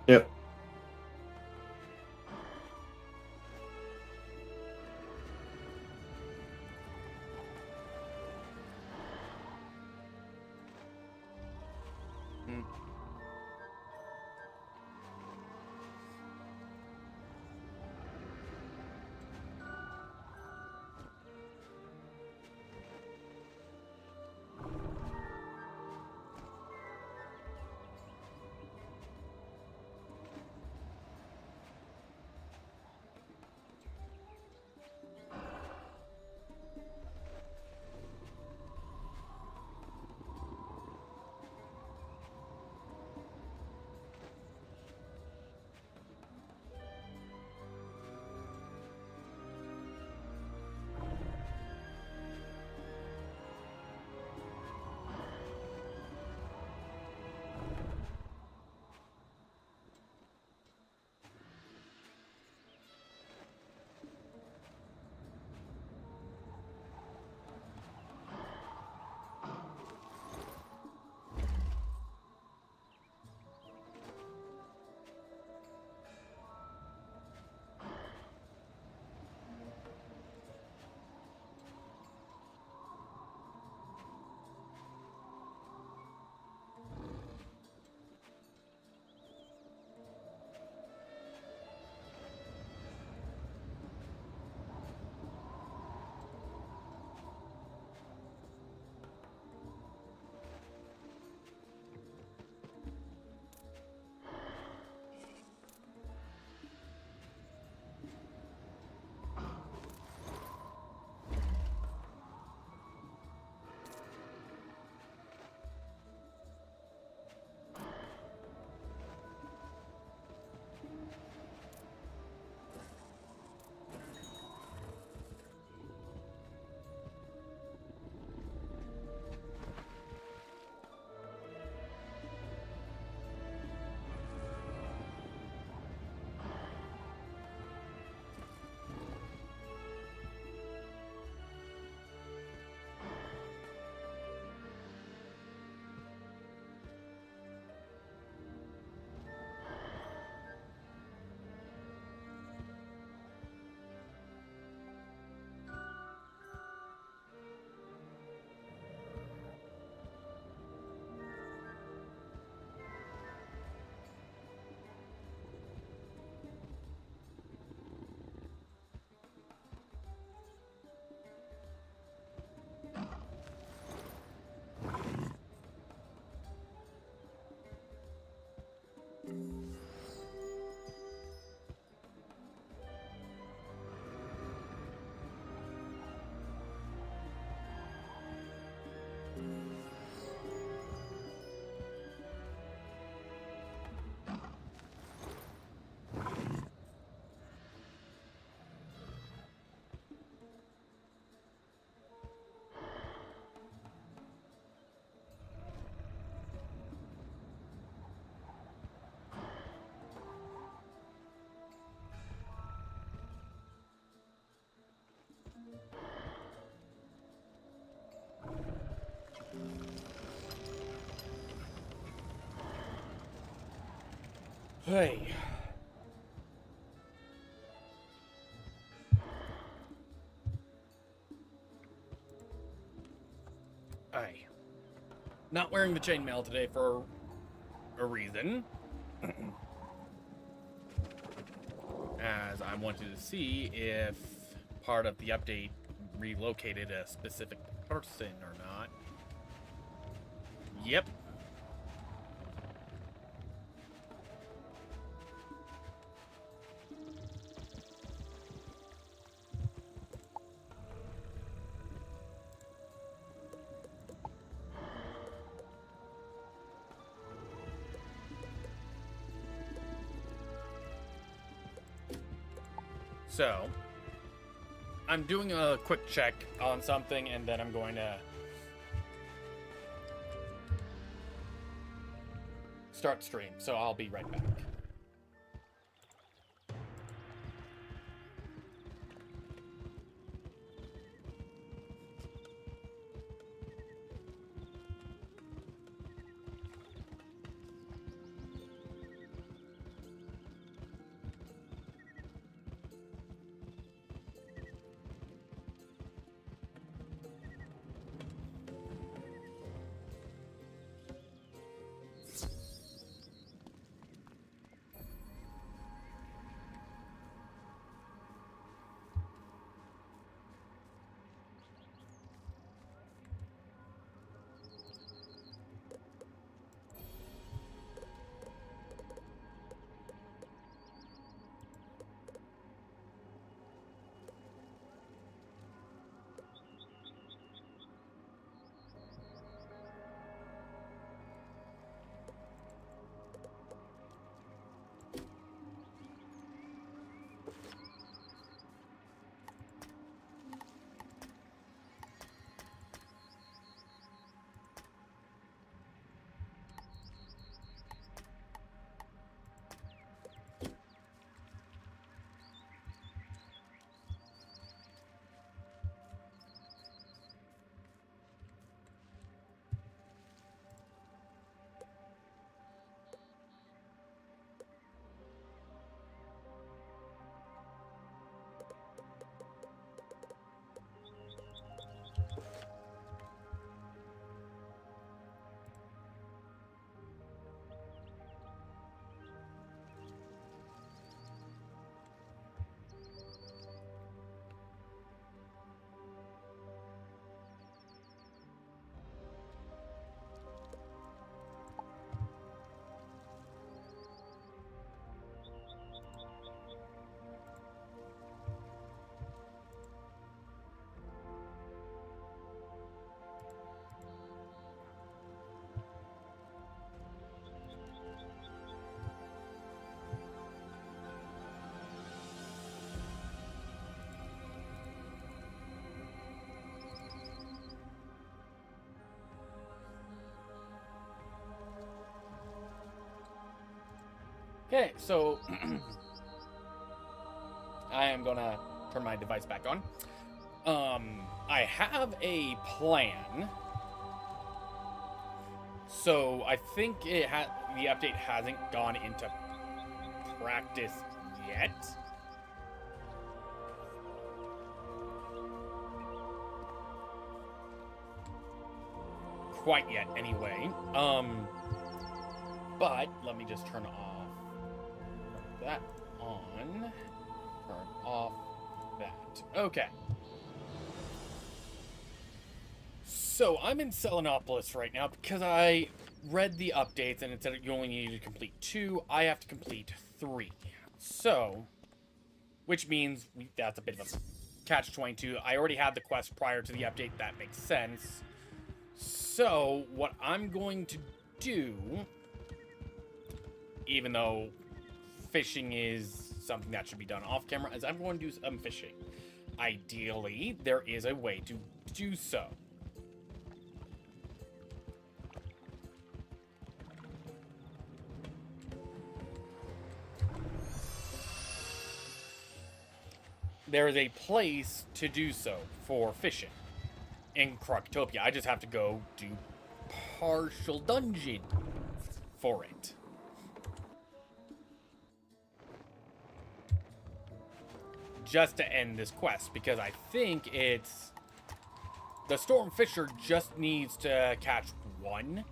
Yep. Hmm. Hey. Aye. Not wearing the chainmail today for a reason. As I wanted to see if part of the update relocated a specific person or not. Yep. So, I'm doing a quick check on something, and then I'm going to start stream. So I'll be right back. Okay, so I am gonna turn my device back on. I have a plan. So I think the update hasn't gone into practice yet. Quite yet, anyway. But let me just turn off that on. Turn off that. Okay. So I'm in Selenopolis right now because I read the updates and it said you only needed to complete 2. I have to complete 3. So, which means that's a bit of a catch-22. I already had the quest prior to the update. That makes sense. So, what I'm going to do, even though fishing is something that should be done off camera, is I'm going to do some fishing. Ideally, there is a way to do so. There is a place to do so for fishing in Krokotopia. I just have to go do partial dungeon for it. Just to end this quest, because I think it's... The Stormfisher just needs to catch 1.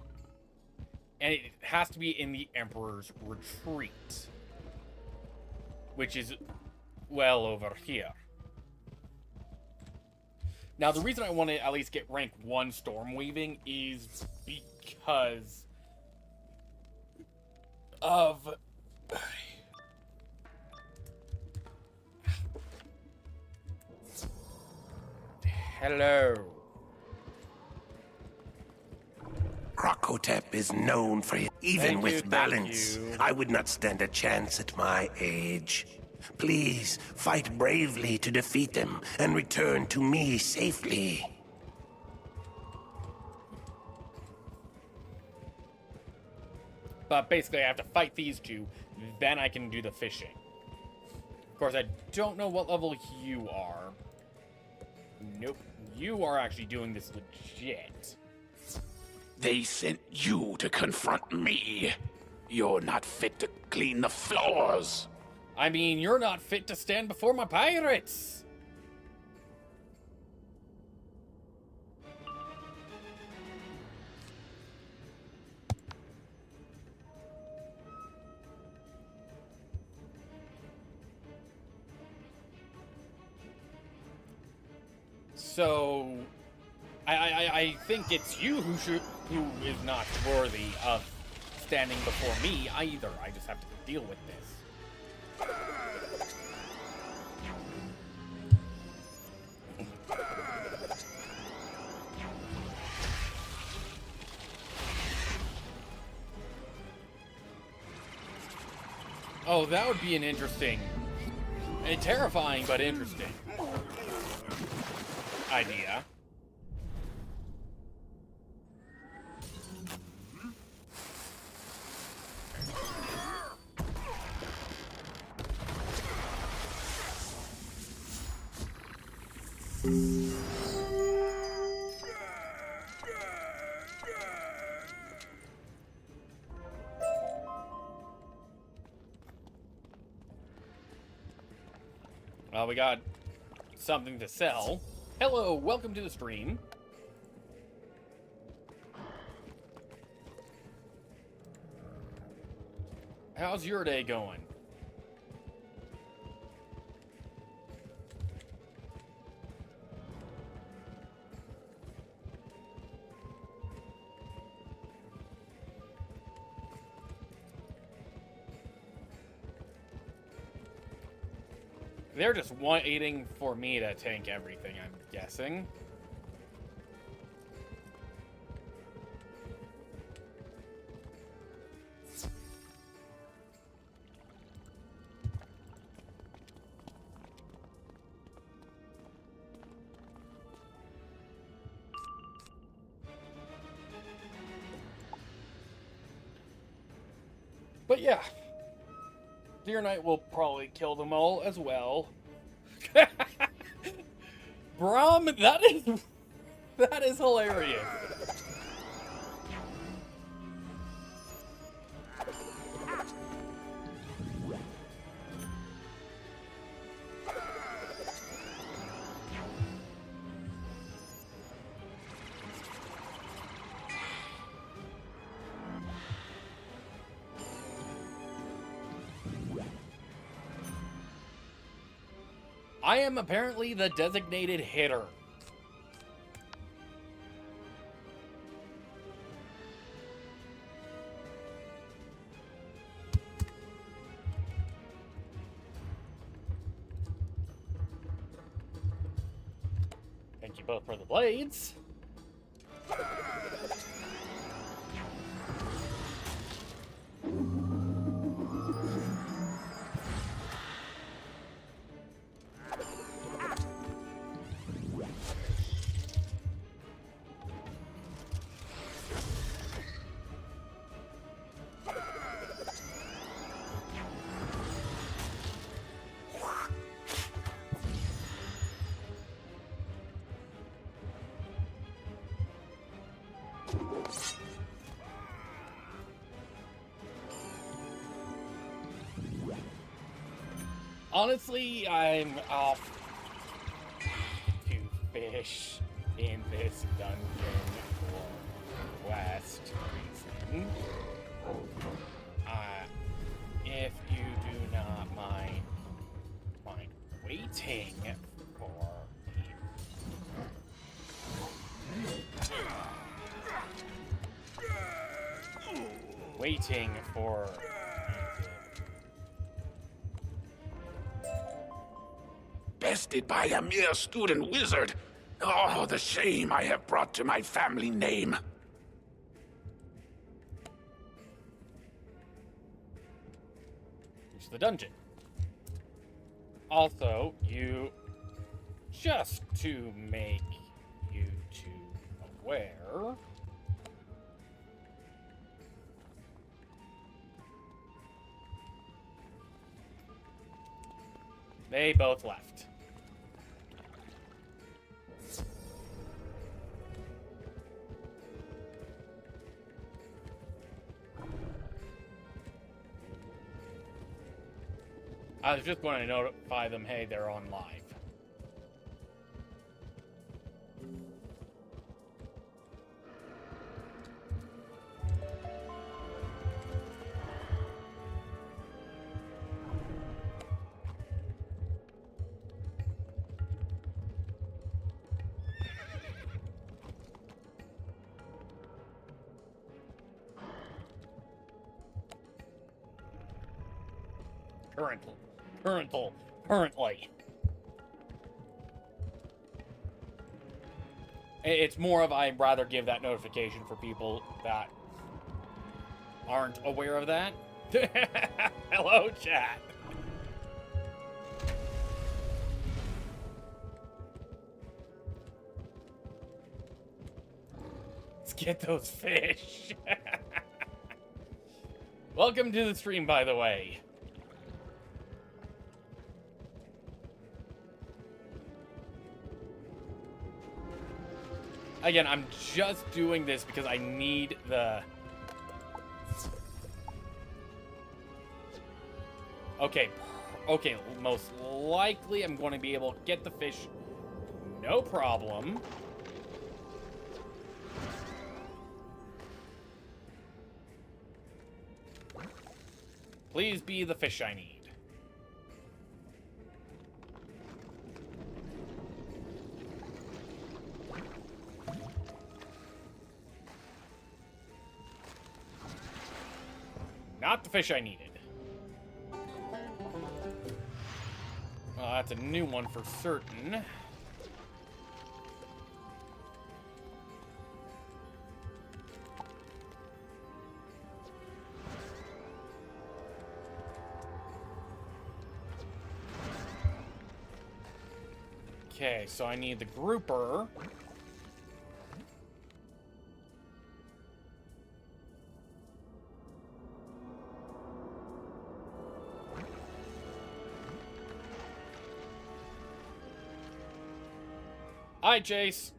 And it has to be in the Emperor's Retreat. Which is... well over here. Now, the reason I want to at least get rank 1 storm weaving is because of... Hello. Krokotep is known for it. Even with balance, I would not stand a chance at my age. Please, fight bravely to defeat them and return to me safely. But basically, I have to fight these 2, then I can do the fishing. Of course, I don't know what level you are. Nope, you are actually doing this legit. They sent you to confront me. You're not fit to clean the floors. I mean, you're not fit to stand before my pirates! So... I think it's you who is not worthy of standing before me either. I just have to deal with this. Oh, that would be an interesting, terrifying but interesting idea. Well, we got something to sell. Hello, welcome to the stream. How's your day going? They're just waiting for me to tank everything, I'm guessing. But yeah. Deer Knight will probably kill them all as well. Braum, that is hilarious. I am apparently the designated hitter. Thank you both for the blades. Honestly, I'm off to fish in this dungeon for quest reason. If you do not mind waiting for me. Waiting for Bested by a mere student wizard. Oh, the shame I have brought to my family name. reach the dungeon. Also, just to make you two aware, they both left. I was just going to notify them, hey, they're on live. Currently. It's more of I'd rather give that notification for people that aren't aware of that. Hello, chat. Let's get those fish. Welcome to the stream, by the way. Again, I'm just doing this because I need the... Okay, most likely I'm going to be able to get the fish, no problem. Please be the fish I need. Not the fish I needed. Well, that's a new one for certain. Okay, so I need the grouper. Hi, Chase.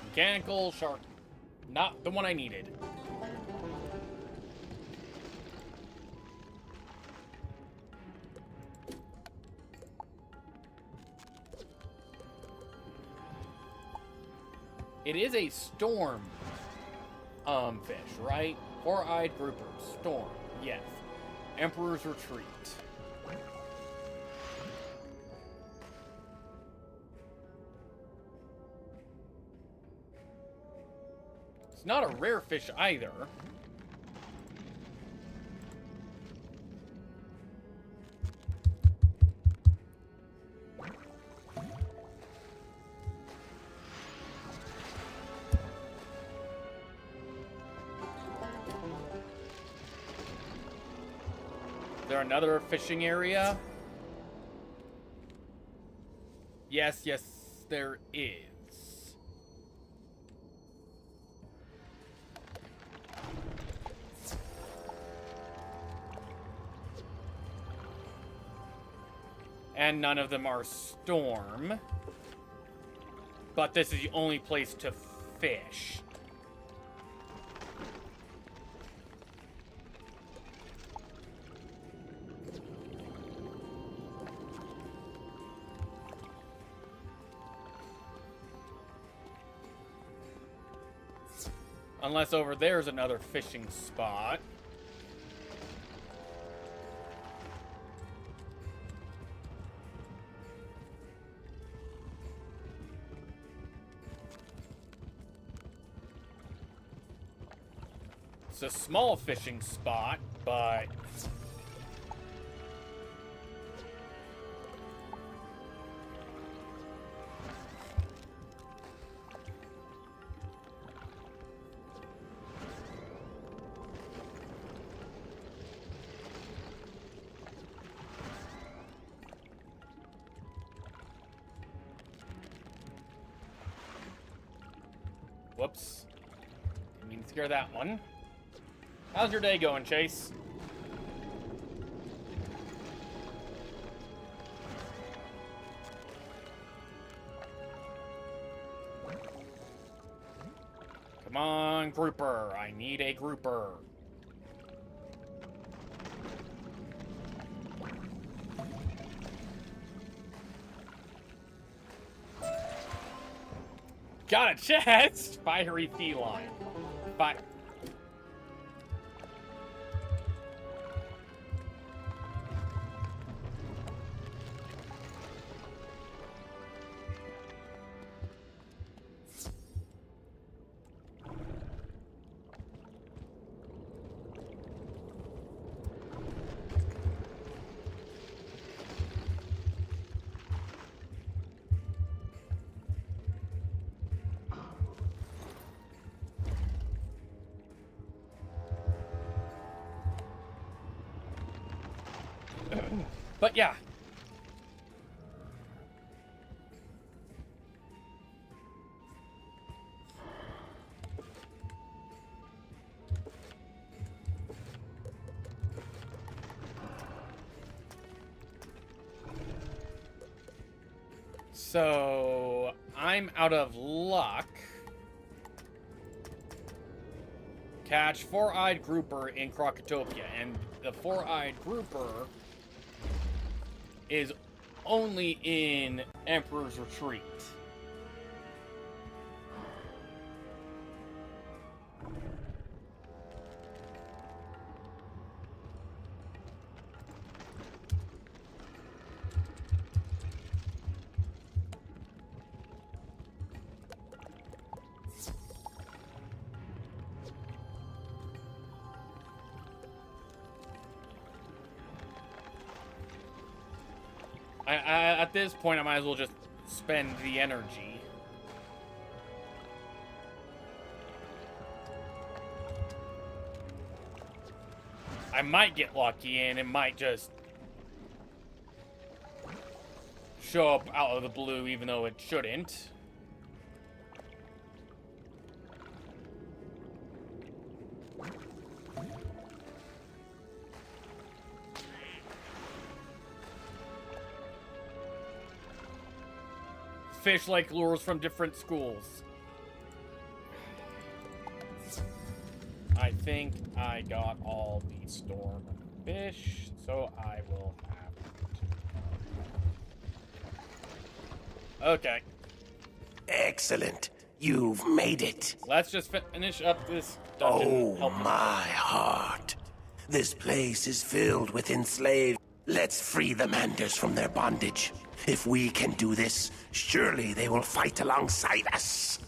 Mechanical shark. Not the one I needed. It is a storm fish, right? Four-eyed grouper. Storm. Yes. Emperor's Retreat. It's not a rare fish either. Is there another fishing area? Yes, there is. And none of them are storm. But this is the only place to fish. Unless over there's another fishing spot. It's a small fishing spot, but... Whoops. Didn't mean to scare that one. How's your day going, Chase? Come on, grouper. I need a grouper. Got a chest! Fiery feline. But yeah. So, I'm out of luck. Catch four-eyed grouper in Crocotopia, and the four-eyed grouper is only in Emperor's Retreat. At this point, I might as well just spend the energy. I might get lucky, and it might just show up out of the blue, even though it shouldn't. fish-like lures from different schools. I think I got all the storm fish, so I will have to. Okay. Excellent. You've made it. Let's just finish up this dungeon. Oh, my heart. This place is filled with enslaved. Let's free the Manders from their bondage. If we can do this, surely they will fight alongside us.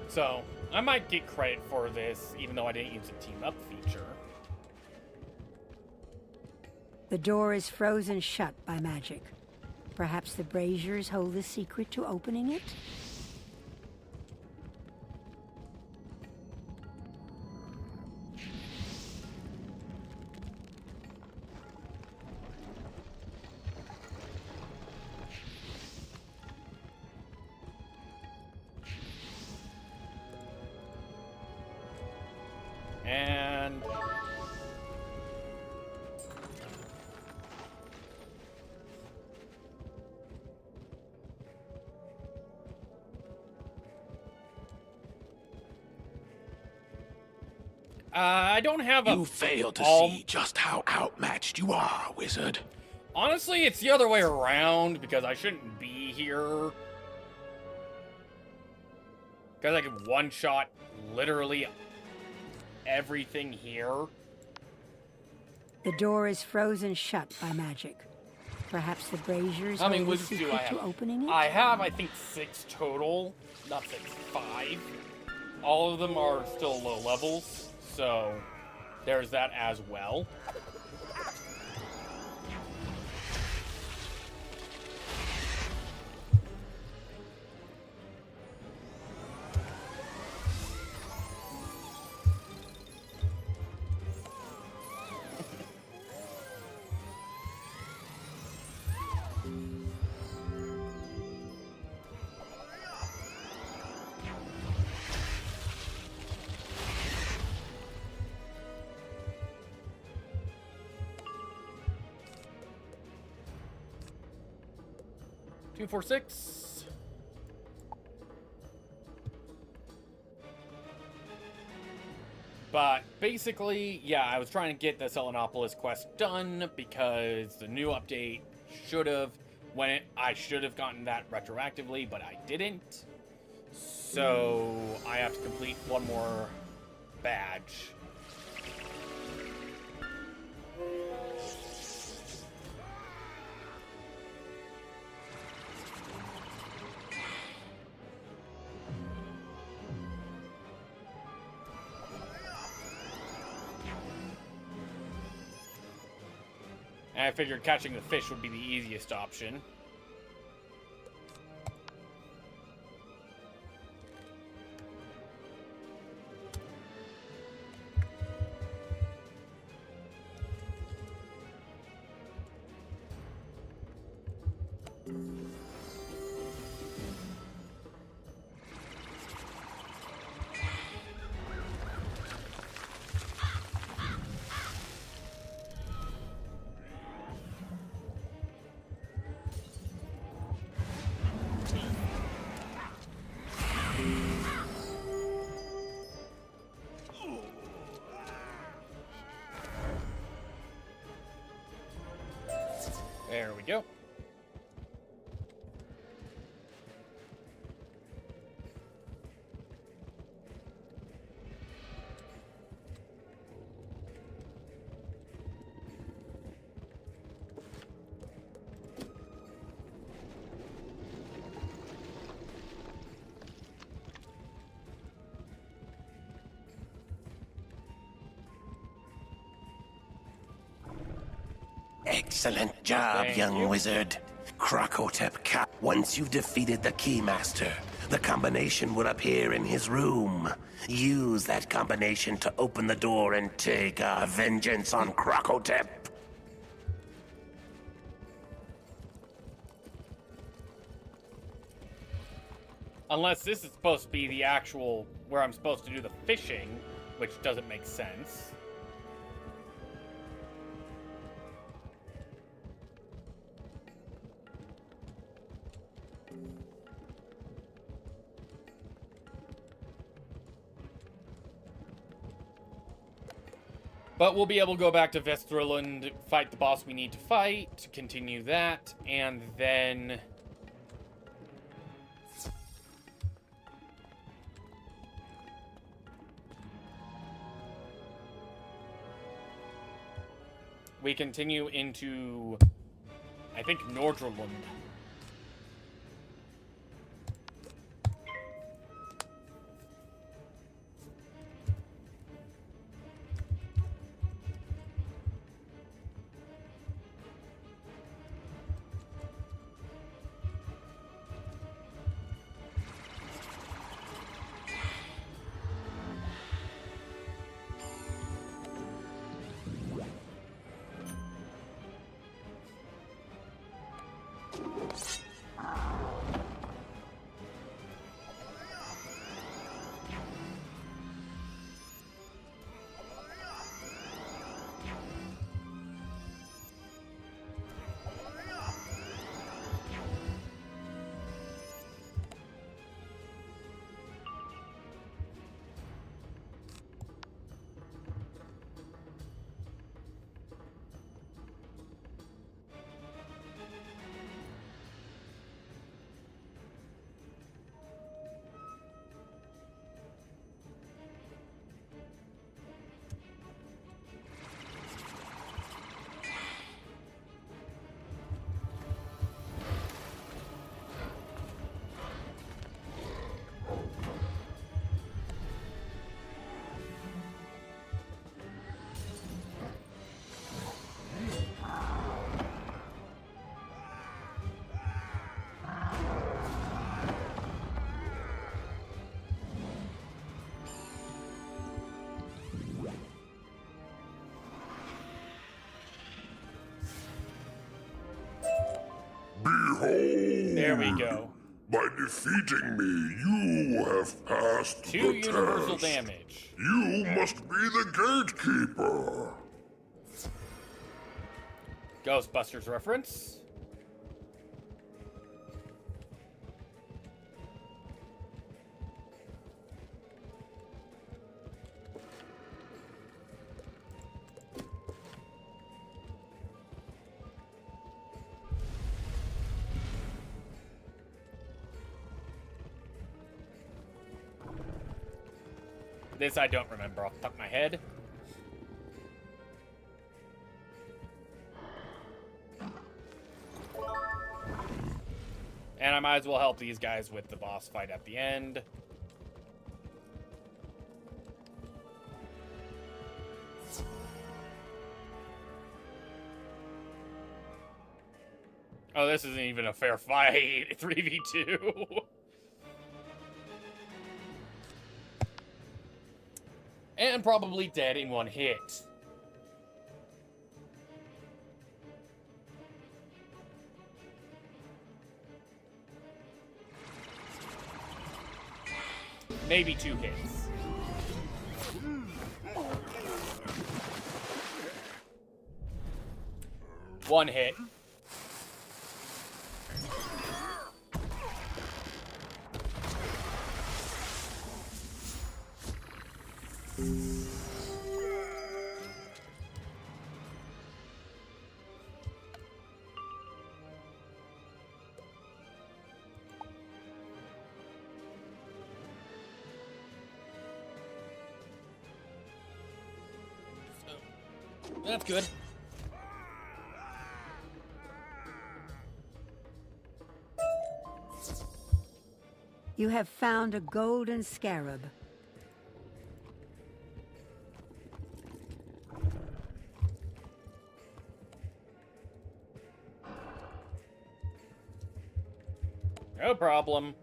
So, I might get credit for this, even though I didn't use the team up feature. The door is frozen shut by magic. Perhaps the braziers hold the secret to opening it? And I don't have a... You fail to see just how outmatched you are, wizard. Honestly, it's the other way around, because I shouldn't be here. Because I can one-shot literally everything here. The door is frozen shut by magic. Perhaps the braziers How many hold the wizards do I secret to have? opening it? I have, I think, 6 total. Not 6, 5. All of them are still low levels, so there's that as well. Two, 4, 6. But basically, yeah, I was trying to get the Selenopolis quest done because the new update should have, I should have gotten that retroactively, but I didn't. So I have to complete one more badge. And I figured catching the fish would be the easiest option. There we go. Excellent job, young wizard. Once you've defeated the Keymaster, the combination will appear in his room. Use that combination to open the door and take vengeance on Crocotep. Unless this is supposed to be the actual, where I'm supposed to do the fishing, which doesn't make sense. But we'll be able to go back to Vestrland, fight the boss we need to fight, to continue that, and then... we continue into, I think, Nordrland. Behold! There we go. By defeating me, you have passed Two the universal test. damage. You must be the gatekeeper. Ghostbusters reference. This I don't remember off the top of my head. And I might as well help these guys with the boss fight at the end. Oh, this isn't even a fair fight. 3v2. And probably dead in one hit. Maybe 2 hits. One hit. That's good. You have found a golden scarab. No problem.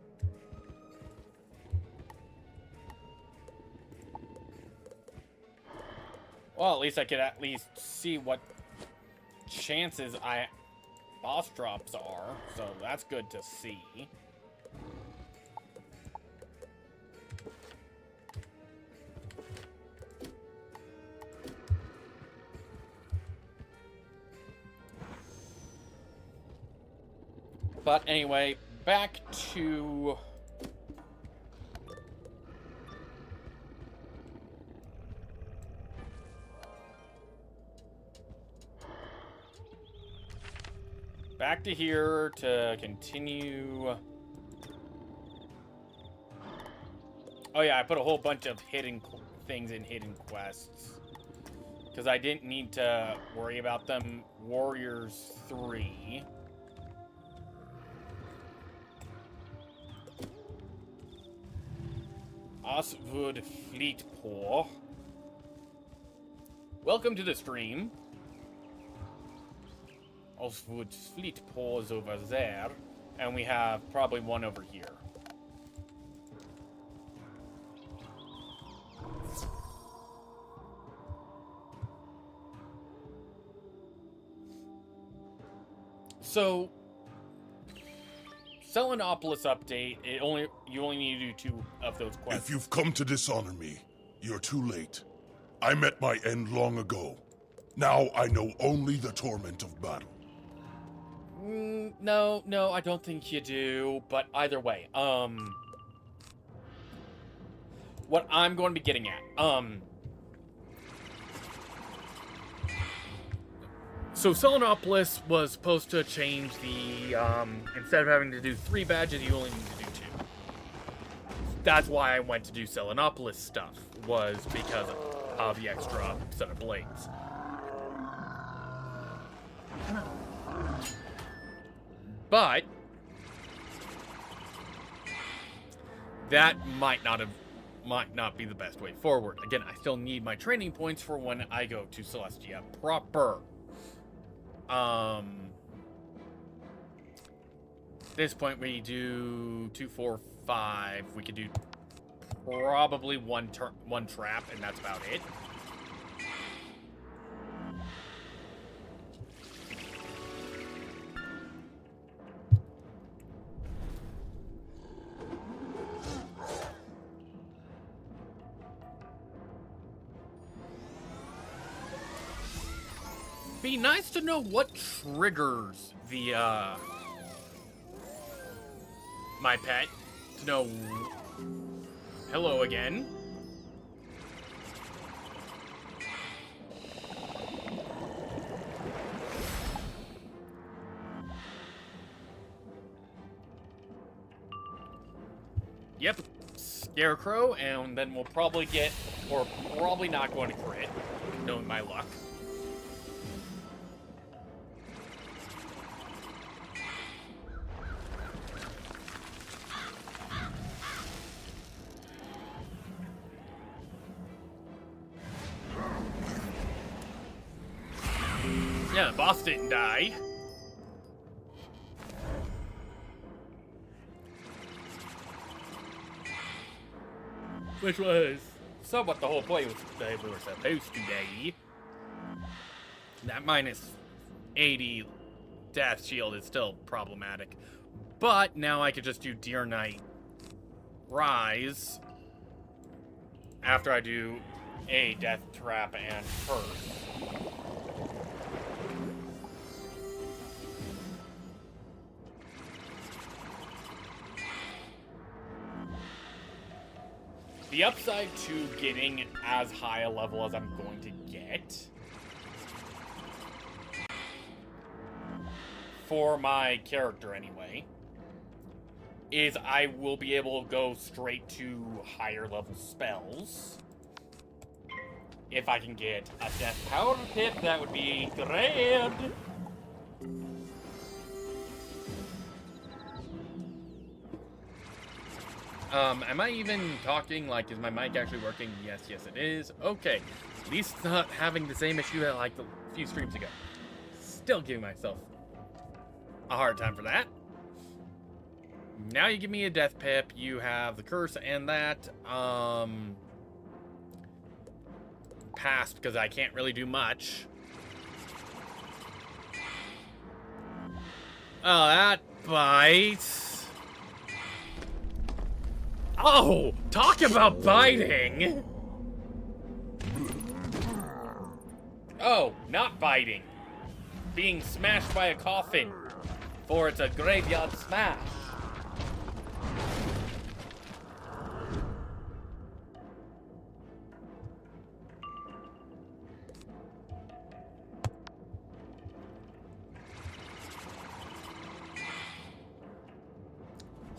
Well, at least I could at least see what chances boss drops are, so that's good to see. But anyway, back to... back to here to continue... Oh yeah, I put a whole bunch of hidden things in hidden quests. Because I didn't need to worry about them. Warriors 3... Oswood Fleetpaw. Welcome to the stream. Oswood Fleetpaw is over there. And we have probably one over here. So... Selenopolis update, you only need to do 2 of those quests. If you've come to dishonor me, you're too late. I met my end long ago. Now I know only the torment of battle. No, I don't think you do, but either way, what I'm going to be getting at, so Selenopolis was supposed to change the, instead of having to do 3 badges, you only need to do 2. That's why I went to do Selenopolis stuff, was because of the extra set of blades. But that might not be the best way forward. Again, I still need my training points for when I go to Celestia proper. At this point we do 2, 4, 5. We could do probably one trap, and that's about it. Be nice to know what triggers the, my pet to know. Hello again. Yep, Scarecrow, and then we'll probably get, or probably not going to crit, knowing my luck. Yeah, the boss didn't die. Which was somewhat the whole point was that we were supposed to die. That minus 80 death shield is still problematic. But now I could just do Deer Knight Rise after I do a Death Trap and Curse. The upside to getting as high a level as I'm going to get for my character anyway is I will be able to go straight to higher level spells. If I can get a Death Power Pip, that would be great. Am I even talking? Like, is my mic actually working? Yes, it is. Okay. At least it's not having the same issue that like a few streams ago. Still giving myself a hard time for that. Now you give me a death pip. You have the curse and that. Pass because I can't really do much. Oh, that bites. Oh, talk about biting. Oh, not biting. Being smashed by a coffin. For it's a graveyard smash.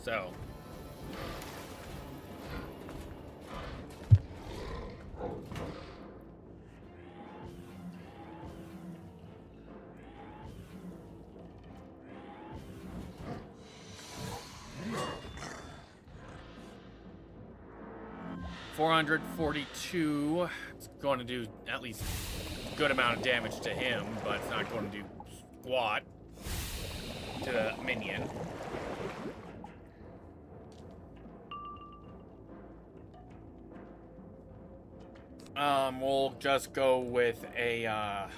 So. $442. It's going to do at least a good amount of damage to him, but it's not going to do squat to the minion. We'll just go with a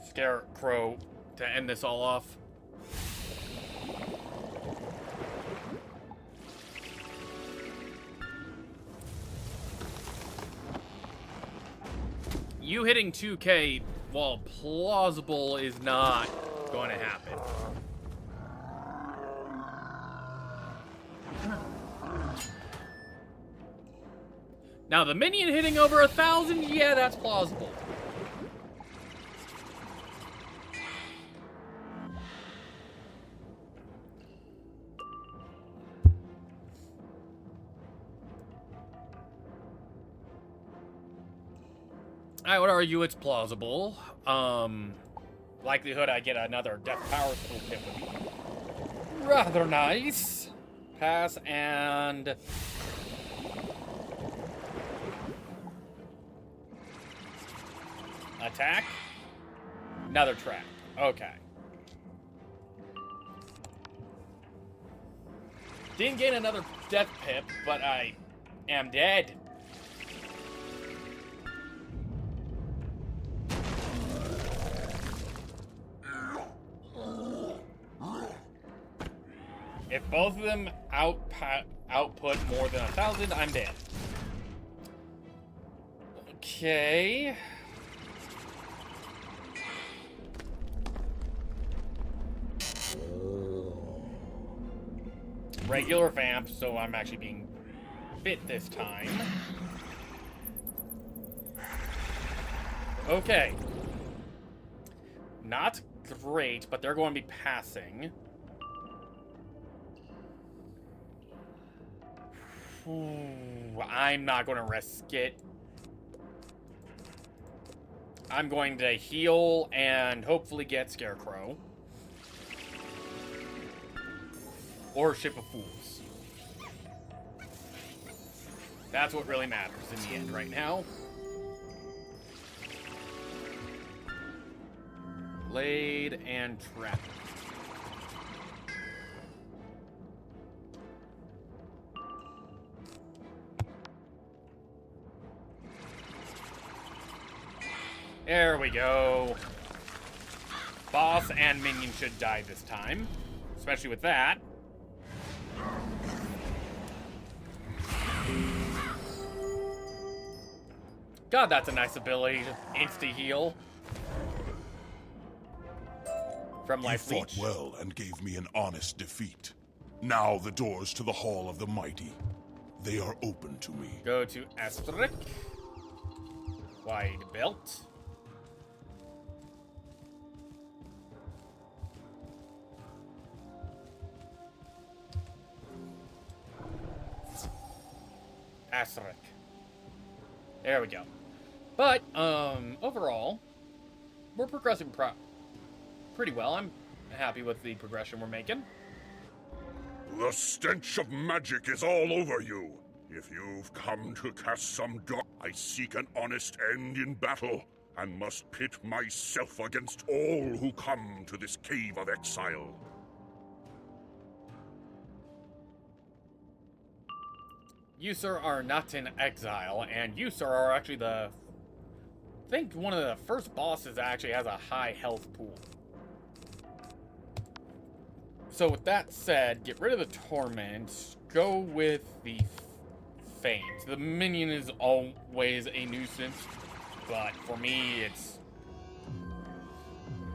scarecrow to end this all off. You hitting 2K, while plausible, is not going to happen. Now, the minion hitting over 1,000, yeah, that's plausible. I would argue it's plausible. Likelihood I get another death power school hit would be rather nice. Pass and... attack. Another trap. Okay. Didn't gain another death pip, but I am dead. If both of them output more than 1,000, I'm dead. Okay. Regular vamp, so I'm actually being bit this time. Okay. Not great, but they're going to be passing. Ooh, I'm not going to risk it. I'm going to heal and hopefully get Scarecrow. Or Ship of Fools. That's what really matters in the end right now. Blade and Trap. There we go. Boss and minion should die this time. Especially with that. God, that's a nice ability. Insta-heal. From Life You Leech. fought well and gave me an honest defeat. Now the doors to the Hall of the Mighty. They are open to me. Go to Asterix. Wide belt. Asterix. There we go. But, overall, we're progressing pretty well. I'm happy with the progression we're making. The stench of magic is all over you. If you've come to cast some dark, I seek an honest end in battle, and must pit myself against all who come to this cave of exile. You, sir, are not in exile, and you, sir, are actually I think one of the first bosses that actually has a high health pool. So with that said, get rid of the Torment, go with the Faint. The minion is always a nuisance, but for me,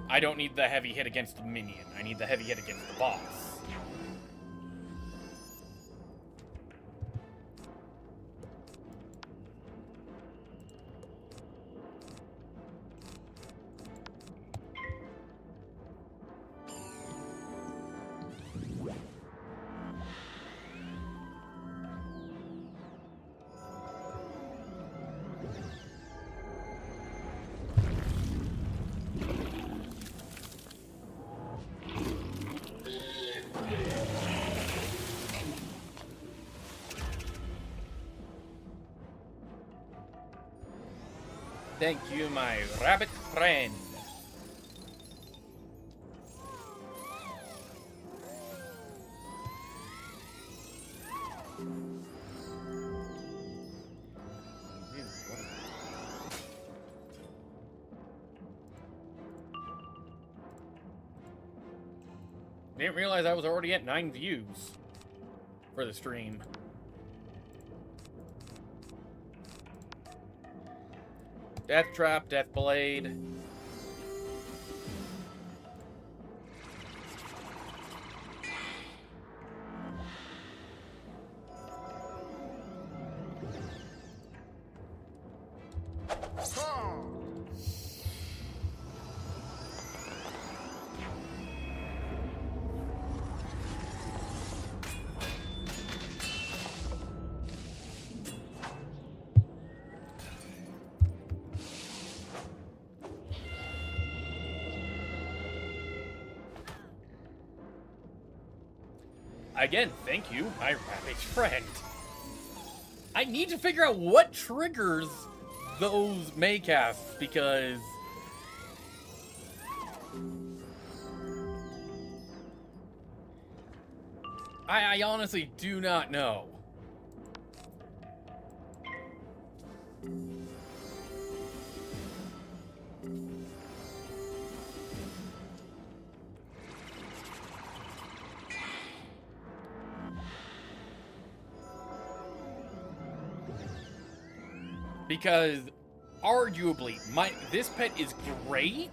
I don't need the heavy hit against the minion. I need the heavy hit against the boss. Thank you, my rabbit friend. Didn't realize I was already at 9 views for the stream. Death Trap, Death Blade. Again, thank you, my rabbit friend. I need to figure out what triggers those Maycasts, because I honestly do not know. Because, arguably, this pet is great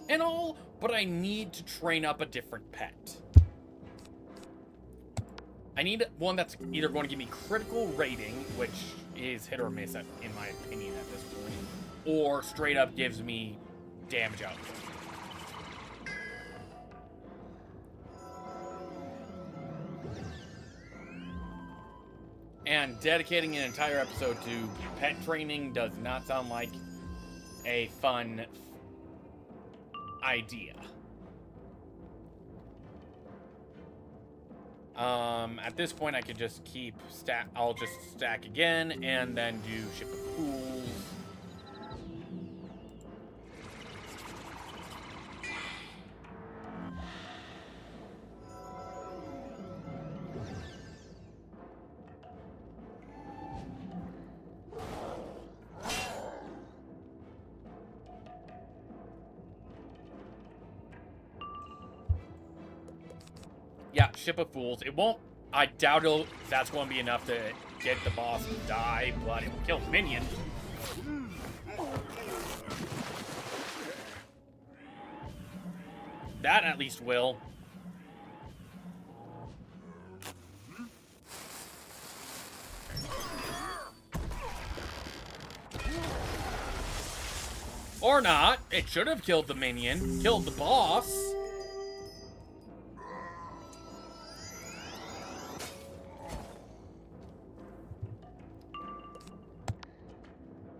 and all, but I need to train up a different pet. I need one that's either going to give me critical rating, which is hit or miss, in my opinion, at this point, or straight up gives me damage output. And dedicating an entire episode to pet training does not sound like a fun idea. At this point, I could just keep I'll just stack again, and then do Ship of Fools. Yeah, Ship of Fools. It won't... I doubt that's going to be enough to get the boss to die, but it will kill the minion. That at least will. Or not. It should have killed the minion. Killed the boss.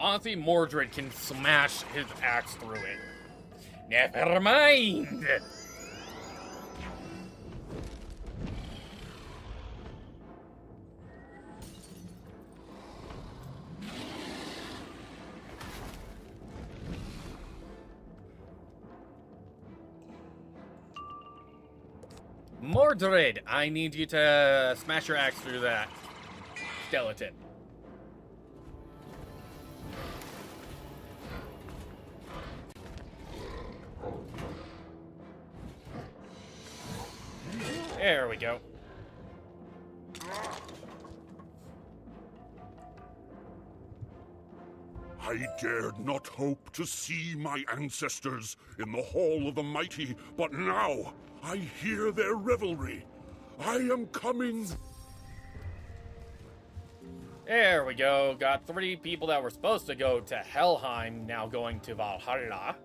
Honestly, Mordred can smash his axe through it. Never mind! Mordred, I need you to smash your axe through that. skeleton. There we go. I dared not hope to see my ancestors in the Hall of the Mighty, but now I hear their revelry. I am coming. There we go. Got 3 people that were supposed to go to Helheim now going to Valhalla.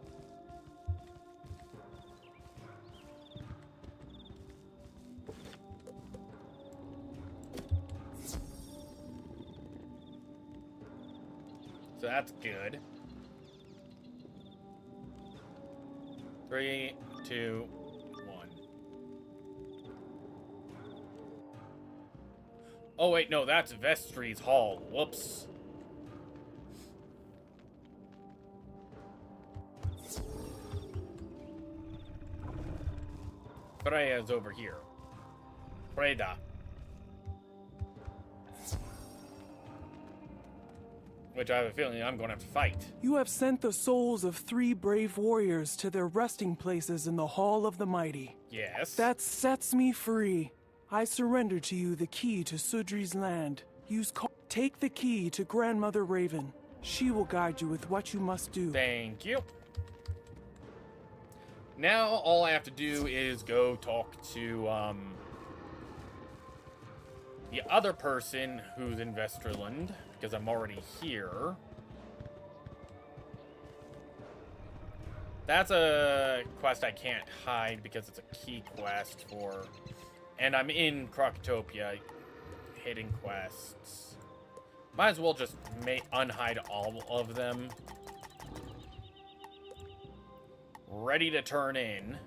So that's good. 3, 2, 1. Oh wait, no, that's Vestry's Hall. Whoops. Freya's over here. Freda. Which I have a feeling I'm going to have to fight. You have sent the souls of 3 brave warriors to their resting places in the Hall of the Mighty. Yes. That sets me free. I surrender to you the key to Sudri's land. Take the key to Grandmother Raven. She will guide you with what you must do. Thank you. Now all I have to do is go talk to the other person who's in Vesterland, because I'm already here. That's a quest I can't hide because it's a key quest for... And I'm in Krokotopia, hidden quests. Might as well just unhide all of them. Ready to turn in.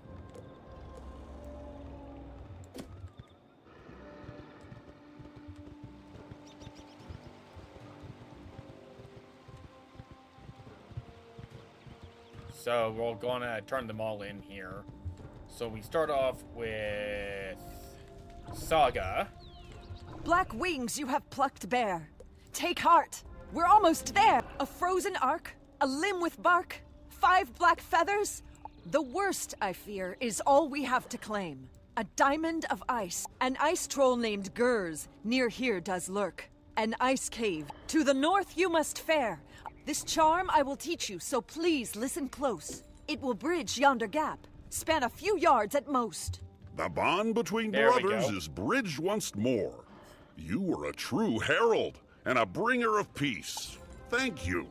So we're gonna turn them all in here. So we start off with Saga. Black wings you have plucked bare. Take heart. We're almost there. A frozen ark, a limb with bark, 5 black feathers. The worst, I fear, is all we have to claim. A diamond of ice. An ice troll named Gurs near here does lurk. An ice cave. To the north you must fare. This charm I will teach you, so please listen close. It will bridge yonder gap. Span a few yards at most. The bond between There we brothers go. is bridged once more. You were a true herald and a bringer of peace. Thank you.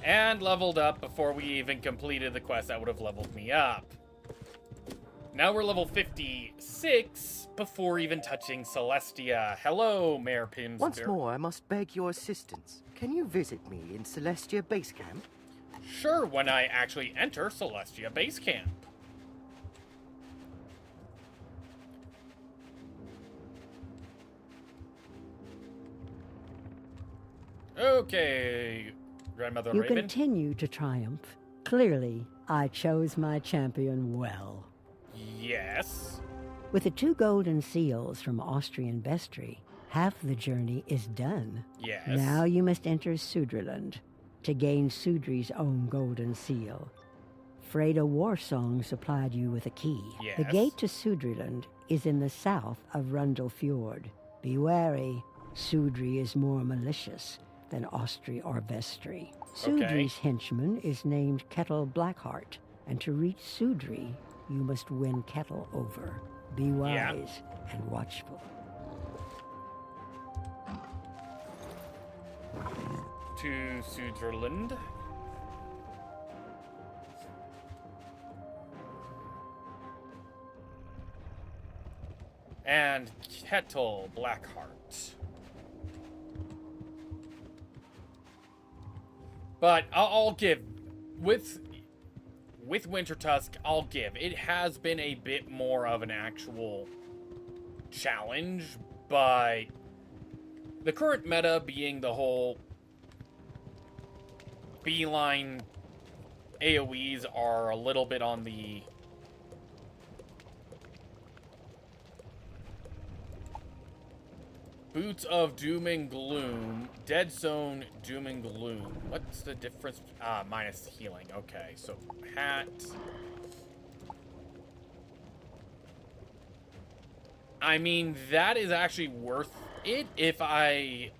And leveled up before we even completed the quest that would have leveled me up. Now we're level 56 before even touching Celestia. Hello, Mayor Pims. Once more, I must beg your assistance. Can you visit me in Celestia Base Camp? Sure, when I actually enter Celestia Base Camp. Okay, Grandmother You Raven. continue to triumph. Clearly, I chose my champion well. Yes. With the 2 golden seals from Austrian Vestry, half the journey is done. Yes. Now you must enter Sudriland to gain Sudri's own golden seal. Freda Warsong supplied you with a key. Yes. The gate to Sudriland is in the south of Rundle Fjord. Be wary, Sudri is more malicious than Austri or Vestry. Sudri's henchman is named Kettle Blackheart, and to reach Sudri, you must win Kettle over. Be wise and watchful. To Switzerland. And Kettle Blackheart. But I'll give, with Wintertusk, I'll give. It has been a bit more of an actual challenge, but the current meta being the whole beeline AoEs are a little bit on the Boots of Doom and Gloom. Dead Zone, Doom and Gloom. What's the difference? Minus healing. Okay, so hat. I mean, that is actually worth it if I...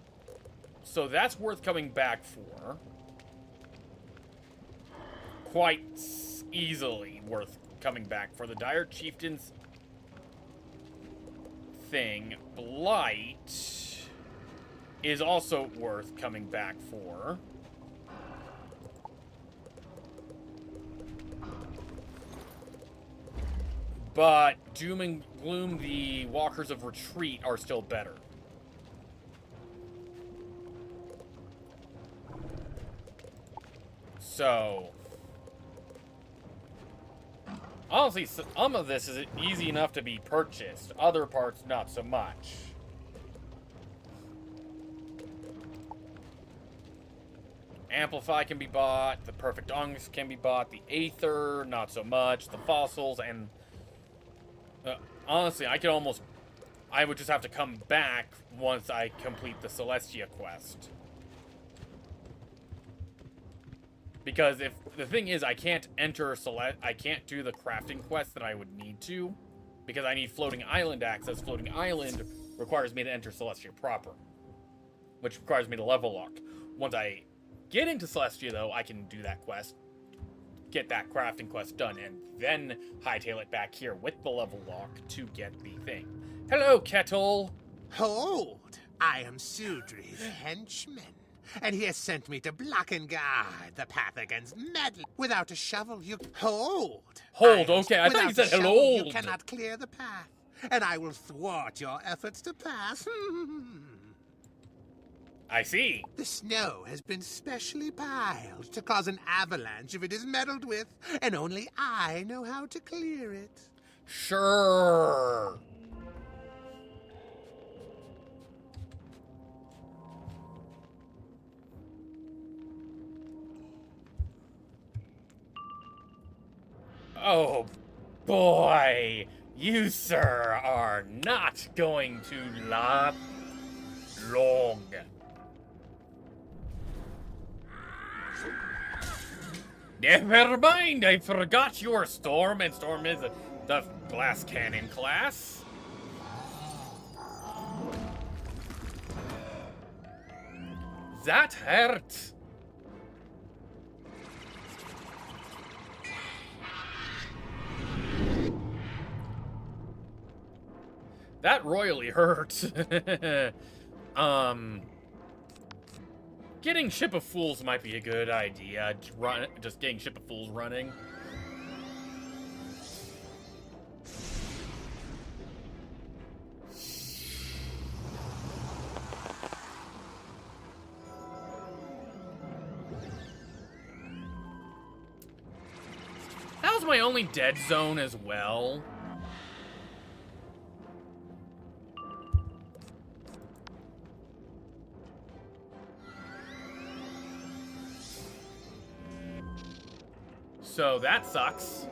So that's worth coming back for. Quite easily worth coming back for. The Dire Chieftain's thing. Blight is also worth coming back for. But Doom and Gloom, the Walkers of Retreat, are still better. So, honestly, some of this is easy enough to be purchased. Other parts, not so much. Amplify can be bought. The Perfect Onyx can be bought. The Aether, not so much. The Fossils, and... honestly, I would just have to come back once I complete the Celestia quest. Because if the thing is, I can't do the crafting quest that I would need to, because I need floating island access. Floating island requires me to enter Celestia proper, which requires me to level lock. Once I get into Celestia, though, I can do that quest, get that crafting quest done, and then hightail it back here with the level lock to get the thing. Hello, Kettle. Hold! I am Sudri's henchman, and he has sent me to block and guard the path against meddling. Without a shovel, you... Hold! Okay, I thought you said hello. You cannot clear the path, and I will thwart your efforts to pass. I see. The snow has been specially piled to cause an avalanche if it is meddled with, and only I know how to clear it. Sure. Oh, boy. You, sir, are not going to last long. Never mind, I forgot your Storm, and Storm is the glass cannon class. That hurt. That royally hurt. Getting Ship of Fools might be a good idea. Just getting Ship of Fools running. That was my only dead zone as well. So that sucks.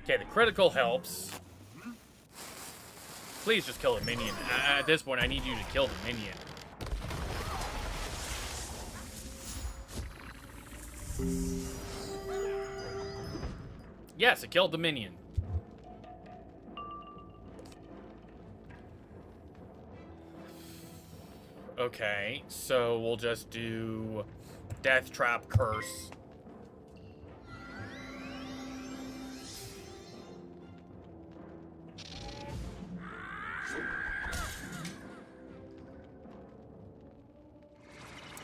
Okay, the critical helps. Please just kill the minion. At this point, I need you to kill the minion. Yes, it killed the minion. Okay, so we'll just do Death Trap Curse.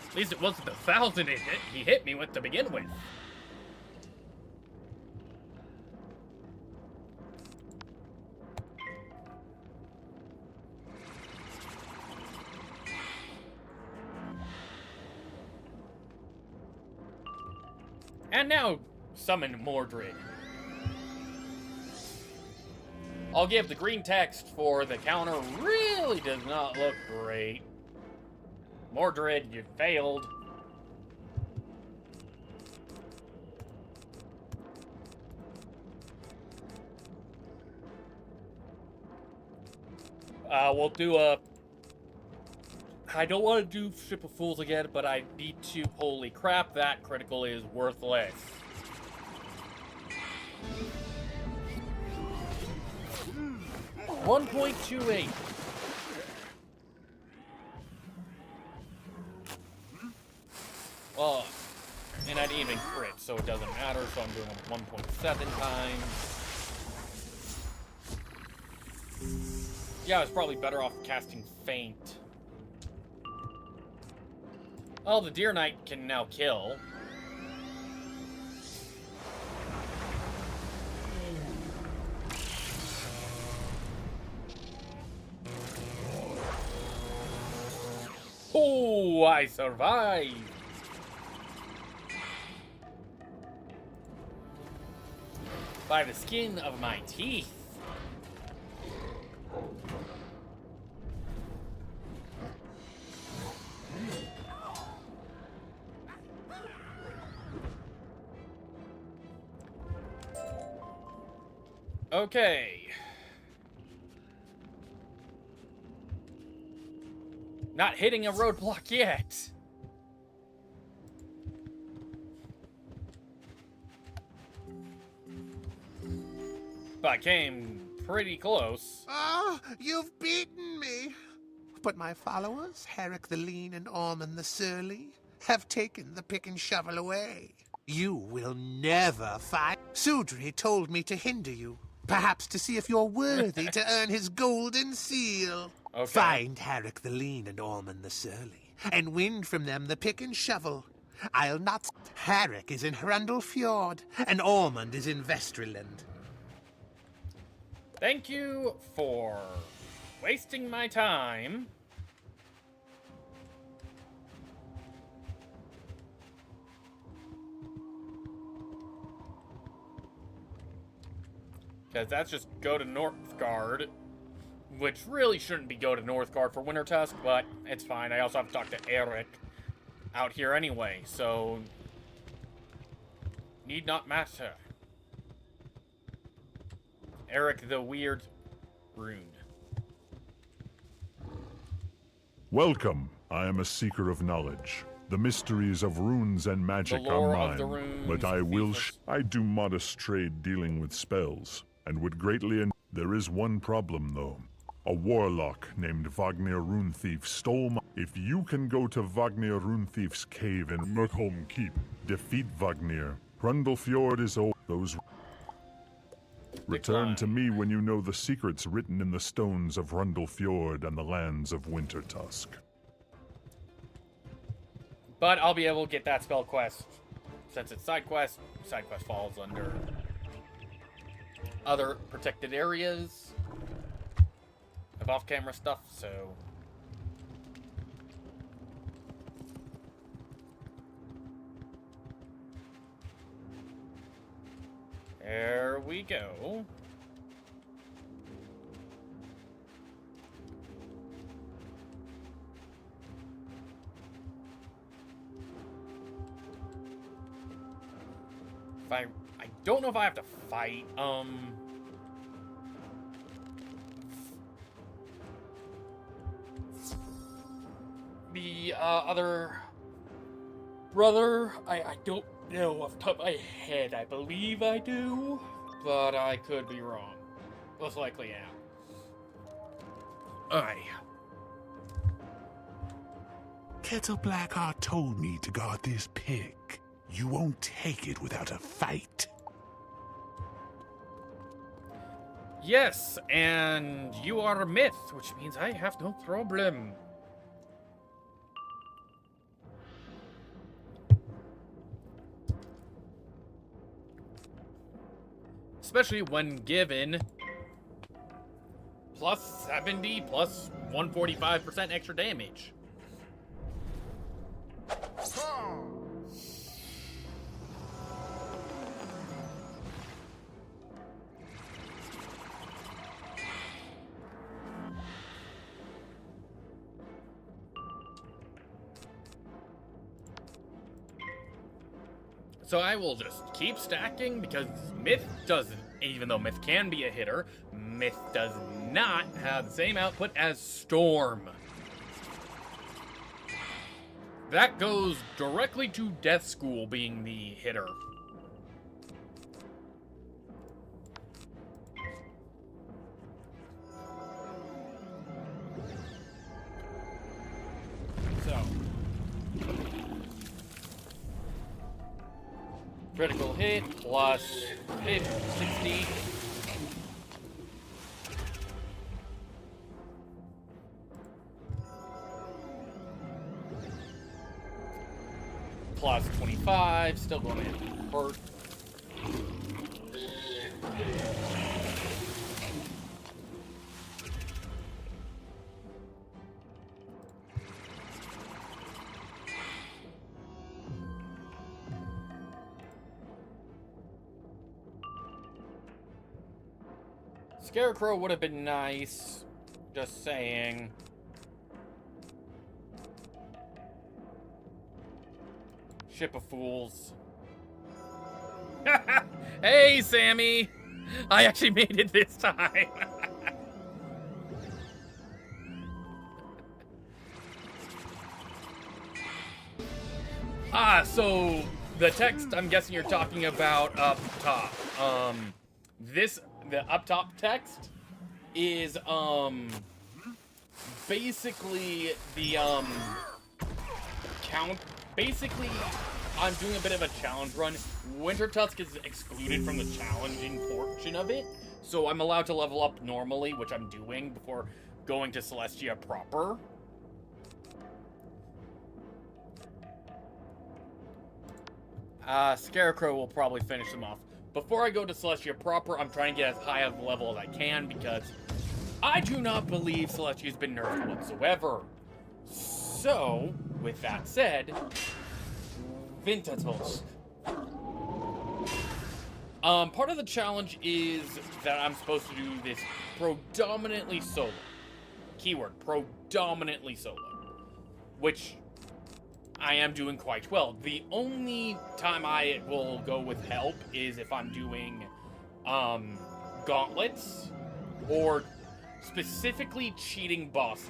At least it wasn't the 1,000 he hit me with to begin with. And now, summon Mordred. I'll give the green text for the counter really does not look great. Mordred, you failed. We'll do a... I don't want to do Ship of Fools again, but I need to... Holy crap, that critical is worthless. $1.28. Well, and I didn't even crit, so it doesn't matter, so I'm doing 1.7 times. Yeah, I was probably better off casting Feint. Oh, the Deer Knight can now kill. Oh, I survived! By the skin of my teeth. Okay. Not hitting a roadblock yet. But I came pretty close. Oh, you've beaten me. But my followers, Herrick the Lean and Ormond the Surly, have taken the pick and shovel away. You will never find... Sudri told me to hinder you, perhaps to see if you're worthy to earn his golden seal. Okay. Find Herrick the Lean and Ormond the Surly, and win from them the pick and shovel. I'll not... Herrick is in Hrundle Fjord, and Ormond is in Vestriland. Thank you for wasting my time. Because that's just go to Northgard, which really shouldn't be go to Northgard for Wintertusk, but it's fine. I also have to talk to Eric out here anyway, so need not matter. Eric the Weird Rune. Welcome. I am a seeker of knowledge. The mysteries of runes and magic are mine, but I will I do modest trade dealing with spells, and would greatly There is one problem, though. A warlock named Vagnir Runethief stole my... If you can go to Vagnir Runethief's cave in Murtholm Keep, defeat Vagnir. Hrundle Fjord is old. Those... Return to me when you know the secrets written in the stones of Hrundle Fjord and the lands of Wintertusk. But I'll be able to get that spell quest. Since it's side quest falls under other protected areas of off-camera stuff, so... There we go. I don't know if I have to fight, the, other brother. I don't know off the top of my head. I believe I do, but I could be wrong. Most likely am. Aye. Kettle Blackheart told me to guard this pig. You won't take it without a fight. Yes, and you are a myth, which means I have no problem. Especially when given plus 70 plus 145% extra damage. So I will just keep stacking because Myth doesn't, even though Myth can be a hitter, Myth does not have the same output as Storm. That goes directly to Death School being the hitter. So. Critical hit plus 60. Plus 25, still going to hurt. Scarecrow would have been nice, just saying. Ship of Fools. Hey, Sammy! I actually made it this time. So the text I'm guessing you're talking about up top. The up top text is basically the count. Basically, I'm doing a bit of a challenge run. Wintertusk is excluded from the challenging portion of it, so I'm allowed to level up normally, which I'm doing before going to Celestia proper. Scarecrow will probably finish them off. Before I go to Celestia proper, I'm trying to get as high of a level as I can, because I do not believe Celestia's been nerfed whatsoever. So, with that said, Wintertusk. Part of the challenge is that I'm supposed to do this predominantly solo. Keyword, predominantly solo. Which I am doing quite well. The only time I will go with help is if I'm doing gauntlets or specifically cheating bosses.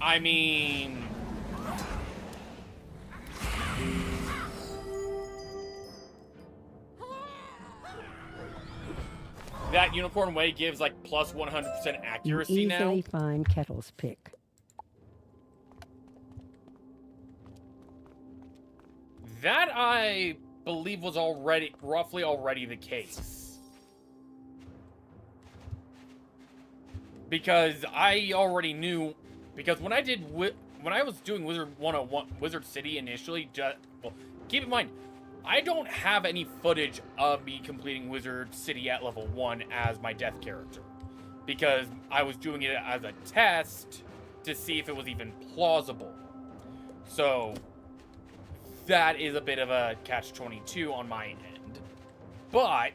I mean, that Unicorn Way gives like plus 100% accuracy you now. Easily find Kettle's pick. That I believe was roughly already the case. Because I already knew. Because when I was doing Wizard101, Wizard City initially, well, keep in mind, I don't have any footage of me completing Wizard City at level 1 as my death character. Because I was doing it as a test to see if it was even plausible. So, that is a bit of a catch-22 on my end. But,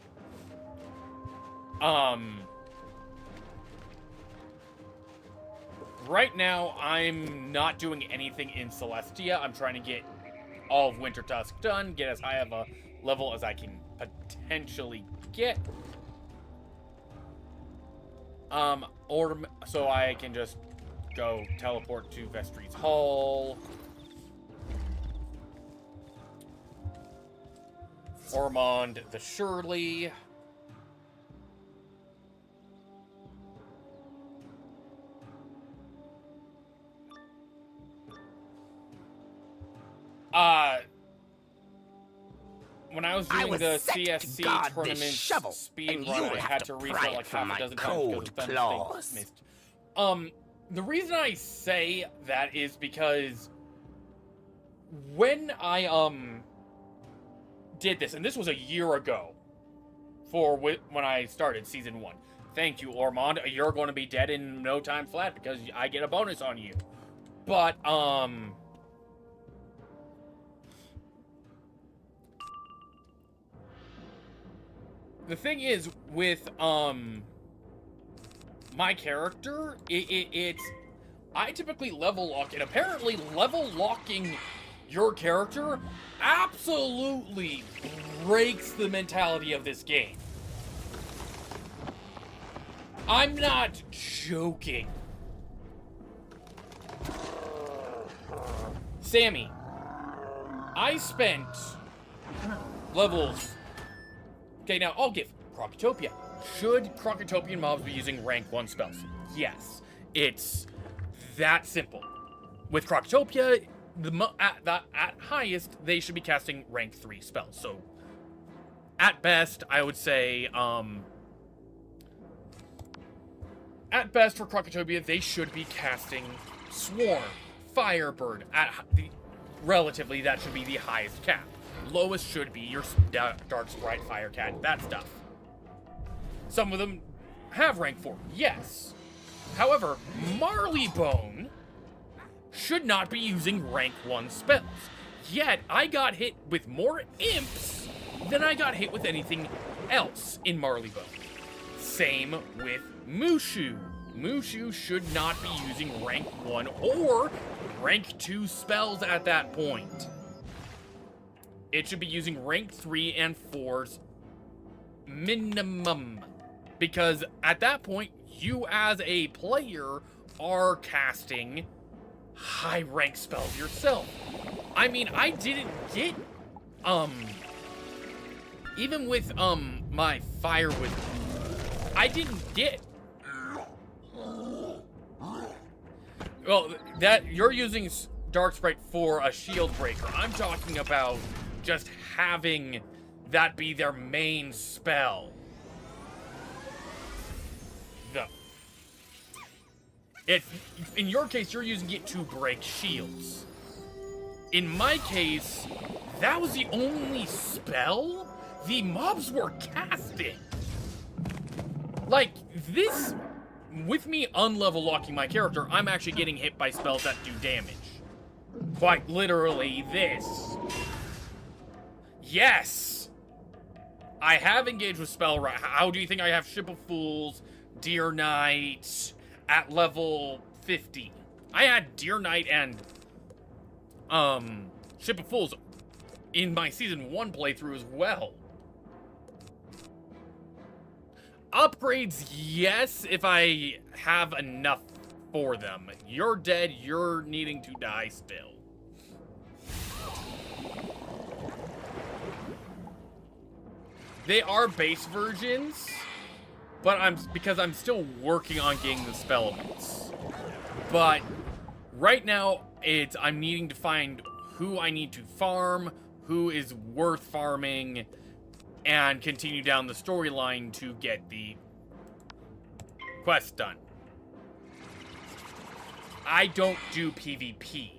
right now, I'm not doing anything in Celestia. I'm trying to get all of Wintertusk done, get as high of a level as I can potentially get. So I can just go teleport to Vestry's Hall. Ormond the Shirley. When I was doing the CSC tournament speed run, I had to reset like half a dozen times because of missed. The reason I say that is because when I did this, and this was a year ago, when I started season 1. Thank you, Ormond. You're going to be dead in no time flat because I get a bonus on you. But the thing is, with, my character, it's, I typically level lock, and apparently level locking your character absolutely breaks the mentality of this game. I'm not joking. Sammy, I spent levels... Okay, now I'll give Crocotopia. Should Crocotopian mobs be using rank 1 spells? Yes. It's that simple. With Crocotopia, at highest, they should be casting rank 3 spells. So, at best, I would say, at best for Crocotopia, they should be casting Swarm, Firebird. Relatively, that should be the highest cap. Lowest should be your Dark Sprite, Firecat, that stuff. Some of them have rank 4, yes. However, Marleybone should not be using rank 1 spells. Yet, I got hit with more imps than I got hit with anything else in Marleybone. Same with Mushu. Mushu should not be using rank 1 or rank 2 spells at that point. It should be using rank 3 and 4s minimum. Because at that point, you as a player are casting high rank spells yourself. I mean, I didn't get, even with, my Fire Wizard, I didn't get, well, that, you're using Dark Sprite for a shield breaker. I'm talking about just having that be their main spell. No. In your case, you're using it to break shields. In my case, that was the only spell the mobs were casting. Like, this, with me unlevel locking my character, I'm actually getting hit by spells that do damage. Quite literally this. Yes! I have engaged with Spell Right. How do you think I have Ship of Fools, Deer Knight at level 50? I had Deer Knight and Ship of Fools in my Season 1 playthrough as well. Upgrades, yes, if I have enough for them. You're dead, you're needing to die still. They are base versions, but because I'm still working on getting the spell elements. But right now, I'm needing to find who I need to farm, who is worth farming, and continue down the storyline to get the quest done. I don't do PvP.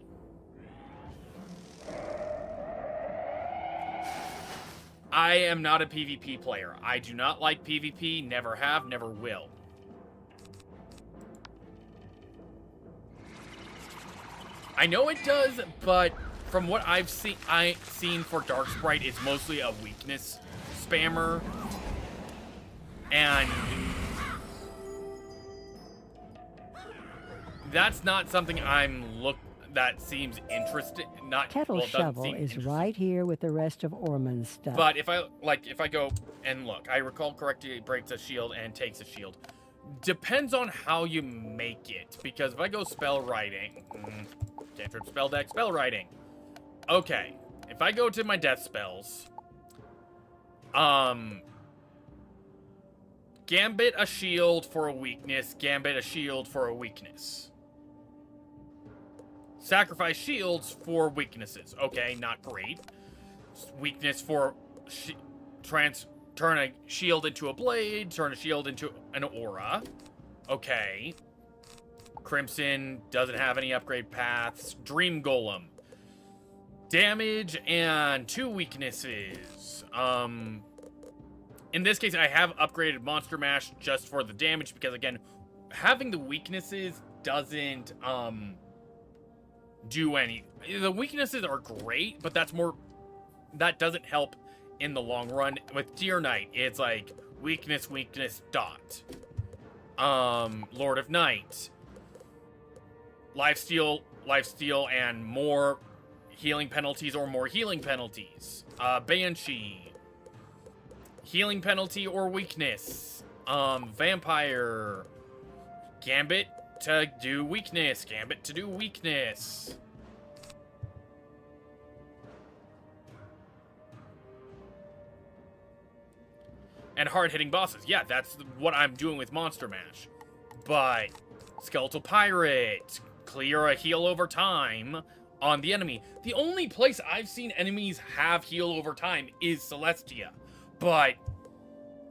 I am not a PvP player. I do not like PvP, never have, never will. I know it does, but from what I've seen for Dark Sprite, it's mostly a weakness spammer. And that's not something that seems interesting. Kettle Shovel is right here with the rest of Ormond's stuff. But if I go and look, I recall correctly, it breaks a shield and takes a shield. Depends on how you make it, because if I go spell writing, cantrip spell deck, spell writing. Okay, if I go to my death spells, Gambit a shield for a weakness, Gambit a shield for a weakness. Sacrifice shields for weaknesses. Okay, not great. Weakness for turn a shield into a blade, turn a shield into an aura. Okay. Crimson doesn't have any upgrade paths. Dream Golem. Damage and 2 weaknesses. In this case, I have upgraded Monster Mash just for the damage because, again, having the weaknesses doesn't, do any. The weaknesses are great, but that doesn't help in the long run. With Deer Knight, it's like weakness, dot. Lord of Night. Lifesteal, and more healing penalties or more healing penalties. Banshee, healing penalty or weakness. Vampire, Gambit to do weakness, Gambit to do weakness. And hard-hitting bosses. Yeah, that's what I'm doing with Monster Mash. But Skeletal Pirate, clear a heal over time on the enemy. The only place I've seen enemies have heal over time is Celestia. But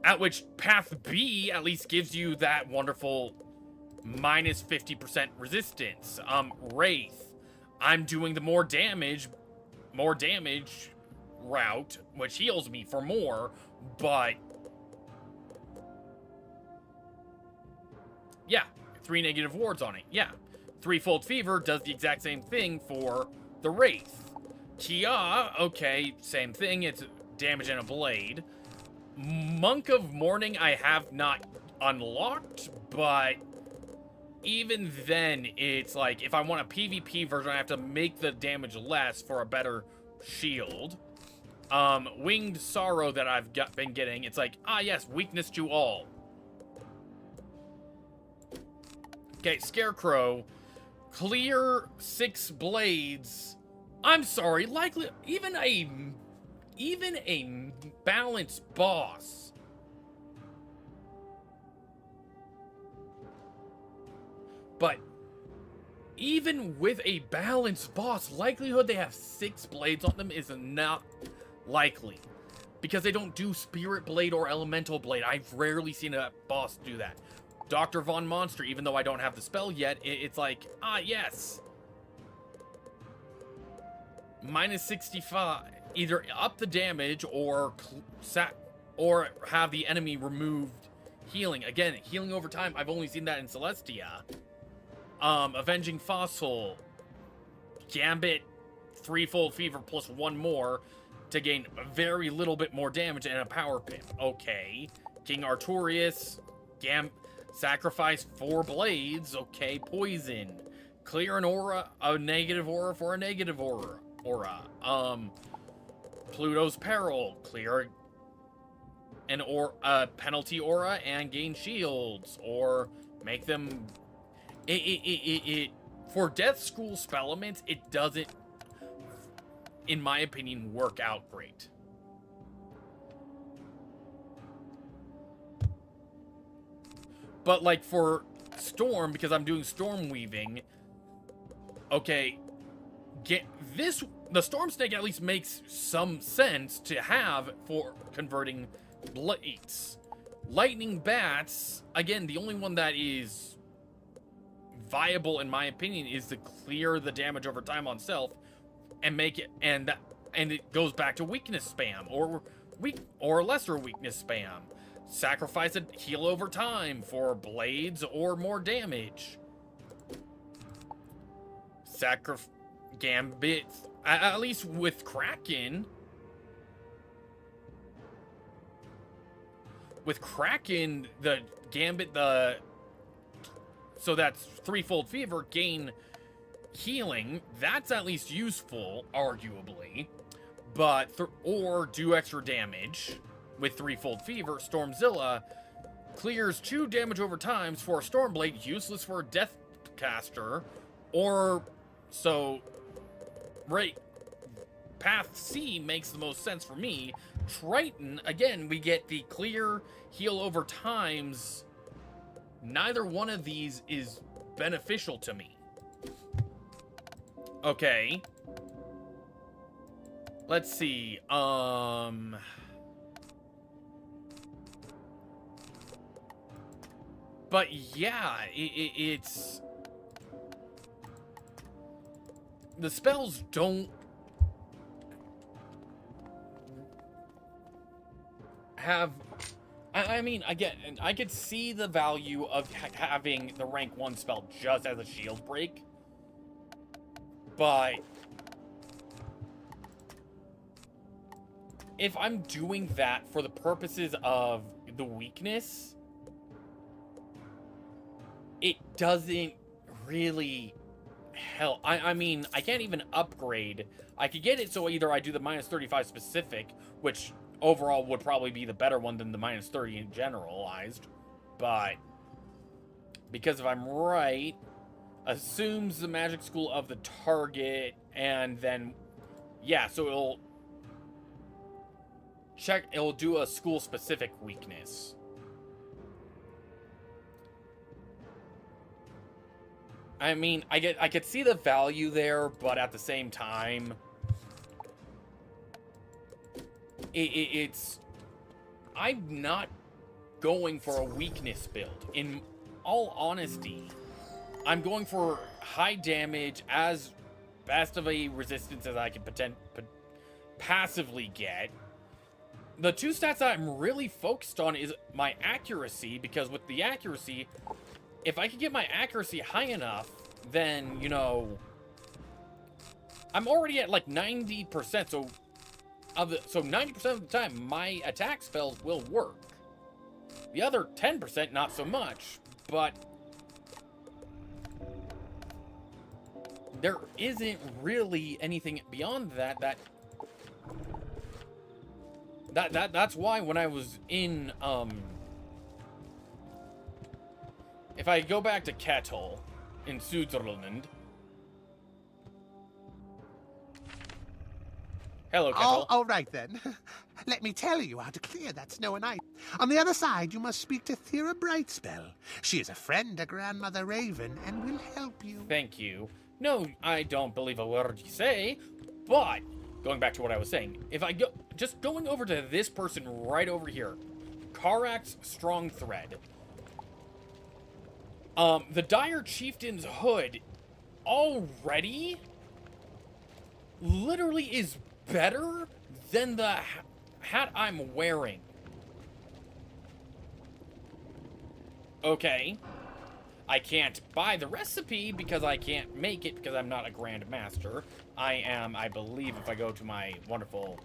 at which Path B at least gives you that wonderful minus 50% resistance. Wraith, I'm doing the more damage route, which heals me for more, but yeah, 3 negative wards on it. Yeah. Threefold Fever does the exact same thing for the Wraith. Kia, okay, same thing. It's damage and a blade. Monk of Mourning I have not unlocked, but even then, it's like, if I want a PvP version, I have to make the damage less for a better shield. Winged Sorrow that I've been getting, it's like, yes, weakness to all. Okay, Scarecrow, clear 6 blades. I'm sorry, likely even a balanced boss. But even with a balanced boss, likelihood they have 6 blades on them is not likely. Because they don't do Spirit Blade or Elemental Blade. I've rarely seen a boss do that. Dr. Von Monster, even though I don't have the spell yet, it's like, yes. Minus 65. Either up the damage or have the enemy removed healing. Again, healing over time, I've only seen that in Celestia. Avenging Fossil. Gambit, Threefold Fever plus 1 more to gain a very little bit more damage and a power pip. Okay. King Artorias, sacrifice 4 blades. Okay, poison. Clear an aura, a negative aura for a negative aura. Pluto's Peril, clear a penalty aura and gain shields, or make them. For Death School spell elements, it doesn't, in my opinion, work out great. But like for Storm, because I'm doing Storm Weaving, okay, the Storm Snake at least makes some sense to have for converting blades. Lightning Bats, again, the only one that is viable in my opinion is to clear the damage over time on self and make it, and it goes back to weakness spam or lesser weakness spam. Sacrifice a heal over time for blades or more damage. Gambit, at least with Kraken. With Kraken, the Gambit, so that's Threefold Fever, gain healing. That's at least useful, arguably. But, or do extra damage. With Threefold Fever, Stormzilla clears 2 damage over times for a Stormblade, useless for a Death Caster, or so. Right, Path C makes the most sense for me. Triton, again, we get the clear heal over times. Neither one of these is beneficial to me. Okay. Let's see. But yeah, it's... The spells don't have... I mean, again, I could see the value of having the rank 1 spell just as a shield break. But if I'm doing that for the purposes of the weakness, it doesn't really hell, I mean, I can't even upgrade. I could get it so either I do the minus 35 specific, which overall would probably be the better one than the minus 30 in generalized, but because if I'm right, assumes the magic school of the target, and then, yeah, so it'll do a school-specific weakness. I mean, I could see the value there, but at the same time, I'm not going for a weakness build. In all honesty, I'm going for high damage, as best of a resistance as I can passively get. The two stats that I'm really focused on is my accuracy, because with the accuracy, if I could get my accuracy high enough, then, you know, I'm already at like 90%, so 90% of the time, my attack spells will work. The other 10%, not so much, but there isn't really anything beyond that's why when I was in, if I go back to Kettle in Switzerland. Hello, Kettle. All right, then. Let me tell you how to clear that snow and ice. On the other side, you must speak to Thera Brightspell. She is a friend to Grandmother Raven and will help you. Thank you. No, I don't believe a word you say, but going back to what I was saying, if I go, just going over to this person right over here, Karak's Strong Thread. The Dire Chieftain's hood already literally is better than the hat I'm wearing. Okay. I can't buy the recipe because I can't make it because I'm not a Grand Master. I am, I believe, if I go to my wonderful,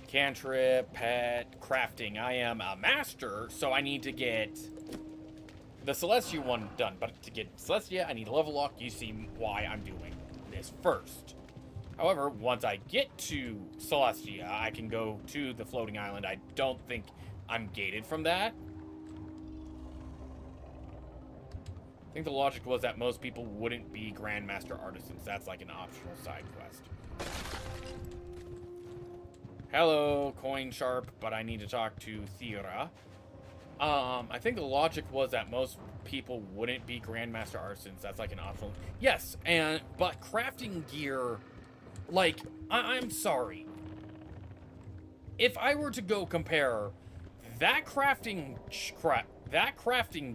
cantrip, pet, crafting. I am a master, so I need to get the Celestia one done. But to get Celestia, I need level lock. You see why I'm doing this first. However, once I get to Celestia, I can go to the floating island. I don't think I'm gated from that. I think the logic was that most people wouldn't be Grandmaster Artisans. That's like an optional side quest. Hello, Coin Sharp, but I need to talk to Thera. I think the logic was that most people wouldn't be Grandmaster Artisans. That's like an optional. Yes, but crafting gear, like, I'm sorry. If I were to go compare that crafting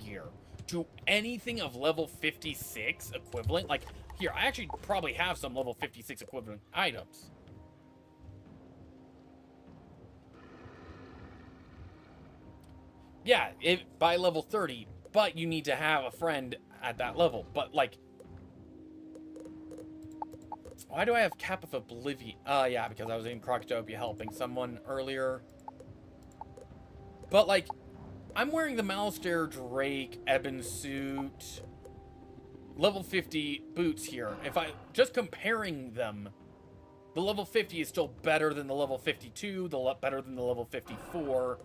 gear to anything of level 56 equivalent, like, here, I actually probably have some level 56 equivalent items. Yeah, by level 30, but you need to have a friend at that level. But, like, why do I have Cap of Oblivion? Yeah, because I was in Croctopia helping someone earlier. But, like, I'm wearing the Malastare Drake Ebon suit, level 50 boots here. If I, just comparing them, the level 50 is still better than the level 52, better than the level 54.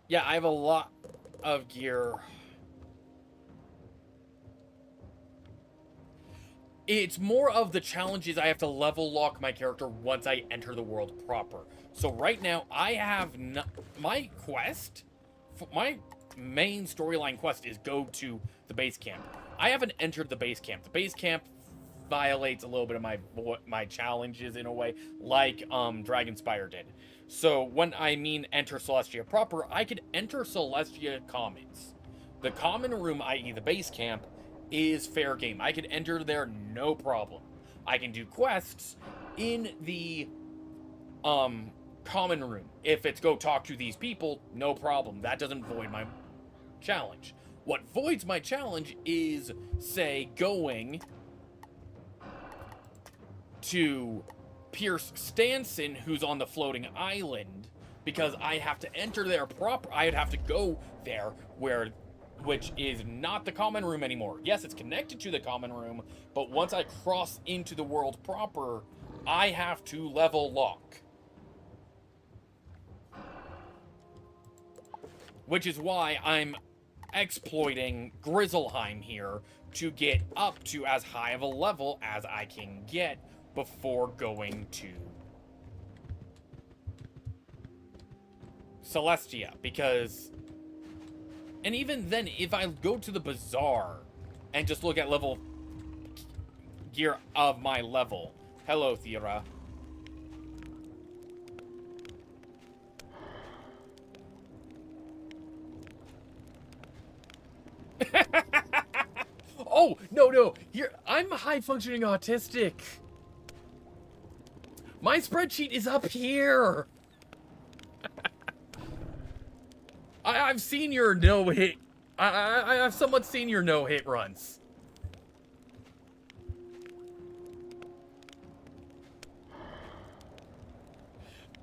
Yeah, I have a lot of gear. It's more of the challenges I have to level lock my character once I enter the world proper. So right now, I have my quest, my main storyline quest is go to the base camp. I haven't entered the base camp. The base camp violates a little bit of my challenges in a way, like Dragonspire did. So when I mean enter Celestia proper, I could enter Celestia Commons. The common room, i.e. the base camp, is fair game. I can enter there no problem. I can do quests in the common room. If it's go talk to these people, no problem. That doesn't void my challenge. What voids my challenge is, say, going to Pierce Stanson, who's on the floating island, because I have to enter there proper. I'd have to go there which is not the common room anymore. Yes, it's connected to the common room, but once I cross into the world proper, I have to level lock. Which is why I'm exploiting Grizzleheim here to get up to as high of a level as I can get before going to Celestia, because... And even then, if I go to the bazaar and just look at level gear of my level... Hello, Thera. Oh, no. Here, I'm high-functioning autistic. My spreadsheet is up here. I've seen your no-hit... I've somewhat seen your no-hit runs.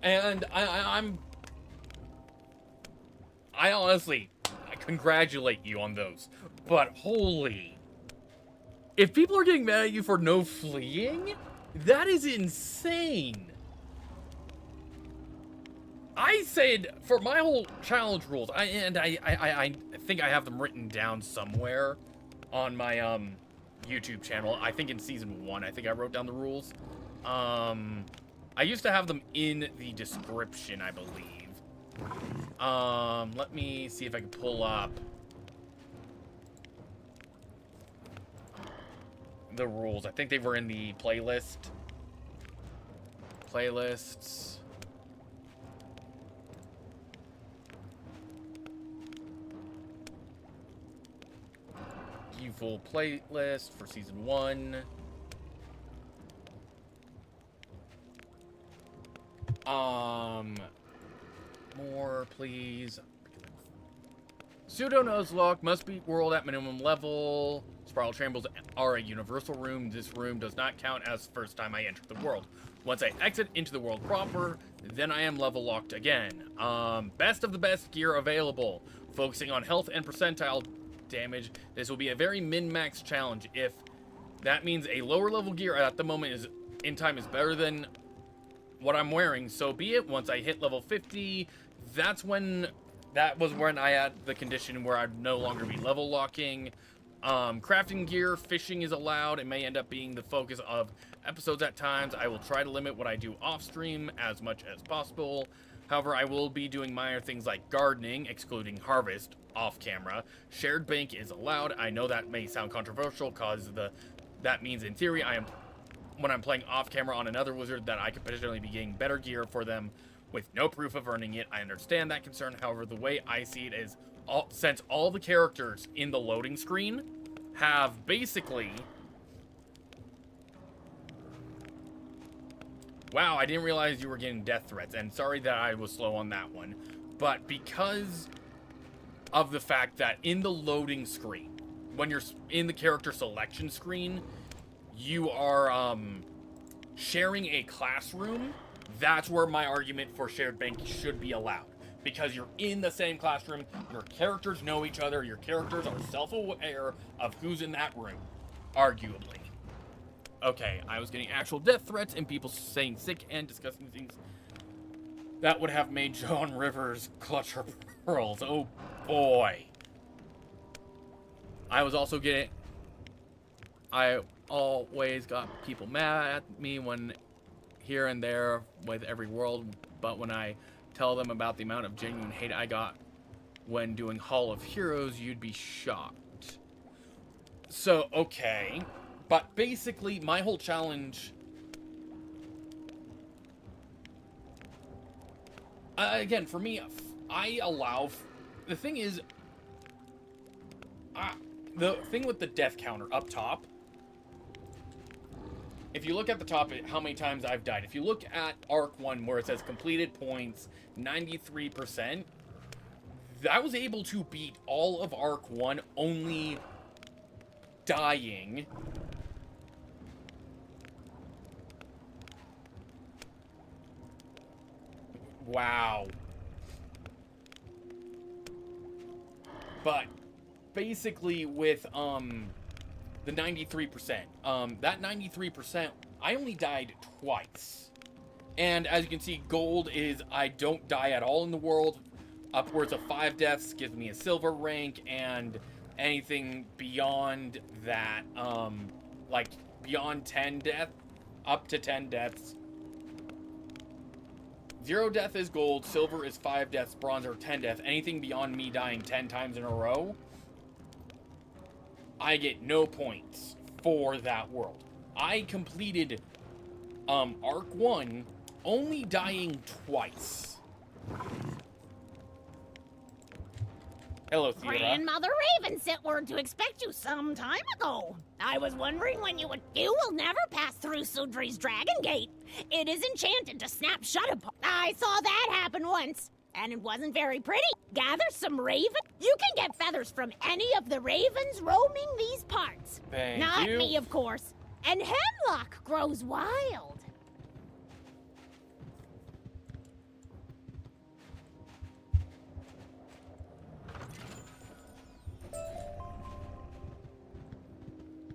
And I honestly, I congratulate you on those. But holy... If people are getting mad at you for no fleeing, that is insane. I said, for my whole challenge rules, I think I have them written down somewhere on my YouTube channel. I think in season 1, I think I wrote down the rules. I used to have them in the description, I believe. Let me see if I can pull up the rules. I think they were in the playlist. Playlists. View full playlist for season 1. More, please. Pseudo Nuzlocke must be world at minimum level. Spiral chambers are a universal room. This room does not count as first time I enter the world. Once I exit into the world proper, then I am level locked again. Best of the best gear available. Focusing on health and percentile damage. This will be a very min-max challenge. If that means a lower level gear at the moment is better than what I'm wearing, so be it. Once I hit level 50, that was when I had the condition where I'd no longer be level locking. Crafting gear, fishing is allowed. It may end up being the focus of episodes at times. I will try to limit what I do off stream as much as possible. However, I will be doing minor things like gardening, excluding harvest, off camera. Shared bank is allowed. I know that may sound controversial because that means in theory when I'm playing off camera on another wizard that I could potentially be getting better gear for them with no proof of earning it. I understand that concern. However, the way I see it is since all the characters in the loading screen have basically... Wow, I didn't realize you were getting death threats, and sorry that I was slow on that one. But because of the fact that in the loading screen, when you're in the character selection screen, you are sharing a classroom, that's where my argument for shared bank should be allowed. Because you're in the same classroom, your characters know each other, your characters are self-aware of who's in that room, arguably. Okay, I was getting actual death threats and people saying sick and disgusting things. That would have made Joan Rivers clutch her pearls. Oh boy. I always got people mad at me when here and there with every world, but when I tell them about the amount of genuine hate I got when doing Hall of Heroes, you'd be shocked. So, okay. But basically, my whole challenge... again, for me, I allow... The thing is... the thing with the death counter up top... If you look at the top, how many times I've died. If you look at Arc 1, where it says completed points, 93%, I was able to beat all of Arc 1, only dying... Wow. But basically with the 93%, that 93%, I only died twice. And as you can see, gold is I don't die at all in the world. Upwards of 5 deaths gives me a silver rank, and anything beyond that, like beyond 10 deaths, up to 10 deaths. 0 death is gold, silver is 5 deaths, bronze or 10 deaths. Anything beyond me dying 10 times in a row, I get no points for that world. I completed Arc 1 only dying twice. Hello, Theodora. Grandmother Raven sent word to expect you some time ago. I was wondering when you would... You will never pass through Sudri's Dragon Gate. It is enchanted to snap shut upon... I saw that happen once, and it wasn't very pretty. Gather some raven... You can get feathers from any of the ravens roaming these parts. Thank you. Not me, of course. And hemlock grows wild.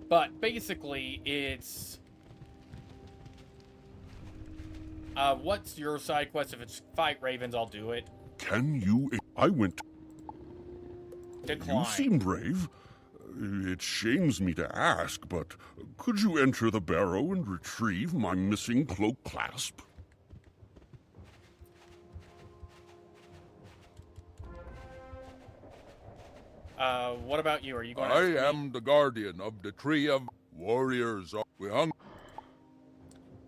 But basically, it's... what's your side quest? If it's fight ravens, I'll do it. Can you... I went... Decline. You seem brave. It shames me to ask, but could you enter the barrow and retrieve my missing cloak clasp? What about you? Are you going to... I am the guardian of the tree of warriors. We hung...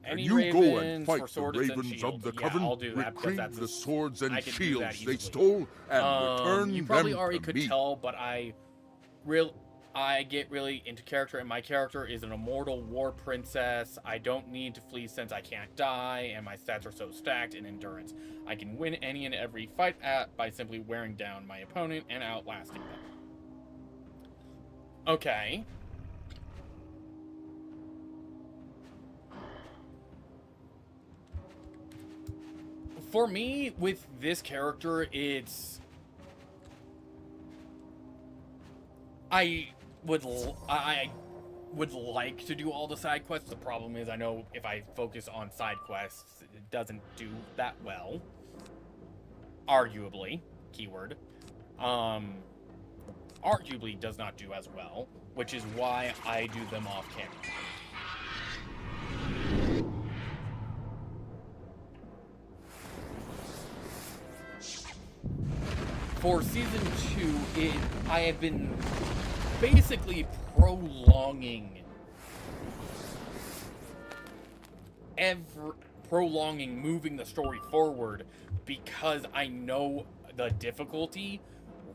Any you ravens go and fight the swords ravens and of the yeah, coven, I'll do that, retrieve the swords and I can do shields that they easily. stole, and return You probably them already to could me. tell, but I get really into character, and my character is an immortal war princess. I don't need to flee since I can't die, and my stats are so stacked in endurance. I can win any and every fight by simply wearing down my opponent and outlasting them. Okay. For me, with this character, it's... I would like to do all the side quests. The problem is I know if I focus on side quests, it doesn't do that well. Arguably. Keyword. Arguably does not do as well, which is why I do them off camera. For Season 2, I have been basically prolonging moving the story forward because I know the difficulty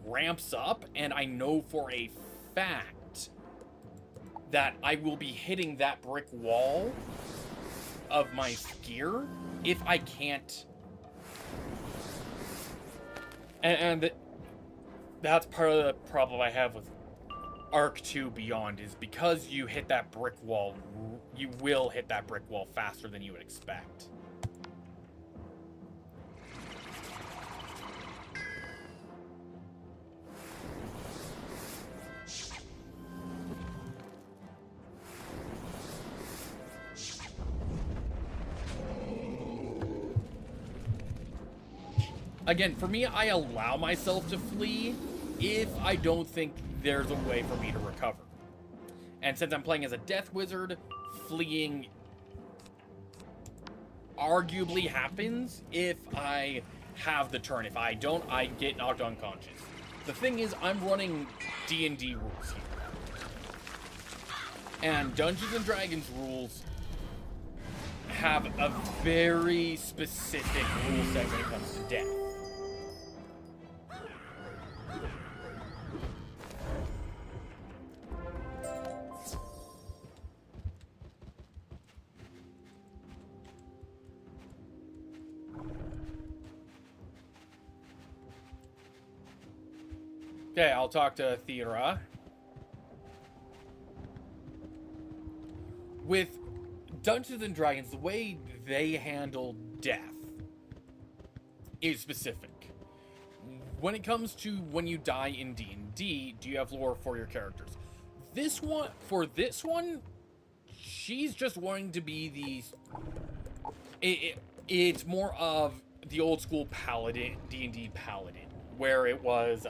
ramps up, and I know for a fact that I will be hitting that brick wall of my gear if I can't. And that's part of the problem I have with Arc 2 Beyond, is because you hit that brick wall, you will hit that brick wall faster than you would expect. Again, for me, I allow myself to flee if I don't think there's a way for me to recover. And since I'm playing as a death wizard, fleeing arguably happens if I have the turn. If I don't, I get knocked unconscious. The thing is, I'm running D&D rules here. And Dungeons & Dragons rules have a very specific rule set when it comes to death. Okay, I'll talk to Theodora. With Dungeons & Dragons, the way they handle death is specific. when it comes to when you die in D&D, do you have lore for your characters? This one, she's just wanting to be it's more of the old school paladin, D&D paladin, where it was,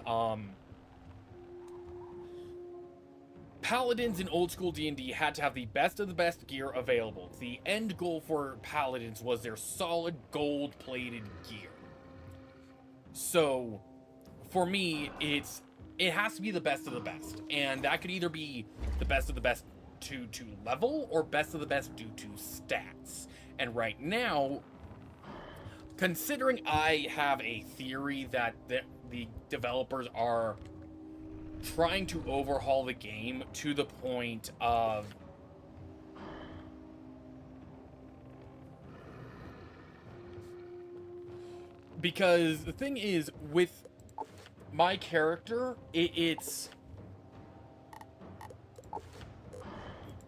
paladins in old school D&D had to have the best of the best gear available. The end goal for paladins was their solid gold-plated gear. So, for me, it has to be the best of the best, and that could either be the best of the best to level, or best of the best due to stats. And right now, considering I have a theory that the developers are trying to overhaul the game to the point of because the thing is with my character, it's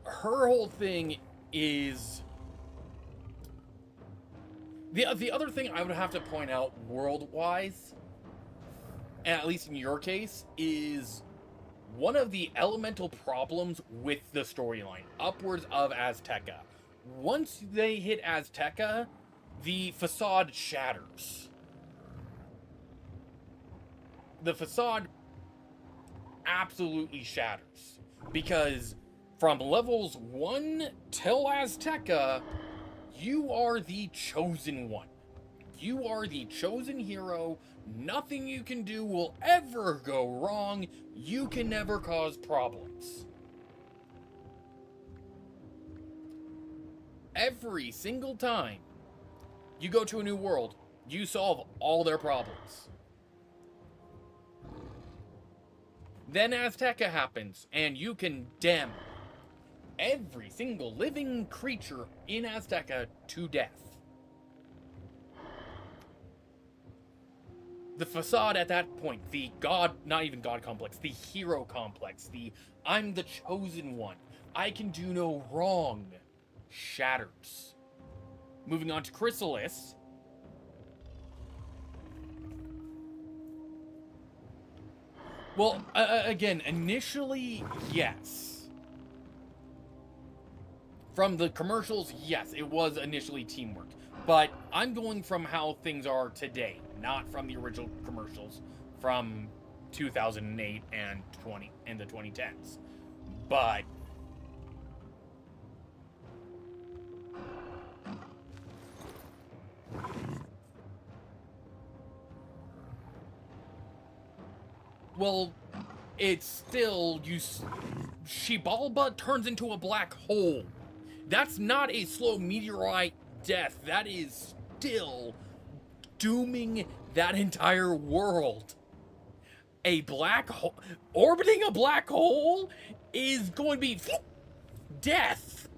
her whole thing is the other thing I would have to point out world-wise, and at least in your case, is one of the elemental problems with the storyline, upwards of Azteca. Once they hit Azteca, the facade shatters. The facade absolutely shatters. Because from levels 1 till Azteca, you are the chosen one. You are the chosen hero. Nothing you can do will ever go wrong. You can never cause problems. Every single time you go to a new world, you solve all their problems. Then Azteca happens, and you condemn every single living creature in Azteca to death. The facade at that point, the not even God complex, the hero complex, the I'm the chosen one, I can do no wrong, shatters. Moving on to Chrysalis. Well, again, initially, yes. From the commercials, yes, it was initially teamwork. But I'm going from how things are today, not from the original commercials from 2008 and the 2010s. But well, it's still Xibalba turns into a black hole. That's not a slow meteorite death. That is still dooming that entire world. A black hole orbiting a black hole is going to be death.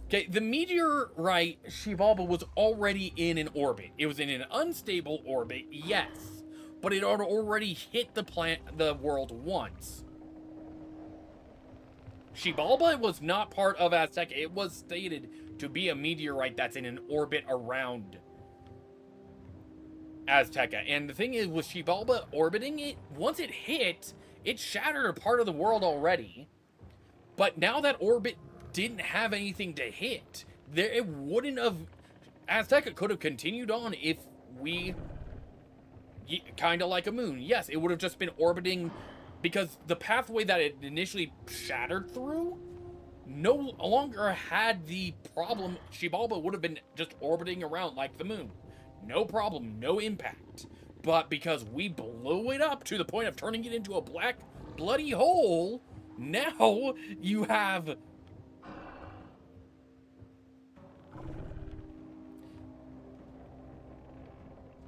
Okay, the meteorite Xibalba was already in an orbit. It was in an unstable orbit, yes, but it had already hit the world once. Xibalba was not part of Azteca. It was stated to be a meteorite that's in an orbit around Azteca. And the thing is, with Xibalba orbiting it, once it hit, it shattered a part of the world already. But now that orbit didn't have anything to hit. It wouldn't have... Azteca could have continued on if we... Kind of like a moon. Yes, it would have just been orbiting... Because the pathway that it initially shattered through no longer had the problem. Xibalba would have been just orbiting around like the moon. No problem, no impact. But because we blew it up to the point of turning it into a black, bloody hole, now you have...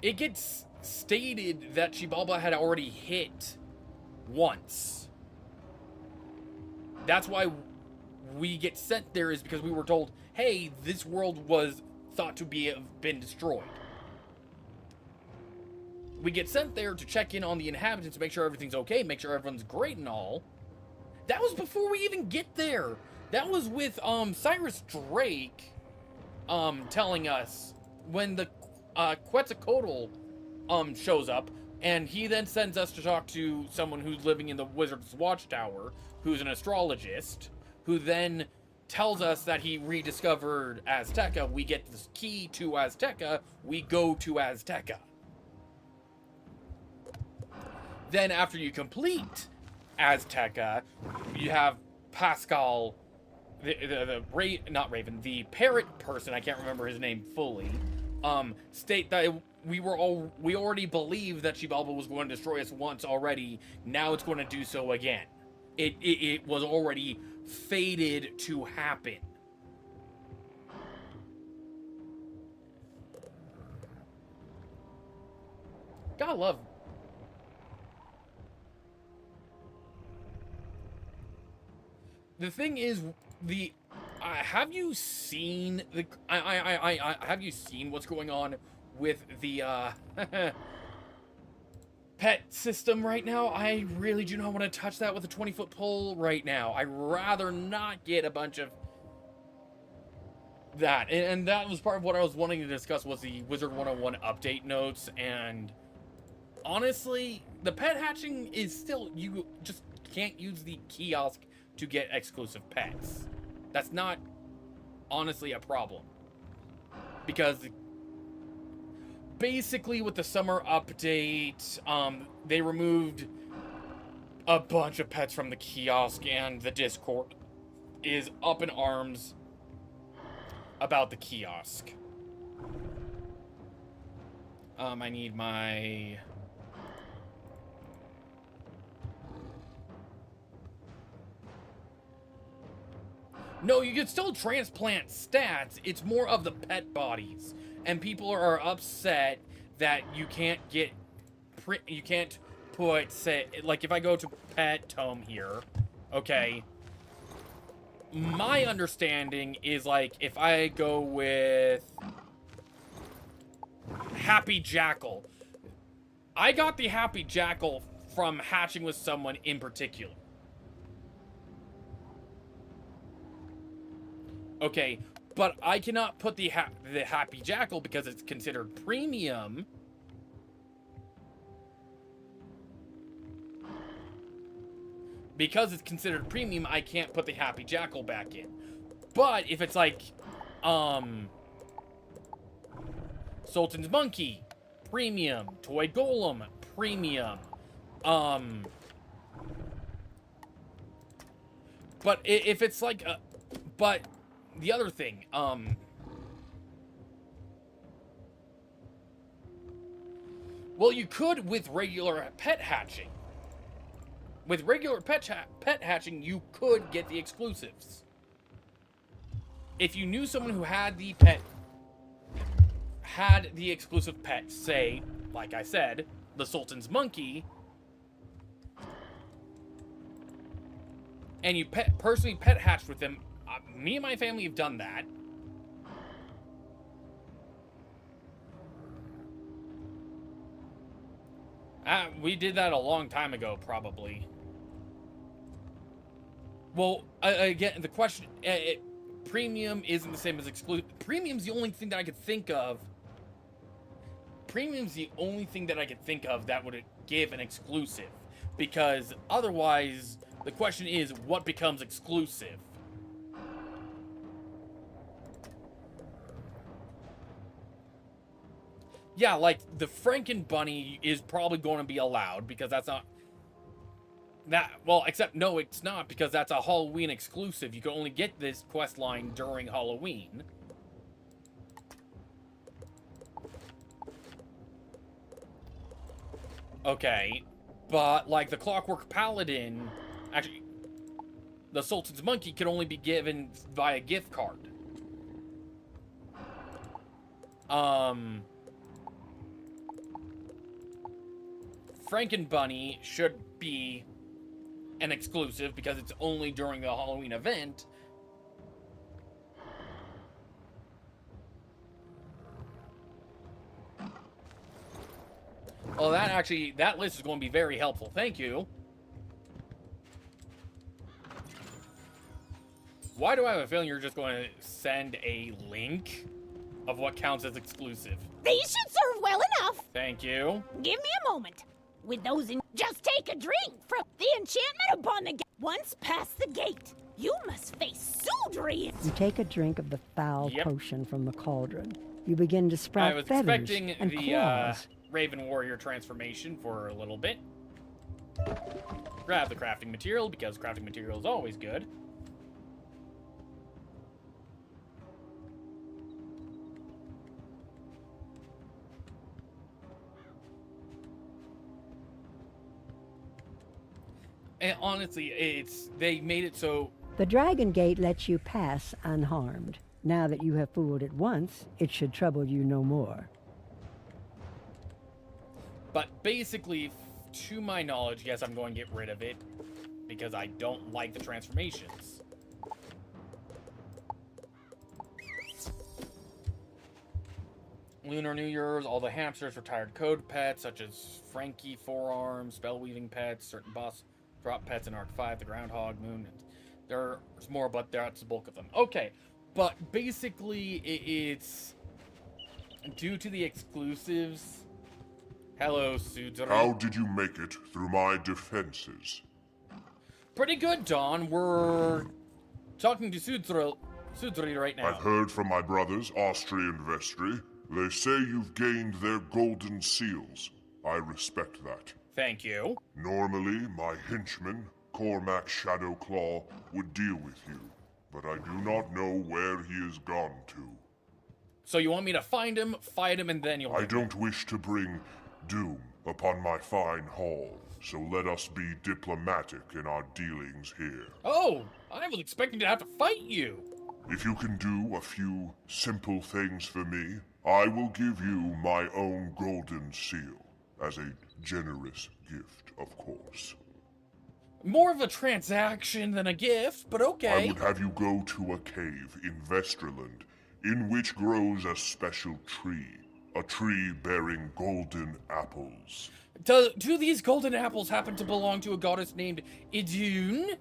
It gets stated that Xibalba had already hit once. That's why we get sent there, is because we were told, hey, this world was thought to have been destroyed. We get sent there to check in on the inhabitants, to make sure everything's okay, make sure everyone's great and all. That was before we even get there. That was with Cyrus Drake telling us when the Quetzalcoatl shows up, and he then sends us to talk to someone who's living in the Wizard's Watchtower, who's an astrologist, who then tells us that he rediscovered Azteca. We get this key to Azteca. We go to Azteca. Then after you complete Azteca, you have Pascal, the parrot person, I can't remember his name fully, state that we already believed that Xibalba was going to destroy us once already. Now it's going to do so again. It was already fated to happen. Gotta love. The thing is, have you seen the? Have you seen what's going on with the pet system right now? I really do not want to touch that with a 20-foot pole right now. I'd rather not get a bunch of that. And that was part of what I was wanting to discuss, was the Wizard101 update notes. And honestly, the pet hatching is still, you just can't use the kiosk to get exclusive pets. That's not honestly a problem. Because basically with the summer update, they removed a bunch of pets from the kiosk, and the Discord is up in arms about the kiosk. I need my... No, you can still transplant stats. It's more of the pet bodies. And people are upset that you can't get... You can't put, say... Like, if I go to Pet Tome here, okay... My understanding is, like, if I go with... Happy Jackal. I got the Happy Jackal from hatching with someone in particular. Okay, but I cannot put the Happy Jackal because it's considered premium. Because it's considered premium, I can't put the Happy Jackal back in. But if it's like, Sultan's Monkey, premium. Toy Golem, premium. But if it's like, but the other thing, well, you could with regular pet hatching. With regular pet hatching, you could get the exclusives. If you knew someone who had the exclusive pet, say, like I said, the Sultan's Monkey, and you personally pet hatched with them, me and my family have done that. We did that a long time ago, probably. Well, again, the question... premium isn't the same as exclusive. Premium's the only thing that I could think of. Premium's the only thing that I could think of that would give an exclusive. Because otherwise, the question is, what becomes exclusive? Yeah, like, the Franken Bunny is probably going to be allowed, because that's not... That, well, except, no, it's not, because that's a Halloween exclusive. You can only get this quest line during Halloween. Okay, but, like, the Clockwork Paladin... Actually, the Sultan's Monkey can only be given via gift card. Franken Bunny should be an exclusive because it's only during the Halloween event. Well, that list is going to be very helpful. Thank you. Why do I have a feeling you're just going to send a link of what counts as exclusive? These should serve well enough. Thank you. Give me a moment. With those in, just take a drink from the enchantment upon the gate. Once past the gate, you must face Sudri. You take a drink of the foul potion from the cauldron. You begin to sprout I was feathers expecting and the claws. Raven Warrior transformation for a little bit. Grab the crafting material, because crafting material is always good. And honestly, they made it so... The Dragon Gate lets you pass unharmed. Now that you have fooled it once, it should trouble you no more. But basically, to my knowledge, yes, I'm going to get rid of it, because I don't like the transformations. Lunar New Year's, all the hamsters, retired code pets, such as Frankie, Forearm, Spellweaving pets, certain boss drop pets in Arc 5, the Groundhog, Moon, and there's more, but that's the bulk of them. Okay, but basically, it's due to the exclusives. Hello, Sudri. How did you make it through my defenses? Pretty good, Don. We're talking to Sudri right now. I've heard from my brothers, Austri and Vestri. They say you've gained their golden seals. I respect that. Thank you. Normally, my henchman, Cormac Shadowclaw, would deal with you, but I do not know where he has gone to. So you want me to find him, fight him, and then you'll... I don't wish to bring doom upon my fine hall, so let us be diplomatic in our dealings here. Oh, I was expecting to have to fight you. If you can do a few simple things for me, I will give you my own golden seal, as a generous gift, of course. More of a transaction than a gift, but okay. I would have you go to a cave in Vesterland, in which grows a special tree. A tree bearing golden apples. Do these golden apples happen to belong to a goddess named Idun?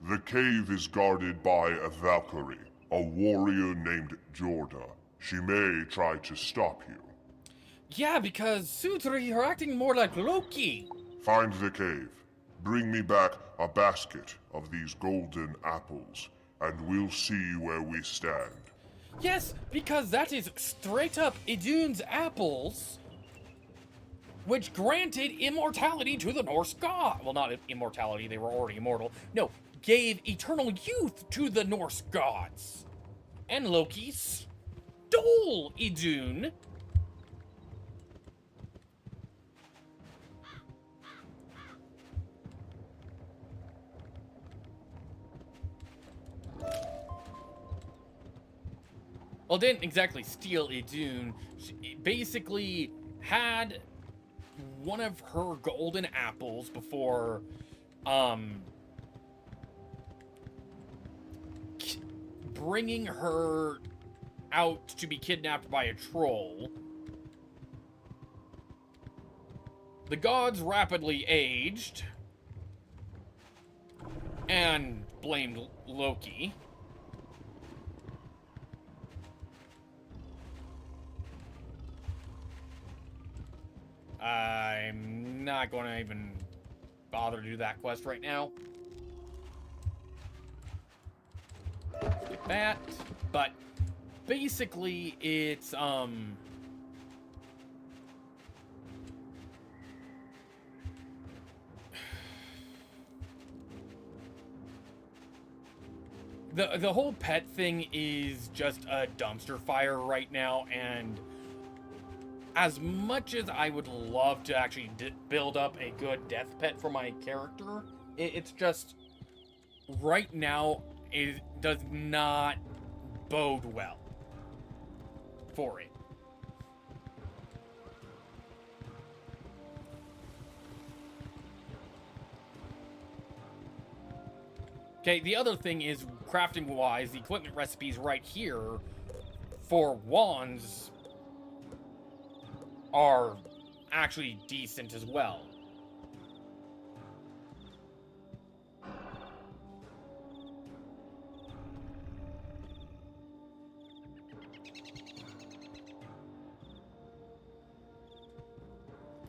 The cave is guarded by a Valkyrie, a warrior named Jorda. She may try to stop you. Yeah, because Sudri, you're acting more like Loki. Find the cave. Bring me back a basket of these golden apples, and we'll see where we stand. Yes, because that is straight up Idun's apples, which granted immortality to the Norse god. Well, not immortality, they were already immortal. No, gave eternal youth to the Norse gods. And Loki stole Idun. Well, didn't exactly steal Idun. She basically had one of her golden apples before, bringing her out to be kidnapped by a troll. The gods rapidly aged and blamed Loki. I'm not going to even bother to do that quest right now. Skip that. But basically, it's the whole pet thing is just a dumpster fire right now, and as much as I would love to actually build up a good death pet for my character, it's just, right now, it does not bode well for it. Okay, the other thing is, crafting-wise, the equipment recipes right here for wands are actually decent as well.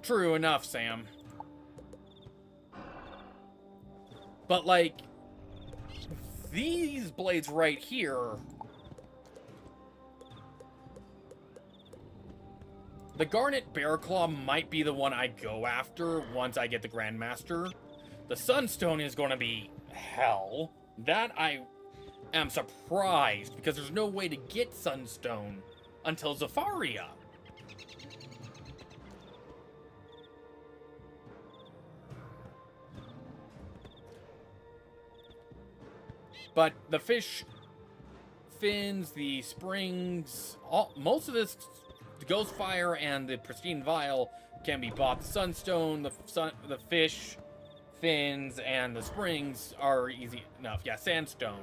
True enough, Sam. But, like, these blades right here... The Garnet Bearclaw might be the one I go after once I get the Grandmaster. The Sunstone is going to be hell. That I am surprised, because there's no way to get Sunstone until Zafaria. But the fish fins, the springs, most of this, the Ghost Fire and the Pristine Vial can be bought. The Sunstone, the fish fins, and the springs are easy enough. Yeah, Sandstone.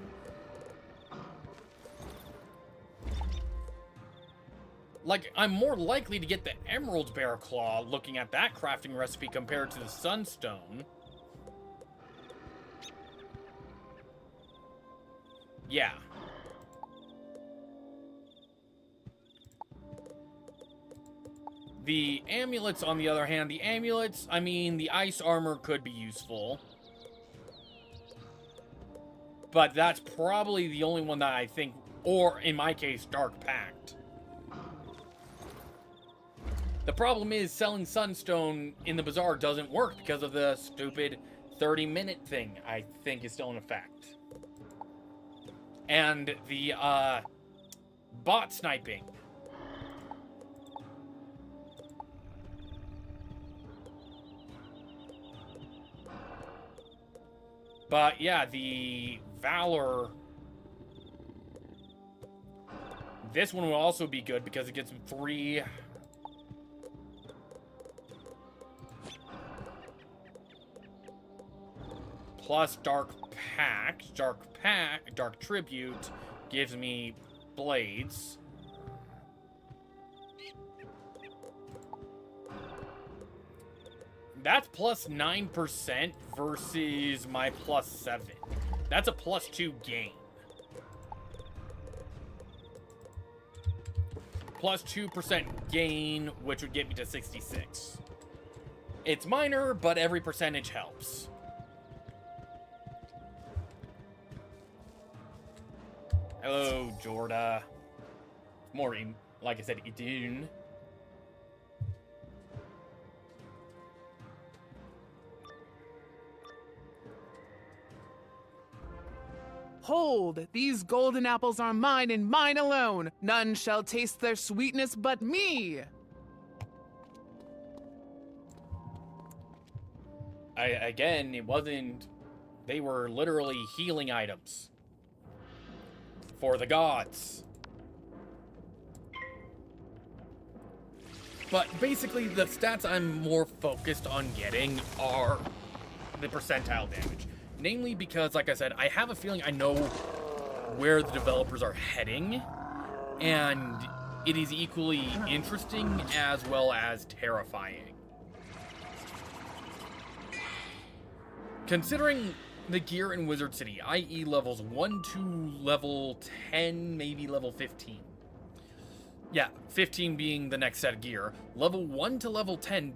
Like, I'm more likely to get the Emerald Bear Claw looking at that crafting recipe compared to the Sunstone. Yeah. The amulets, on the other hand, I mean, the ice armor could be useful. But that's probably the only one that I think, or in my case, Dark Pact. The problem is selling Sunstone in the bazaar doesn't work because of the stupid 30-minute thing I think is still in effect. And the, bot sniping. But, yeah, the Valor... This one will also be good because it gets 3... Plus Dark Pact. Dark Tribute gives me blades. That's plus 9% versus my plus 7. That's a plus 2 gain. Plus 2% gain, which would get me to 66. It's minor, but every percentage helps. Hello, Jorda. More, like I said, Idun. Hold! These golden apples are mine and mine alone. None shall taste their sweetness but me. Again, it wasn't... They were literally healing items. For the gods. But basically, the stats I'm more focused on getting are the percentile damage. Namely because, like I said, I have a feeling I know where the developers are heading, and it is equally interesting as well as terrifying. Considering the gear in Wizard City, i.e. levels 1 to level 10, maybe level 15. Yeah, 15 being the next set of gear. Level 1 to level 10,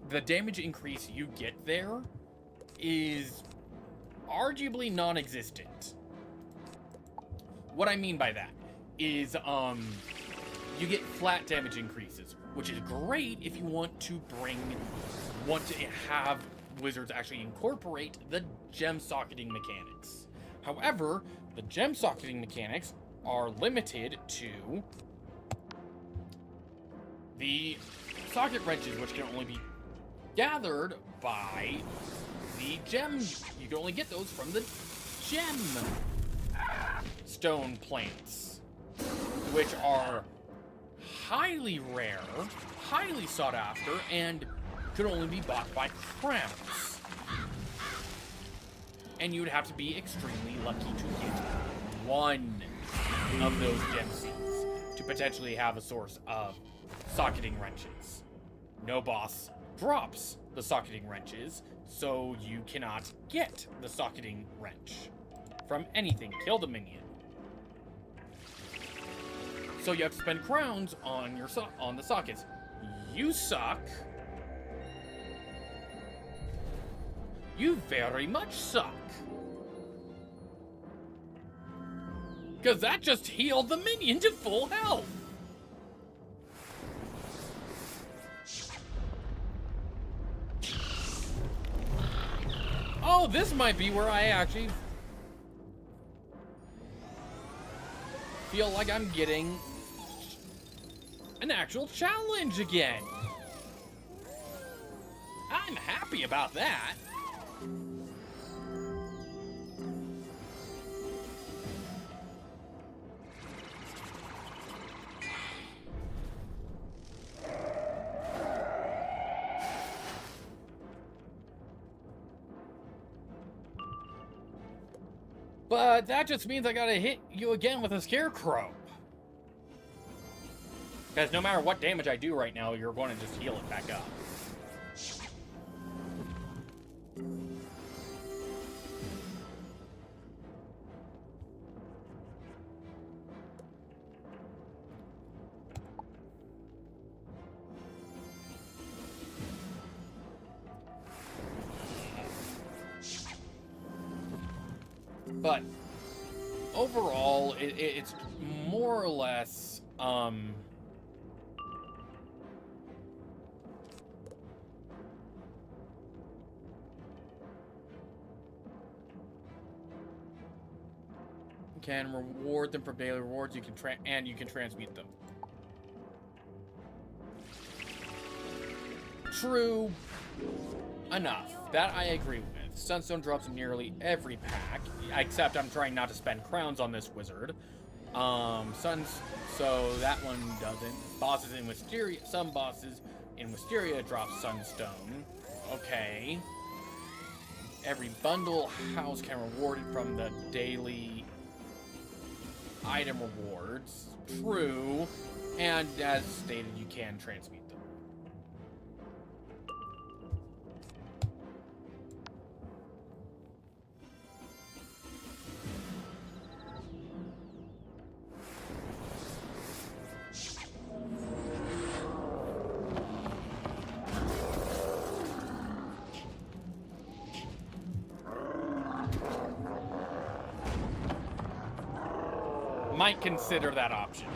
the damage increase you get there is arguably non-existent. What I mean by that is, you get flat damage increases, which is great if you want to have wizards actually incorporate the gem socketing mechanics. However, the gem socketing mechanics are limited to the socket wrenches, which can only be gathered by the gems. You can only get those from the gem stone plants, which are highly rare, highly sought after, and could only be bought by crowns. And you would have to be extremely lucky to get one of those gem seeds to potentially have a source of socketing wrenches. No boss drops the socketing wrenches, so you cannot get the socketing wrench from anything. Kill the minion. So you have to spend crowns on your on the sockets. You suck. You very much suck. Because that just healed the minion to full health. Oh, this might be where I actually feel like I'm getting an actual challenge again. I'm happy about that. But that just means I gotta hit you again with a scarecrow. Because no matter what damage I do right now, you're going to just heal it back up. But overall, it's more or less, can reward them for daily rewards. You can you can transmute them. True enough. That I agree with. Sunstone drops in nearly every pack, except I'm trying not to spend crowns on this wizard. So that one doesn't. Bosses in Wisteria, some bosses in Wisteria drop Sunstone. Okay. Every bundle house can reward it from the daily item rewards. True. And as stated, you can transmute them. Might consider that option,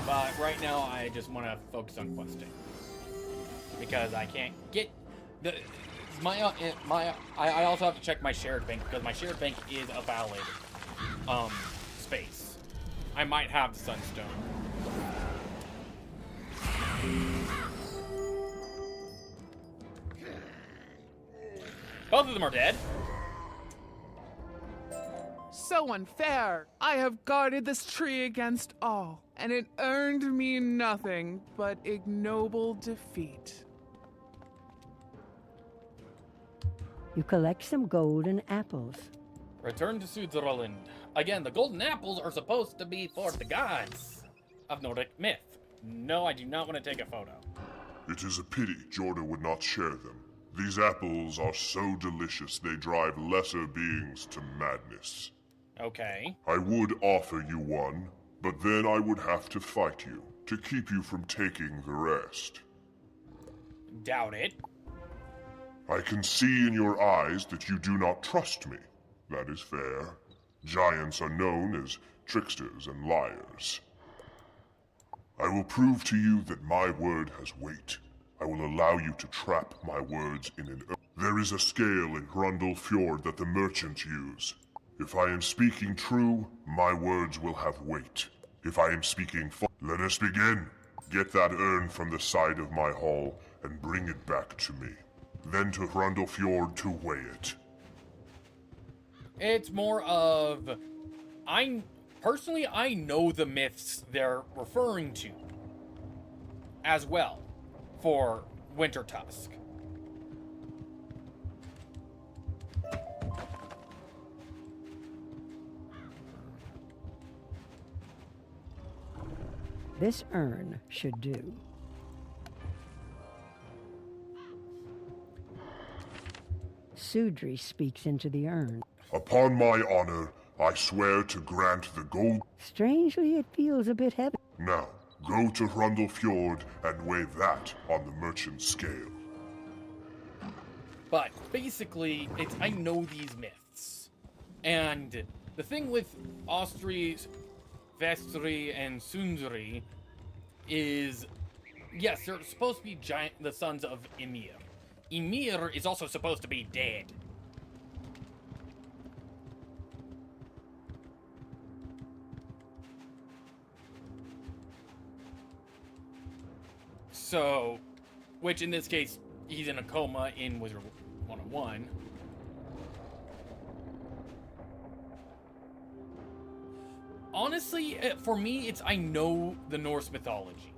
but right now I just want to focus on questing because I can't get the I also have to check my shared bank because my shared bank is a valid space. I might have the Sunstone. Both of them are dead. So unfair. I have guarded this tree against all, and it earned me nothing but ignoble defeat. You collect some golden apples. Return to Switzerland. Again, the golden apples are supposed to be for the gods of Nordic myth. No, I do not want to take a photo. It is a pity Jorda would not share them. These apples are so delicious they drive lesser beings to madness. Okay. I would offer you one, but then I would have to fight you to keep you from taking the rest. Doubt it. I can see in your eyes that you do not trust me. That is fair. Giants are known as tricksters and liars. I will prove to you that my word has weight. I will allow you to trap my words in an earth. There is a scale in Grundle Fjord that the merchants use. If I am speaking true, my words will have weight. If I am speaking false, let us begin. Get that urn from the side of my hall and bring it back to me. Then to Grundle Fjord to weigh it. It's more of... Personally, I know the myths they're referring to as well for Wintertusk. This urn should do. Sudri speaks into the urn. Upon my honor, I swear to grant the gold. Strangely, it feels a bit heavy. Now, go to Hrundel Fjord and weigh that on the merchant scale. But basically, I know these myths. And the thing with Ostri, Vestri, and Sundri is, yes, they're supposed to be the sons of Ymir. Ymir is also supposed to be dead. So, which in this case, he's in a coma in Wizard101. Honestly, for me, I know the Norse mythology.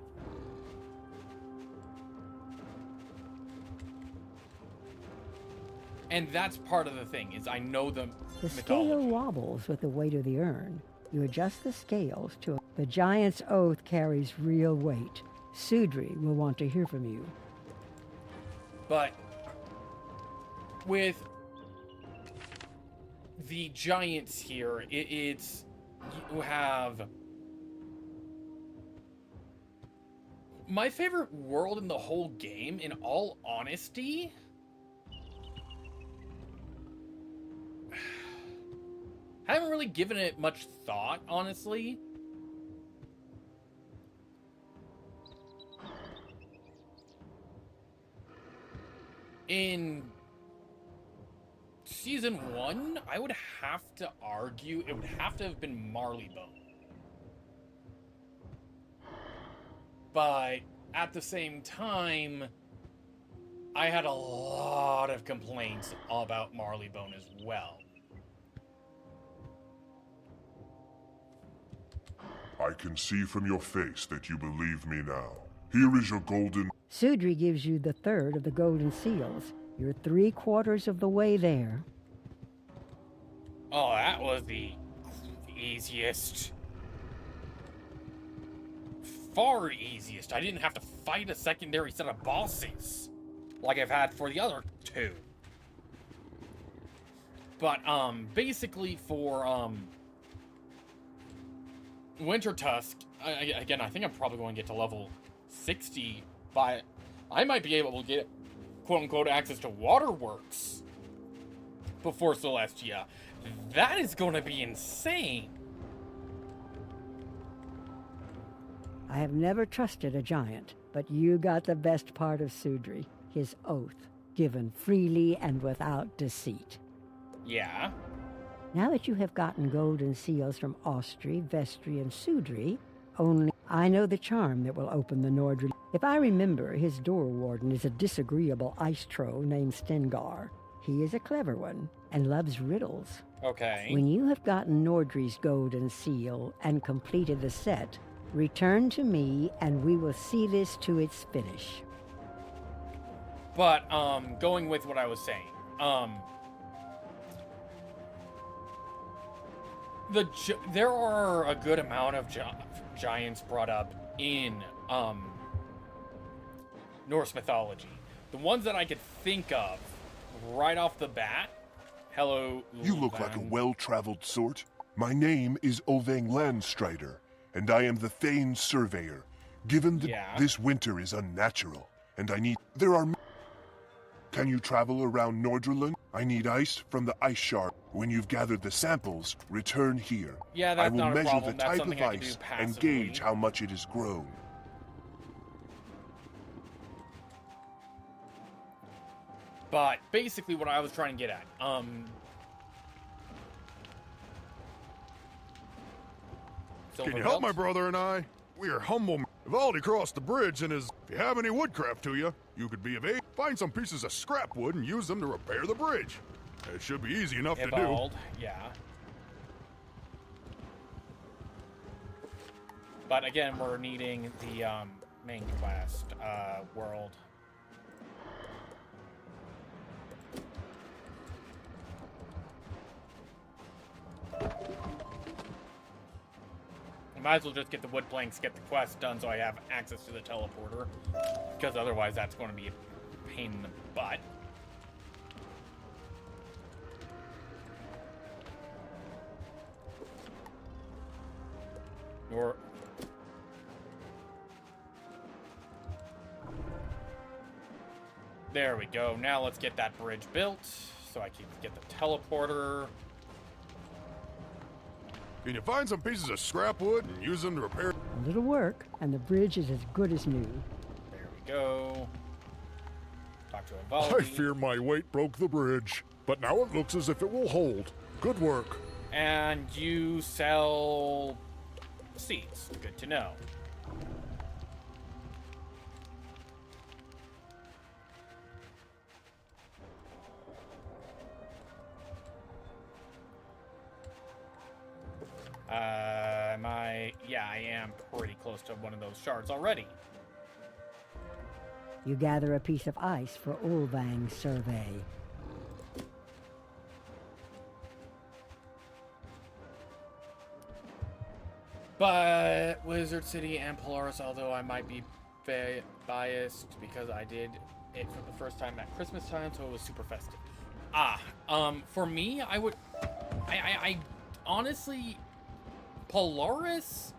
And that's part of the thing, is I know the mythology. Scale wobbles with the weight of the urn. You adjust the scales to... The giant's oath carries real weight. Sudri will want to hear from you. But with the giants here, it's you have my favorite world in the whole game, in all honesty. Haven't really given it much thought, honestly. In Season 1, I would have to argue it would have to have been Marleybone. But at the same time, I had a lot of complaints about Marleybone as well. I can see from your face that you believe me now. Here is your golden... Sudri gives you the third of the golden seals. You're 3/4 of the way there. Oh, that was the easiest. Far easiest. I didn't have to fight a secondary set of bosses like I've had for the other two. But, basically for, Wintertusk, again, I think I'm probably going to get to level 60 by... I might be able to get, quote-unquote, access to Waterworks before Celestia. That is going to be insane. I have never trusted a giant, but you got the best part of Sudri, his oath, given freely and without deceit. Yeah. Now that you have gotten golden seals from Ostri, Vestri, and Sudri, only I know the charm that will open the Nordri. If I remember, his door warden is a disagreeable ice troll named Stengar. He is a clever one and loves riddles. Okay. When you have gotten Nordri's golden seal and completed the set, return to me and we will see this to its finish. But, going with what I was saying, there are a good amount of giants brought up in Norse mythology. The ones that I could think of right off the bat. Hello, You look like a well-traveled sort. My name is Ovang Landstrider, and I am the Thane Surveyor. Given that this winter is unnatural, and I need... Can you travel around Nordrland? I need ice from the ice shard. When you've gathered the samples, return here. Yeah, that's not a I will problem. measure the That's type of something I can ice do and passively. gauge how much it has grown. But basically what I was trying to get at, Can you help my brother and I? We are humble men. Vivaldi crossed the bridge and is... If you have any woodcraft to you, you could be of aid. Find some pieces of scrap wood and use them to repair the bridge. It should be easy enough to do. Yeah. But again, we're needing the main quest world. I might as well just get the wood planks, get the quest done so I have access to the teleporter. Because otherwise that's going to be a pain in the butt. Or... There we go. Now let's get that bridge built so I can get the teleporter. Can you find some pieces of scrap wood and use them to repair? A little work, and the bridge is as good as new. There we go. Talk to I Evaldi. fear my weight broke the bridge, but now it looks as if it will hold. Good work. And you sell seeds. Good to know. Yeah, I am pretty close to one of those shards already. You gather a piece of ice for Ulvang's survey. But Wizard City and Polaris, although I might be biased because I did it for the first time at Christmas time, so it was super festive. For me, I would... I honestly... Polaris...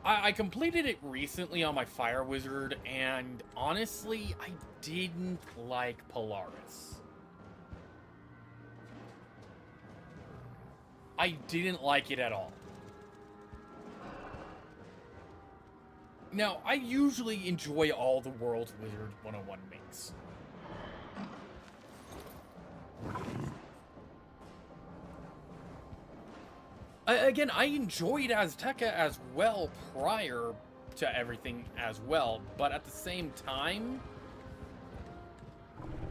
I completed it recently on my Fire Wizard, and honestly, I didn't like Polaris. I didn't like it at all. Now, I usually enjoy all the worlds Wizard101 makes. Again, I enjoyed Azteca as well prior to everything as well, but at the same time,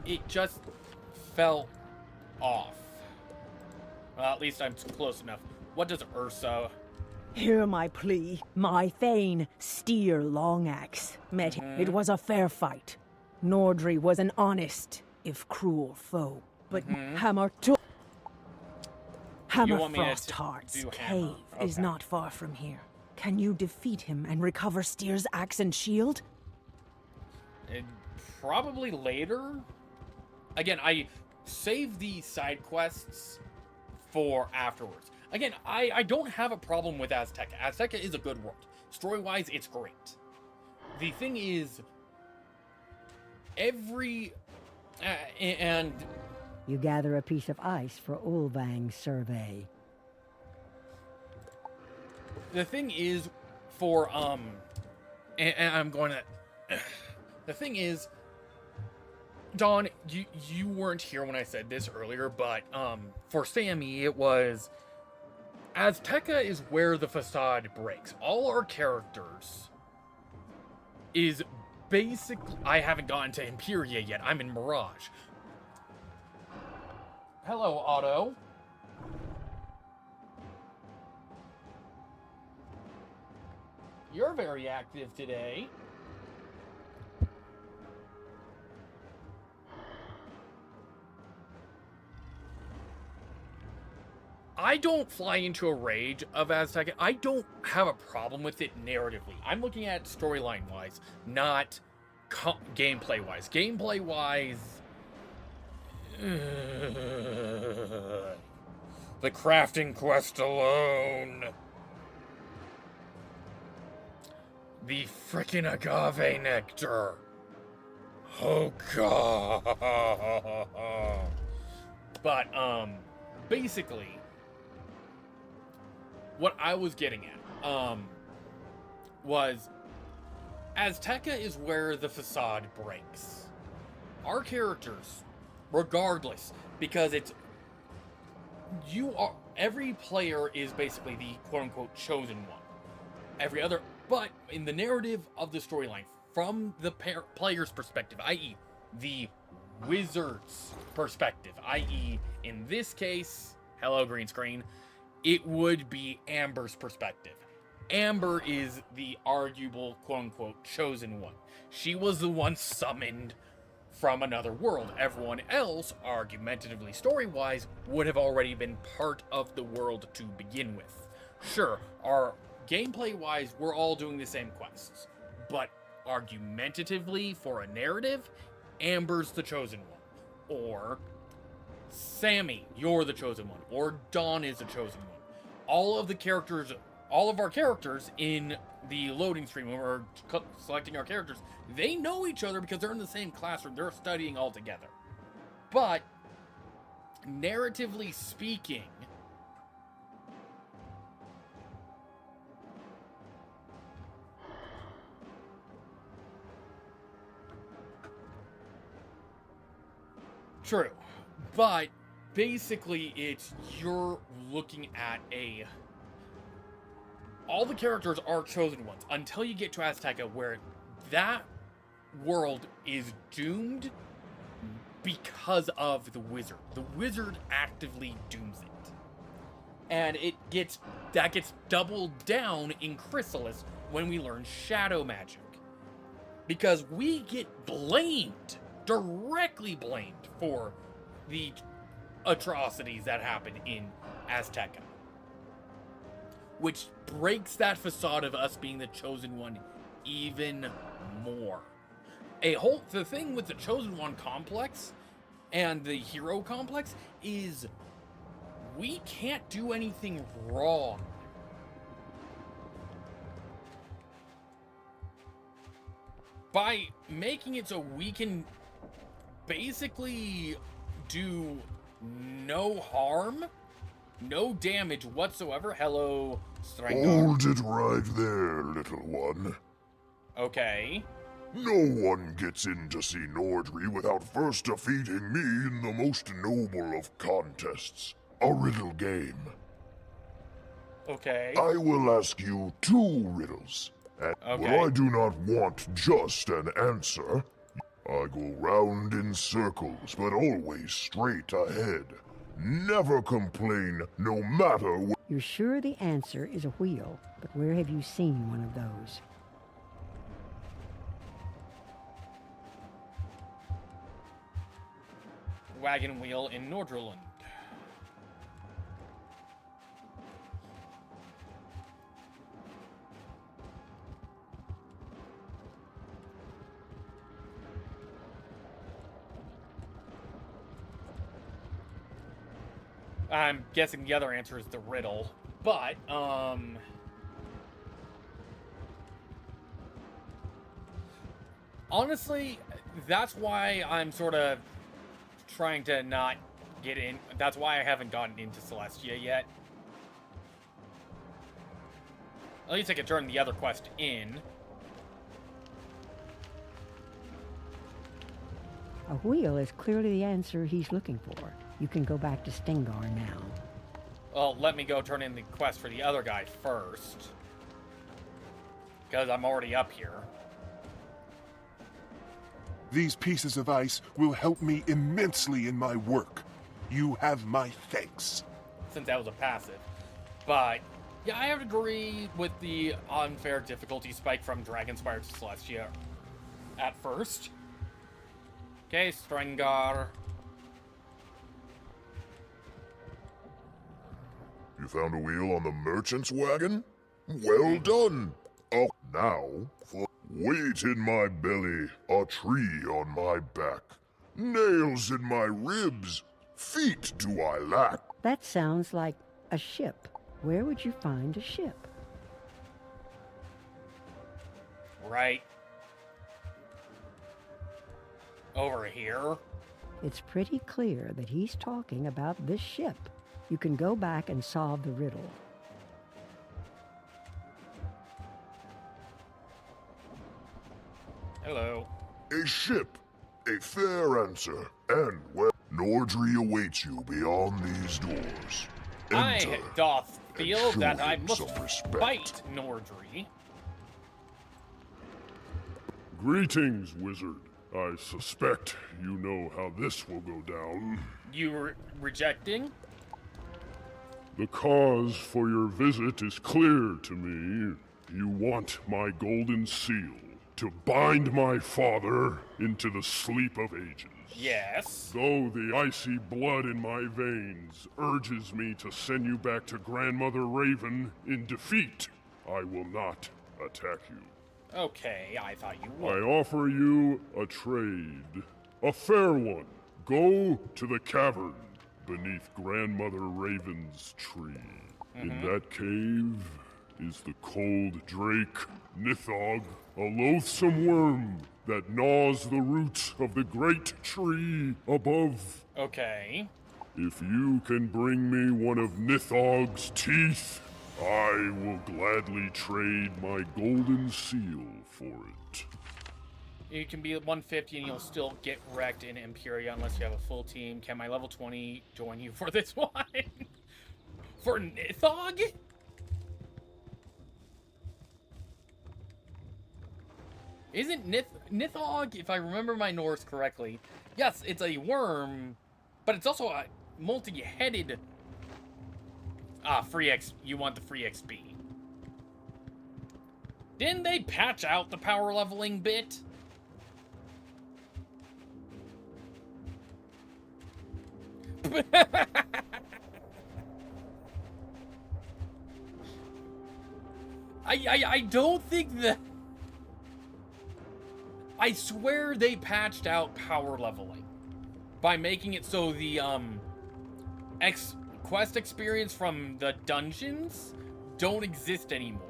it just felt off. Well, at least I'm close enough. What does Ursa... Hear my plea. My Thane, Steer Longaxe, met him. It was a fair fight. Nordri was an honest, if cruel, foe. But Hammer Frostheart's cave is not far from here. Can you defeat him and recover Steer's axe and shield? Probably later. Again, I save the side quests for afterwards. Again, I don't have a problem with Azteca. Azteca is a good world. Story-wise, it's great. The thing is, and... You gather a piece of ice for Ulvang's survey. The thing is, for, and I'm going to... The thing is, Dawn, you weren't here when I said this earlier, but, for Sammy, it was... Azteca is where the facade breaks. All our characters is basically... I haven't gotten to Imperia yet. I'm in Mirage. Hello, Otto. You're very active today. I don't fly into a rage of Azteca. I don't have a problem with it narratively. I'm looking at storyline-wise, not gameplay-wise. Gameplay-wise... The crafting quest alone. The frickin' agave nectar. Oh, God. But, basically... What I was getting at, was Azteca is where the facade breaks. Our characters, regardless, because every player is basically the quote-unquote chosen one. Every other, but in the narrative of the storyline, from the player's perspective, i.e. the wizard's perspective, i.e. in this case, hello green screen, it would be Amber's perspective. Amber is the arguable, quote-unquote, chosen one. She was the one summoned from another world. Everyone else, argumentatively story-wise, would have already been part of the world to begin with. Sure, our gameplay-wise, we're all doing the same quests. But argumentatively, for a narrative, Amber's the chosen one. Or... Sammy, you're the chosen one. Or Dawn is the chosen one. All of the characters all of our characters in the loading screen, when we're selecting our characters, they know each other because they're in the same classroom. They're studying all together. But, narratively speaking, true, but basically it's you're looking at all the characters are chosen ones until you get to Azteca, where that world is doomed because of the wizard. The wizard actively dooms it. And that gets doubled down in Chrysalis when we learn shadow magic. Because we get directly blamed for the atrocities that happen in Azteca. Which breaks that facade of us being the chosen one even more. The thing with the chosen one complex and the hero complex is we can't do anything wrong. By making it so we can basically do no harm, no damage whatsoever. Hello, Strangar. Hold it right there, little one. Okay. No one gets in to see Nordry without first defeating me in the most noble of contests, a riddle game. Okay. I will ask you 2 riddles. And I do not want just an answer. I go round in circles, but always straight ahead. Never complain, no matter what. You're sure the answer is a wheel, but where have you seen one of those? Wagon wheel in Nordrland. I'm guessing the other answer is the riddle, but, honestly, that's why I'm sort of trying to not get in. That's why I haven't gotten into Celestia yet. At least I can turn the other quest in. A wheel is clearly the answer he's looking for. You can go back to Stingar now. Well, let me go turn in the quest for the other guy first. Because I'm already up here. These pieces of ice will help me immensely in my work. You have my thanks. Since that was a passive. But, yeah, I have to agree with the unfair difficulty spike from Dragonspire to Celestia at first. Okay, Strangar. You found a wheel on the merchant's wagon? Well done! Oh, now for weight in my belly, a tree on my back, nails in my ribs, feet do I lack. That sounds like a ship. Where would you find a ship? Right. Over here. It's pretty clear that he's talking about this ship. You can go back and solve the riddle. Hello. A ship. A fair answer. And well, Nordry awaits you beyond these doors. Enter, I doth feel that I must respect. fight Nordry. Greetings, wizard. I suspect you know how this will go down. You rejecting? The cause for your visit is clear to me. You want my golden seal to bind my father into the sleep of ages. Yes. Though the icy blood in my veins urges me to send you back to Grandmother Raven in defeat, I will not attack you. Okay, I thought you would. I offer you a trade. A fair one. Go to the cavern beneath Grandmother Raven's tree. In that cave, is the cold drake, Nithog, a loathsome worm that gnaws the roots of the great tree above. Okay. If you can bring me one of Nithog's teeth, I will gladly trade my golden seal for it. You can be at 150 and you'll still get wrecked in Imperia unless you have a full team. Can my level 20 join you for this one? For Nithog? Isn't Nithog, if I remember my Norse correctly, yes, it's a worm, but it's also a multi-headed... free X. You want the free XP. Didn't they patch out the power leveling bit? I don't think that... I swear they patched out power leveling by making it so the quest experience from the dungeons don't exist anymore.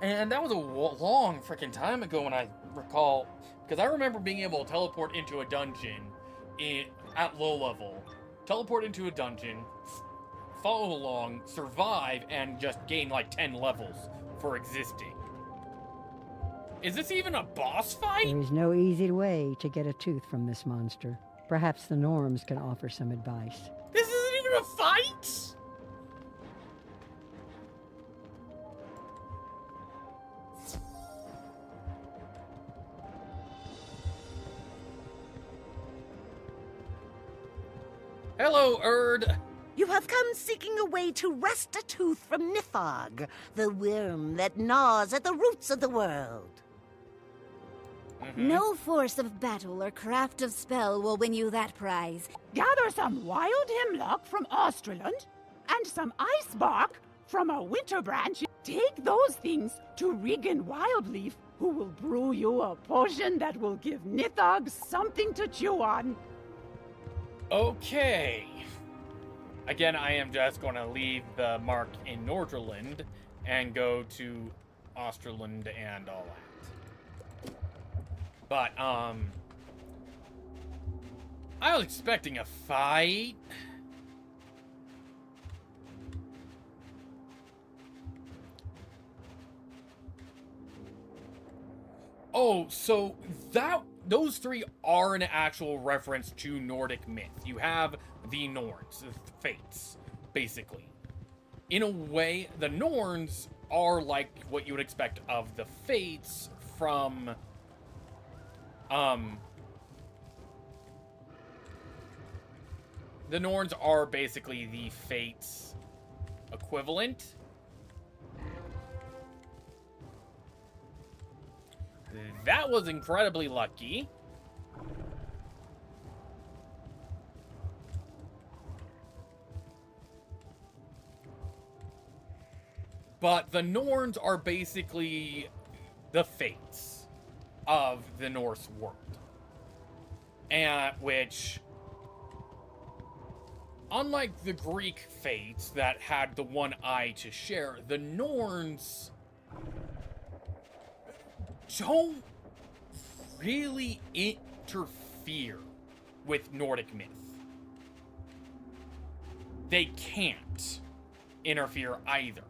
And that was a long freaking time ago when I recall, because I remember being able to teleport into a dungeon at low level, teleport into a dungeon, follow along, survive, and just gain like 10 levels for existing. Is this even a boss fight? There is no easy way to get a tooth from this monster. Perhaps the Norms can offer some advice. This isn't even a fight? Hello, Erd. You have come seeking a way to wrest a tooth from Nithog, the worm that gnaws at the roots of the world. No force of battle or craft of spell will win you that prize. Gather some wild hemlock from Australand and some ice bark from a winter branch. Take those things to Regan Wildleaf, who will brew you a potion that will give Nithog something to chew on. Okay. Again, I am just going to leave the mark in Nordraland and go to Australand and all that. But, I was expecting a fight. Oh, so those three are an actual reference to Nordic myth. You have the Norns, the Fates, basically. In a way, the Norns are like what you would expect of the Fates from... The Norns are basically the Fates equivalent. That was incredibly lucky. But the Norns are basically the Fates of the Norse world. And which, unlike the Greek Fates that had the one eye to share, the Norns don't really interfere with Nordic myth. They can't interfere either.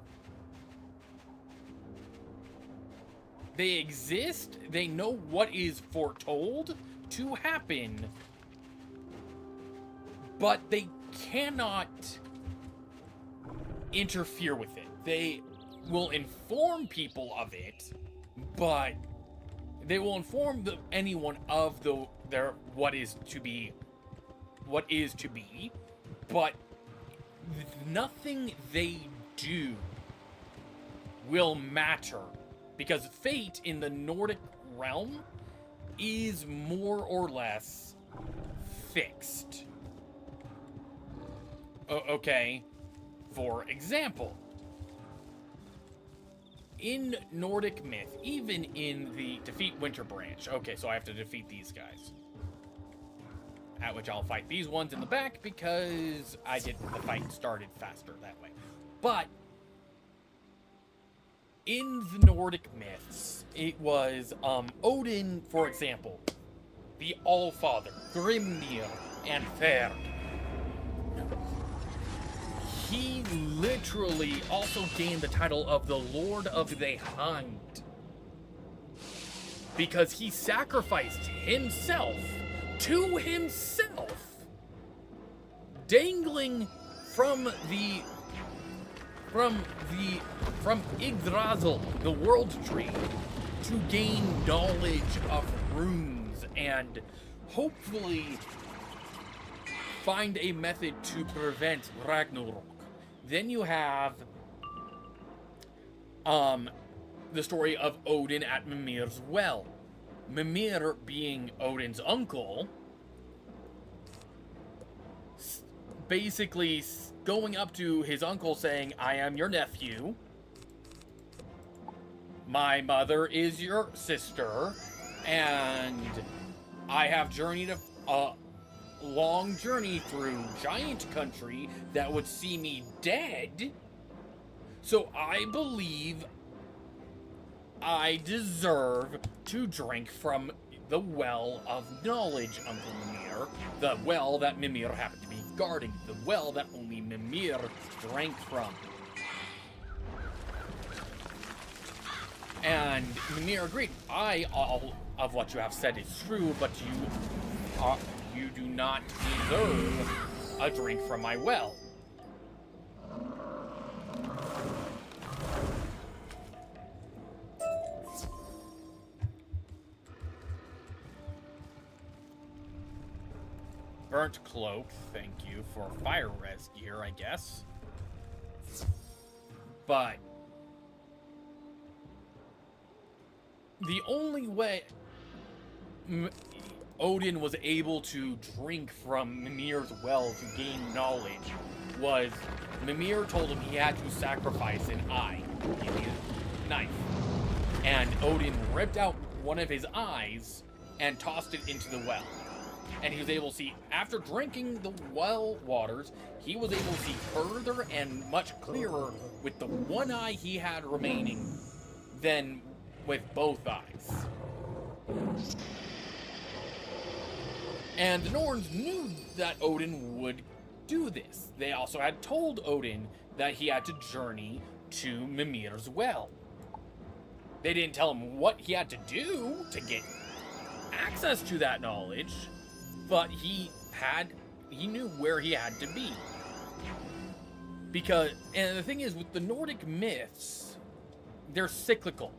They exist, they know what is foretold to happen, but they cannot interfere with it. They will inform people of it, but they will inform anyone of what is to be, but nothing they do will matter, because fate in the Nordic realm is more or less fixed. Okay, for example, in Nordic myth, even in the defeat Winter Branch, okay, so I have to defeat these guys. at which I'll fight these ones in the back because the fight started faster that way. But in the Nordic myths, it was Odin, for example, the Allfather, Grimnir, and Ferd. He literally also gained the title of the Lord of the Hanged because he sacrificed himself to himself, dangling from Yggdrasil, the world tree, to gain knowledge of runes and hopefully find a method to prevent Ragnarok. Then you have the story of Odin at Mimir's well. Mimir, being Odin's uncle, basically going up to his uncle saying, I am your nephew. My mother is your sister. And I have journeyed a long journey through giant country that would see me dead. So I believe I deserve to drink from the well of knowledge, Uncle Mimir. The well that Mimir happened to be guarding. The well that only Mimir drank from. And Mimir agreed. All of what you have said is true, but you do not deserve a drink from my well. Burnt cloak, thank you for fire res gear, I guess. But the only way Odin was able to drink from Mimir's well to gain knowledge was Mimir told him he had to sacrifice an eye in his knife. And Odin ripped out one of his eyes and tossed it into the well. And he was able to see, after drinking the well waters, he was able to see further and much clearer with the one eye he had remaining than with both eyes. And the Norns knew that Odin would do this. They also had told Odin that he had to journey to Mimir's well. They didn't tell him what he had to do to get access to that knowledge, but he knew where he had to be. Because, and the thing is, with the Nordic myths, they're cyclical.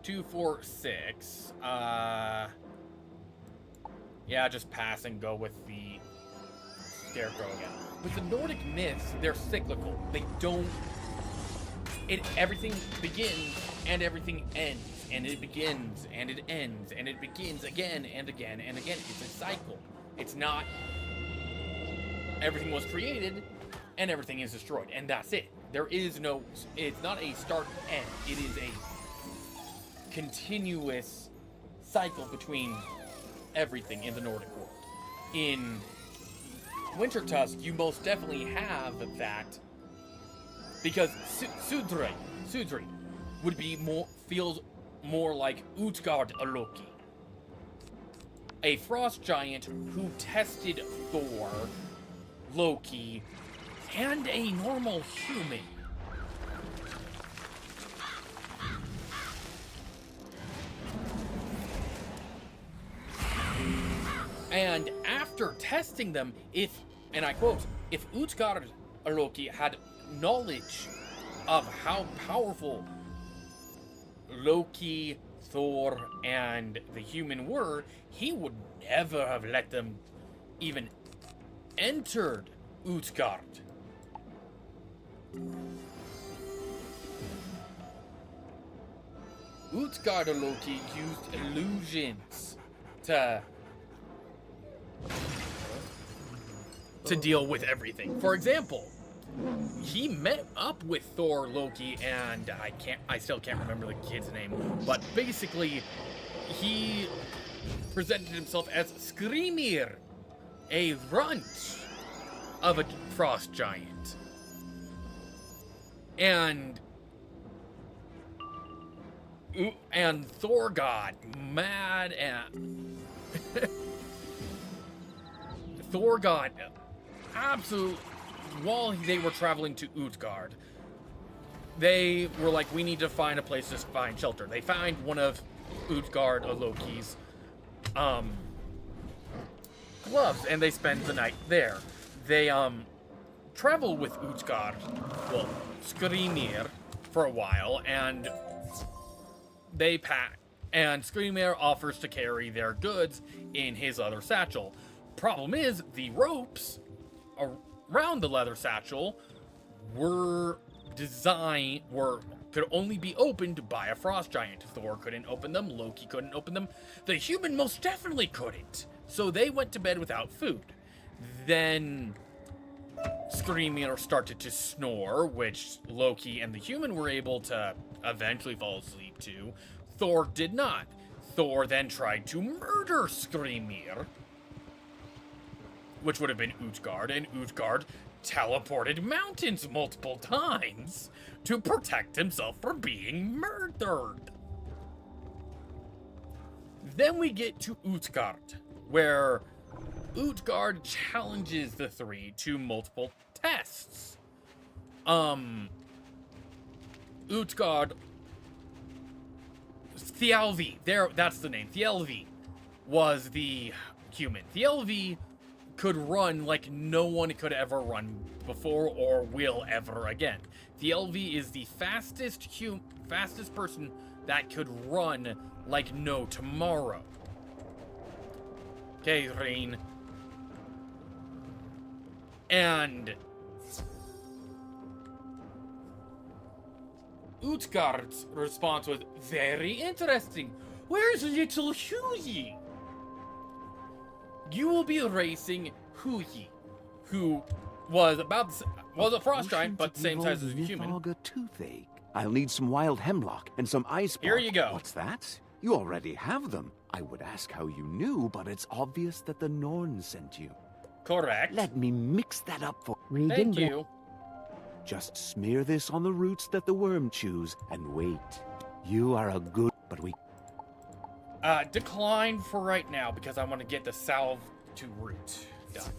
Two, 4, 6. Yeah, just pass and go with the Scarecrow again. With the Nordic myths, they're cyclical. They don't... Everything begins and everything ends. And it begins and it ends. And it begins again and again and again. It's a cycle. It's not... Everything was created and everything is destroyed. And that's it. There is no... It's not a start and end. It is a continuous cycle between everything in the Nordic world. In Wintertusk, you most definitely have that, because Sudri would be feels more like Utgard Loki, a frost giant who tested Thor, Loki, and a normal human. And after testing them, and I quote, if Utgard Loki had knowledge of how powerful Loki, Thor, and the human were, he would never have let them even entered Utgard. Utgard Loki used illusions to deal with everything. For example, he met up with Thor, Loki, and I still can't remember the kid's name, but basically he presented himself as Skrimir, a runt of a frost giant. And Thor got mad and Thor got absolute. While they were traveling to Utgard, they were like, we need to find a place to find shelter. They find one of Utgard or Loki's gloves, and they spend the night there. They travel with Utgard, well, Skrimir, for a while, and they pack. And Skrimir offers to carry their goods in his other satchel. Problem is, the ropes around the leather satchel could only be opened by a frost giant. Thor couldn't open them, Loki couldn't open them, the human most definitely couldn't. So they went to bed without food. Then Skrimir started to snore, which Loki and the human were able to eventually fall asleep to. Thor did not. Thor then tried to murder Skrimir, which would have been Utgard, and Utgard teleported mountains multiple times to protect himself from being murdered. Then we get to Utgard, where Utgard challenges the three to multiple tests. Utgard, Thialvi, that's the name. Thialvi was the human. Thialvi could run like no one could ever run before or will ever again. Thialvi is the fastest person that could run like no tomorrow. Okay, Rain. And Utgard's response was very interesting. Where's little Hughie? You will be racing Hughie, who was a frost giant, but same size as a human. A toothache. I'll need some wild hemlock and some ice. Here you go. What's that? You already have them. I would ask how you knew, but it's obvious that the Norn sent you. Correct. Let me mix that up for Thank you. Just smear this on the roots that the worm chews, and wait. You are a good, but we... Decline for right now, because I want to get the salve to root done.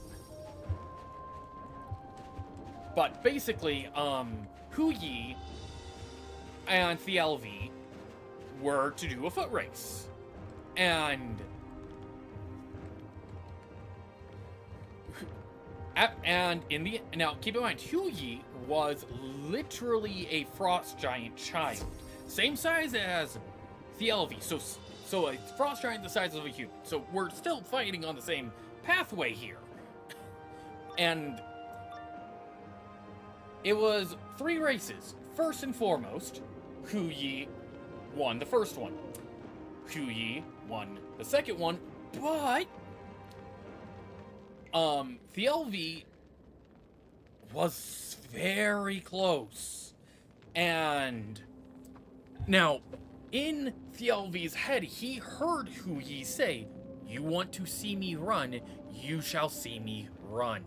But basically, Huyi and Thialvi were to do a foot race. And now keep in mind, Huyi was literally a frost giant child, same size as Thialvi. So a frost giant the size of a human. So we're still fighting on the same pathway here. And it was 3 races. First and foremost, Huyi won the first one. Huyi won the second one, but Thialvi was very close. And now, in Thialvi's head, he heard Huyi say, "You want to see me run, you shall see me run."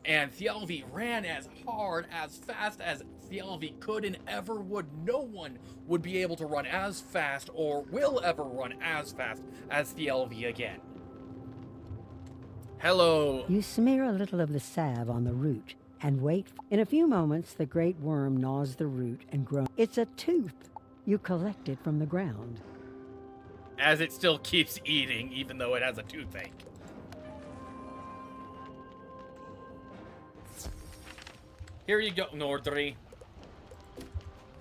And Thialvi ran as hard, as fast as Thialvi could and ever would. No one would be able to run as fast or will ever run as fast as Thialvi again. Hello. You smear a little of the salve on the root and wait. In a few moments, the great worm gnaws the root and grows. It's a tooth. You collect it from the ground. As it still keeps eating, even though it has a toothache. Here you go, Nordri.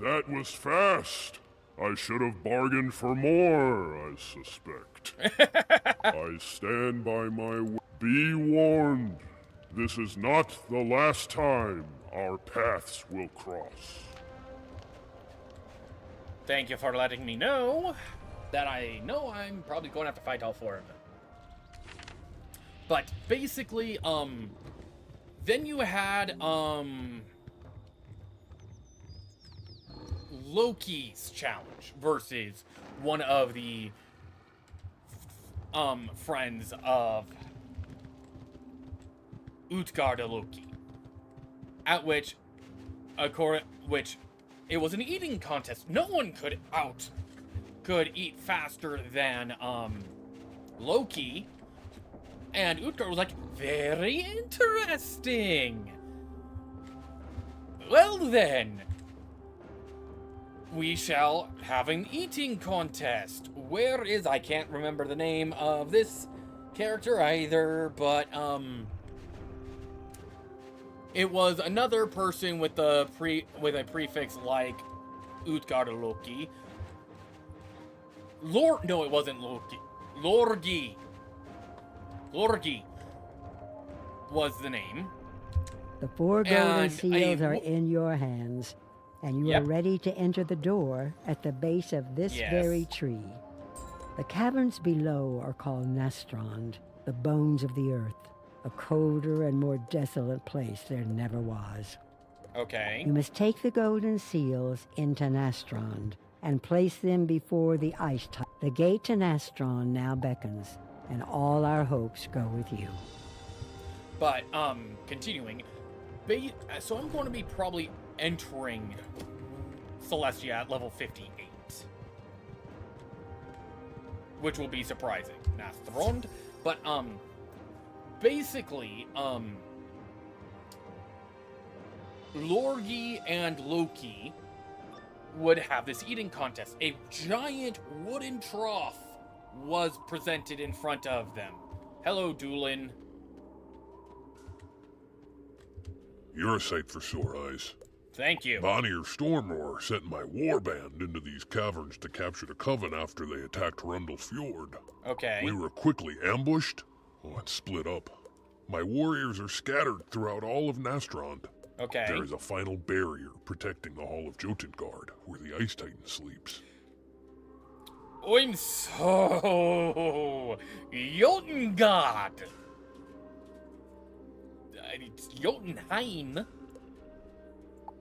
That was fast. I should have bargained for more, I suspect. I stand by my word. Be warned. This is not the last time our paths will cross. Thank you for letting me know that I know I'm probably going to have to fight all 4 of them. But basically, then you had, Loki's challenge versus one of the friends of Utgarda-Loki. At which it was an eating contest. No one could eat faster than Loki. And Utgard was like, very interesting. Well then, we shall have an eating contest. Where is, I can't remember the name of this character either, but it was another person with a prefix like Utgarda-Loki. No, it wasn't Loki. Lorgi was the name. The 4 golden seals are in your hands, and you are ready to enter the door at the base of this very tree. The caverns below are called Nastrond, the bones of the earth, a colder and more desolate place there never was. Okay. You must take the golden seals into Nastrond and place them before the ice tide. The gate to Nastrond now beckons, and all our hopes go with you. But, continuing, so I'm going to be probably entering Celestia at level 58. Which will be surprising. Nastrond. But, basically, Lorgi and Loki would have this eating contest. A giant wooden trough was presented in front of them. Hello, Doolin. You're a sight for sore eyes. Thank you. Bonnier Stormroar sent my warband into these caverns to capture the Coven after they attacked Rundle Fjord. Okay. We were quickly ambushed and split up. My warriors are scattered throughout all of Nastrond. Okay. There is a final barrier protecting the Hall of Jotengard, where the Ice Titan sleeps. I'm so... Jotengard! It's Jotunheim.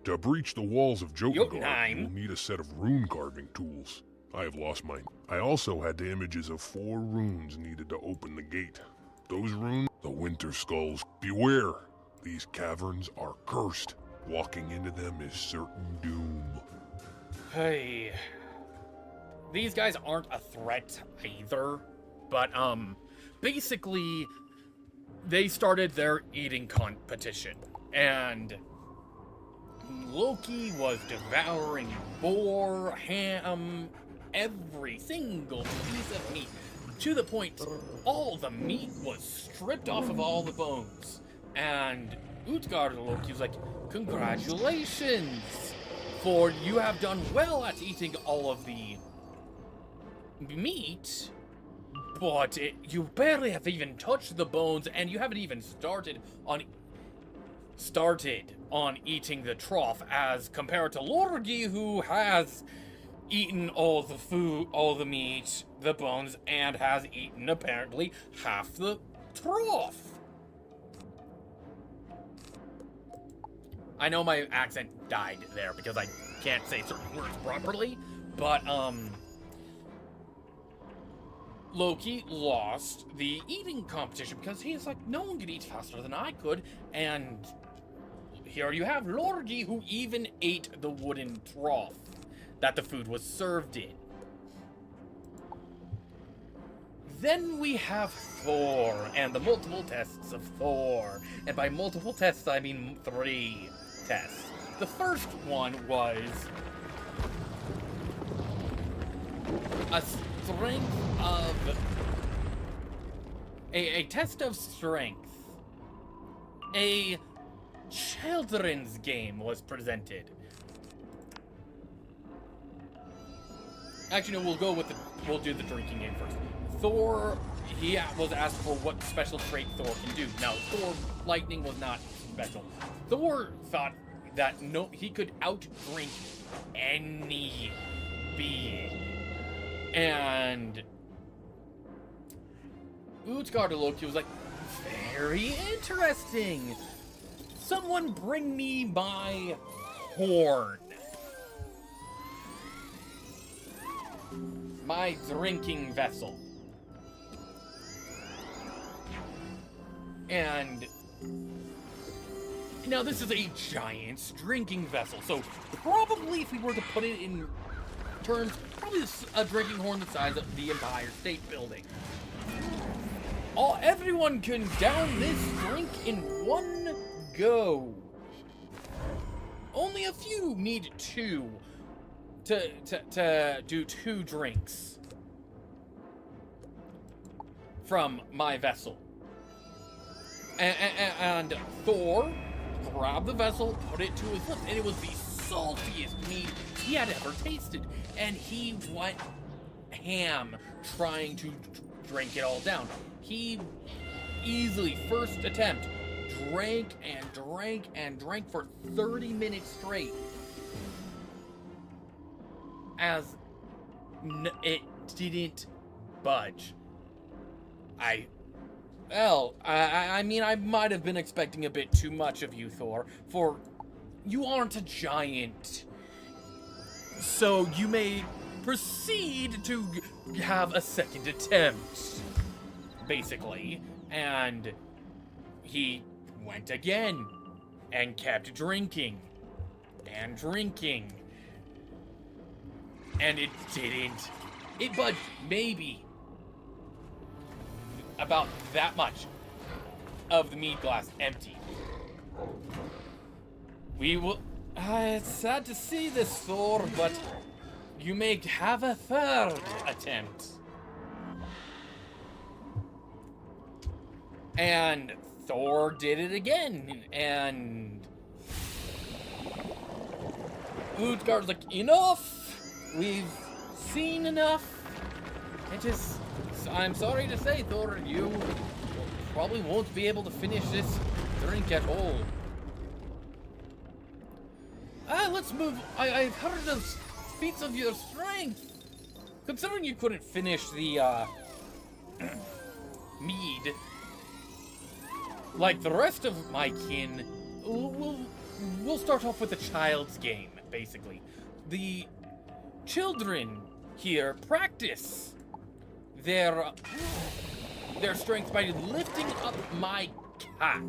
To breach the walls of Jotengard, Jotunheim. you'll need a set of rune carving tools. I have lost mine. I also had the images of 4 runes needed to open the gate. Those runes, the Winter Skulls. Beware! These caverns are cursed. Walking into them is certain doom. Hey. These guys aren't a threat either. But, basically, they started their eating competition. And Loki was devouring boar, ham, every single piece of meat. To the point, all the meat was stripped off of all the bones. And Utgarda-Loki was like, congratulations, for you have done well at eating all of the meat, but you barely have even touched the bones, and you haven't even started on eating the trough, as compared to Lorgi, who has eaten all the food, all the meat, the bones, and has eaten apparently half the trough. I know my accent died there because I can't say certain words properly, but Loki lost the eating competition because he's like, no one could eat faster than I could, and here you have Lorgi, who even ate the wooden trough that the food was served in. Then we have Thor, and the multiple tests of Thor. And by multiple tests, I mean 3 tests. The first one was a strength of... a test of strength. A children's game was presented. Actually, no, we'll do the drinking game first. Thor, he was asked for what special trait Thor can do. Now, Thor, lightning was not special. Thor thought that he could outdrink any being. And Utgarda-Loki was like, very interesting. Someone bring me my horn. my drinking vessel. And now this is a giant drinking vessel, so probably if we were to put it in terms, probably a drinking horn the size of the Empire State Building. Everyone can down this drink in one go. Only a few need two to do 2 drinks from my vessel. And Thor grabbed the vessel, put it to his lips, and it was the saltiest mead he had ever tasted. And he went ham trying to drink it all down. He easily, first attempt, drank and drank and drank for 30 minutes straight. As it didn't budge. I mean, I might have been expecting a bit too much of you, Thor, for you aren't a giant. So you may proceed to have a second attempt, basically. And he went again and kept drinking and drinking. And it didn't. It budged maybe about that much of the mead glass empty. We will... it's sad to see this, Thor, but you may have a third attempt. And Thor did it again, and Utgard's like, enough! We've seen enough. It is... I'm sorry to say, Thor, you probably won't be able to finish this drink at all. Let's move. I've heard of feats of your strength. Considering you couldn't finish the, mead, like the rest of my kin, we'll start off with a child's game, basically. The children here practice their strength by lifting up my cat.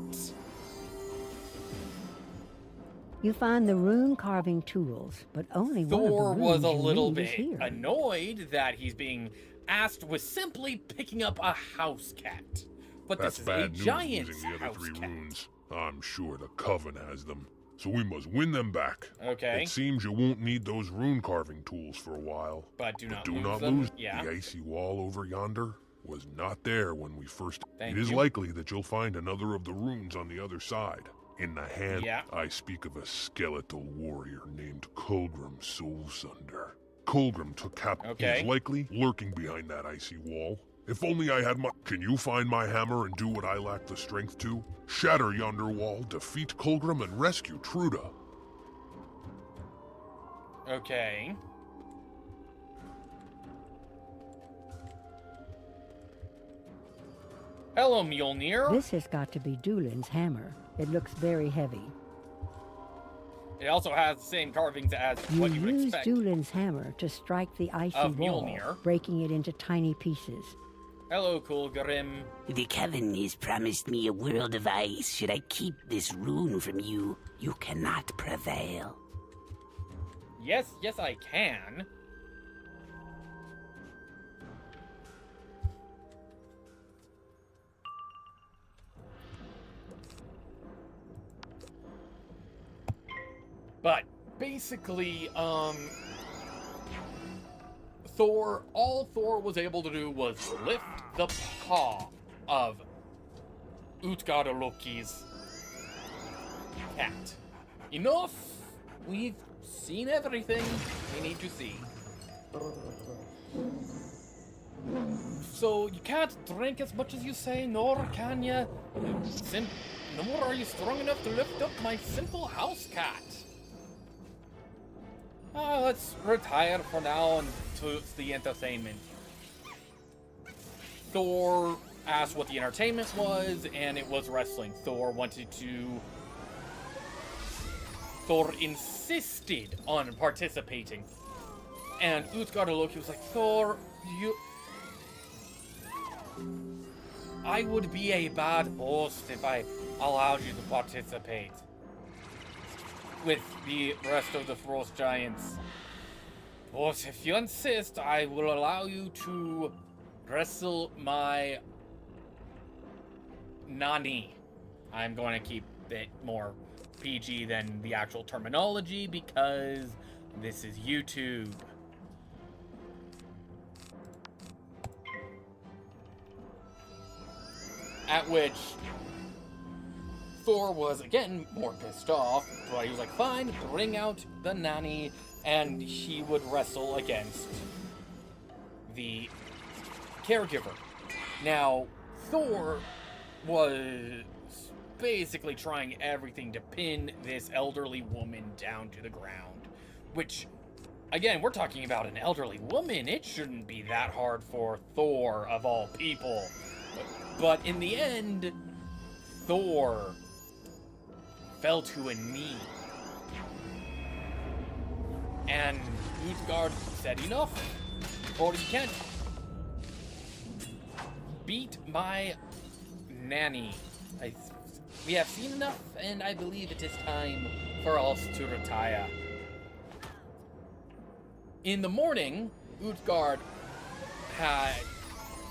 You find the rune carving tools, but only Thor one of the was a runes you little need is bit here. annoyed that he's being asked with simply picking up a house cat. But That's this is bad a news giant losing the other house 3 cat. runes. I'm sure the Coven has them, so we must win them back. Okay. It seems you won't need those rune carving tools for a while. But do not do lose not them. lose. Yeah. The icy wall over yonder was not there when we first... Thank It is you. likely that you'll find another of the runes on the other side. In the hand, Yeah. I speak of a skeletal warrior named Colgrim Soulsunder. Colgrim took cap. Okay. He is likely lurking behind that icy wall. If only I had my... Can you find my hammer and do what I lack the strength to? Shatter yonder wall, defeat Colgrim, and rescue Truda. Okay. Hello, Mjolnir. This has got to be Dulin's hammer. It looks very heavy. It also has the same carvings as what you would use expect. Dulin's hammer to strike the icy Of wall, Mjolnir. breaking it into tiny pieces. Hello, Colgrim. The Coven has promised me a world of ice. Should I keep this rune from you, you cannot prevail. Yes, I can. But basically, all Thor was able to do was lift the paw of Utgard-Loki's cat. Enough! We've seen everything we need to see. So you can't drink as much as you say, nor can you nor are you strong enough to lift up my simple house cat. Let's retire for now and to the entertainment. Thor asked what the entertainment was, and it was wrestling. Thor insisted on participating. And Utgard-Loki was like, Thor, I would be a bad host if I allowed you to participate with the rest of the Frost Giants. But if you insist, I will allow you to wrestle my Nani. I'm going to keep it more PG than the actual terminology because this is YouTube. At which Thor was again more pissed off, but he was like, fine, bring out the Nani, and he would wrestle against the caregiver. Now, Thor was basically trying everything to pin this elderly woman down to the ground, which, again, we're talking about an elderly woman. It shouldn't be that hard for Thor, of all people. But in the end, Thor fell to a knee. And Utgard said, enough, or you can't beat my nanny. We have seen enough, and I believe it is time for us to retire. In the morning, Utgard had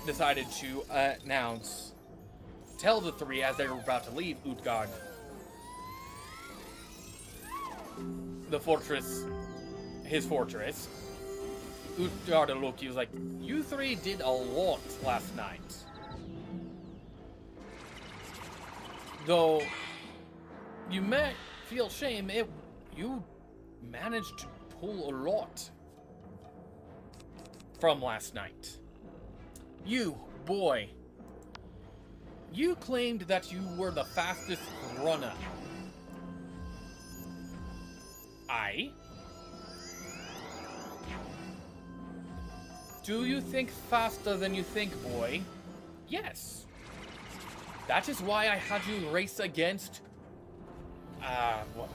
decided to tell the three as they were about to leave Utgard the fortress, his fortress. Utgard and Loki was like, you three did a lot last night. Though you may feel shame, you managed to pull a lot from last night. You, boy, you claimed that you were the fastest runner. Aye? Do you think faster than you think, boy? Yes. That is why I had you race against... what?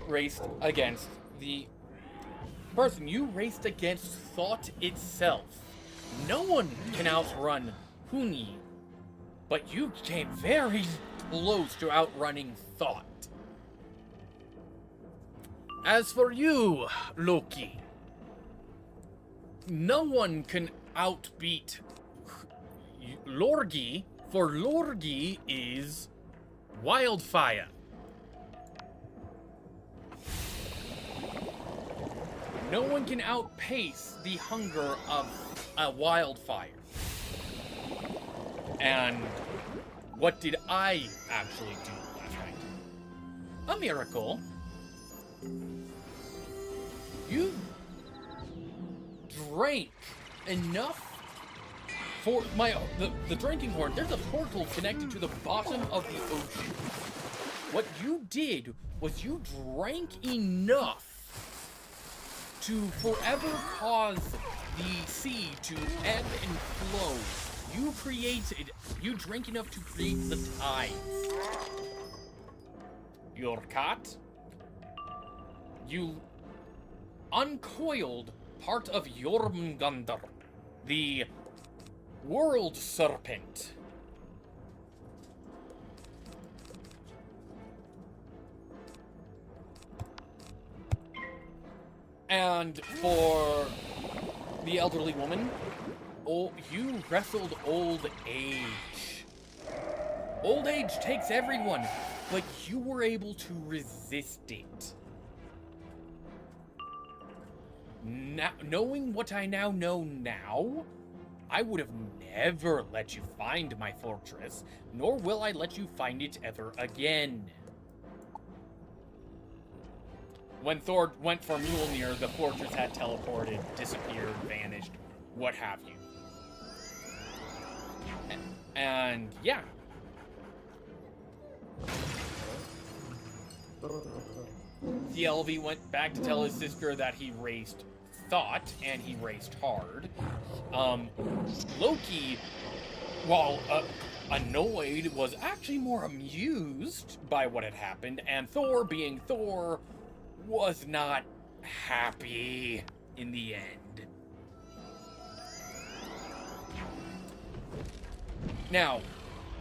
Raced against the person. You raced against thought itself. No one can outrun Huni, but you came very close to outrunning thought. As for you, Loki, no one can outbeat Lorgi, for Lorgi is wildfire. No one can outpace the hunger of a wildfire. And what did I actually do last night? A miracle. You drank enough for the drinking horn. There's a portal connected to the bottom of the ocean. What you did was you drank enough to forever cause the sea to ebb and flow. You drank enough to create the tides. Your cat, you uncoiled part of Jormungandr, the world serpent. And for the elderly woman, you wrestled old age. Old age takes everyone, but you were able to resist it. Now, knowing what I now know now, I would have never let you find my fortress, nor will I let you find it ever again. When Thor went for Mjolnir, the fortress had teleported, disappeared, vanished, what have you. And yeah. The LV went back to tell his sister that he raced thought, and he raced hard. Loki, while annoyed, was actually more amused by what had happened, and Thor, being Thor, was not happy in the end. Now,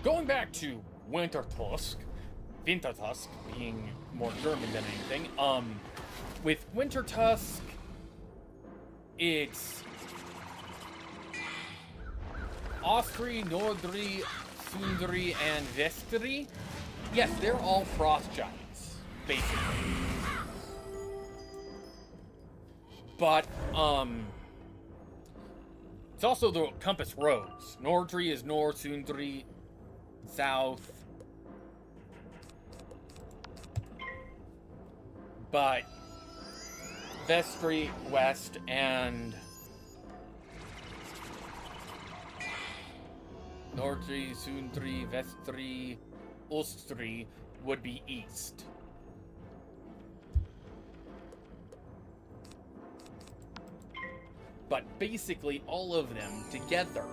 going back to Wintertusk being more German than anything, with Wintertusk, it's Ostri, Nordri, Sundri, and Vestri. Yes, they're all frost giants, basically. But, it's also the compass roads. Nordri is north, Sundri, south. But Vestri, west, and Nordri, Sundri, Vestri, Ostri would be east. But basically, all of them together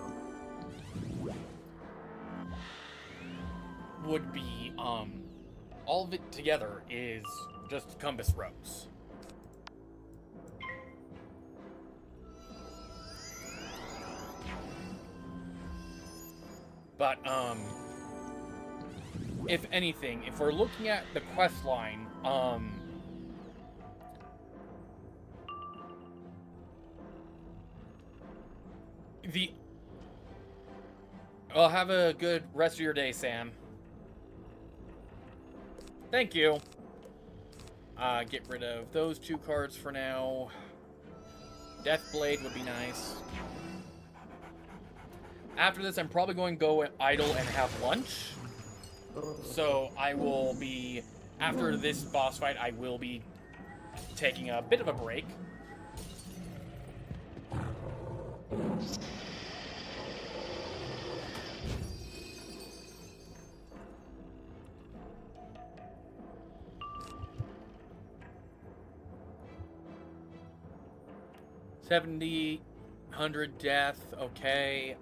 would be, all of it together is just compass rows. But, if anything, if we're looking at the quest line, Well, have a good rest of your day, Sam. Thank you. Get rid of those 2 cards for now. Deathblade would be nice. After this, I'm probably going to go idle and have lunch. So I will be, after this boss fight, I will be taking a bit of a break. $70, 100 death, okay,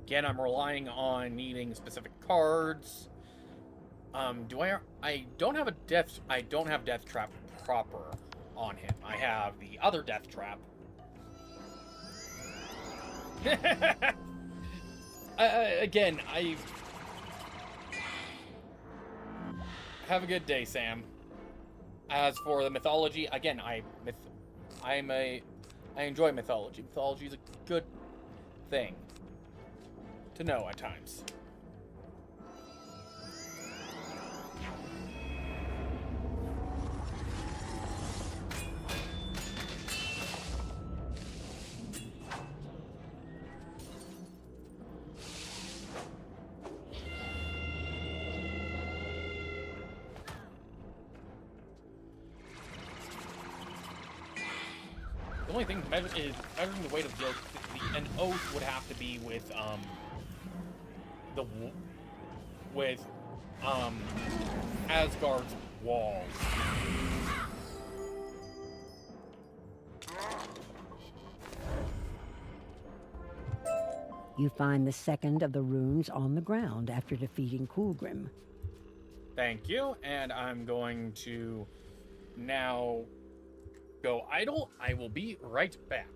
again, I'm relying on needing specific cards. I don't have Death Trap proper on him. I have the other Death Trap. Again, I have a good day, Sam. As for the mythology, again, I enjoy mythology. Mythology is a good thing to know at times. The only thing is measuring the weight of the oath. An oath would have to be with Asgard's wall. You find the second of the runes on the ground after defeating Kulgrim. Thank you, and I'm going to now go idle. I will be right back.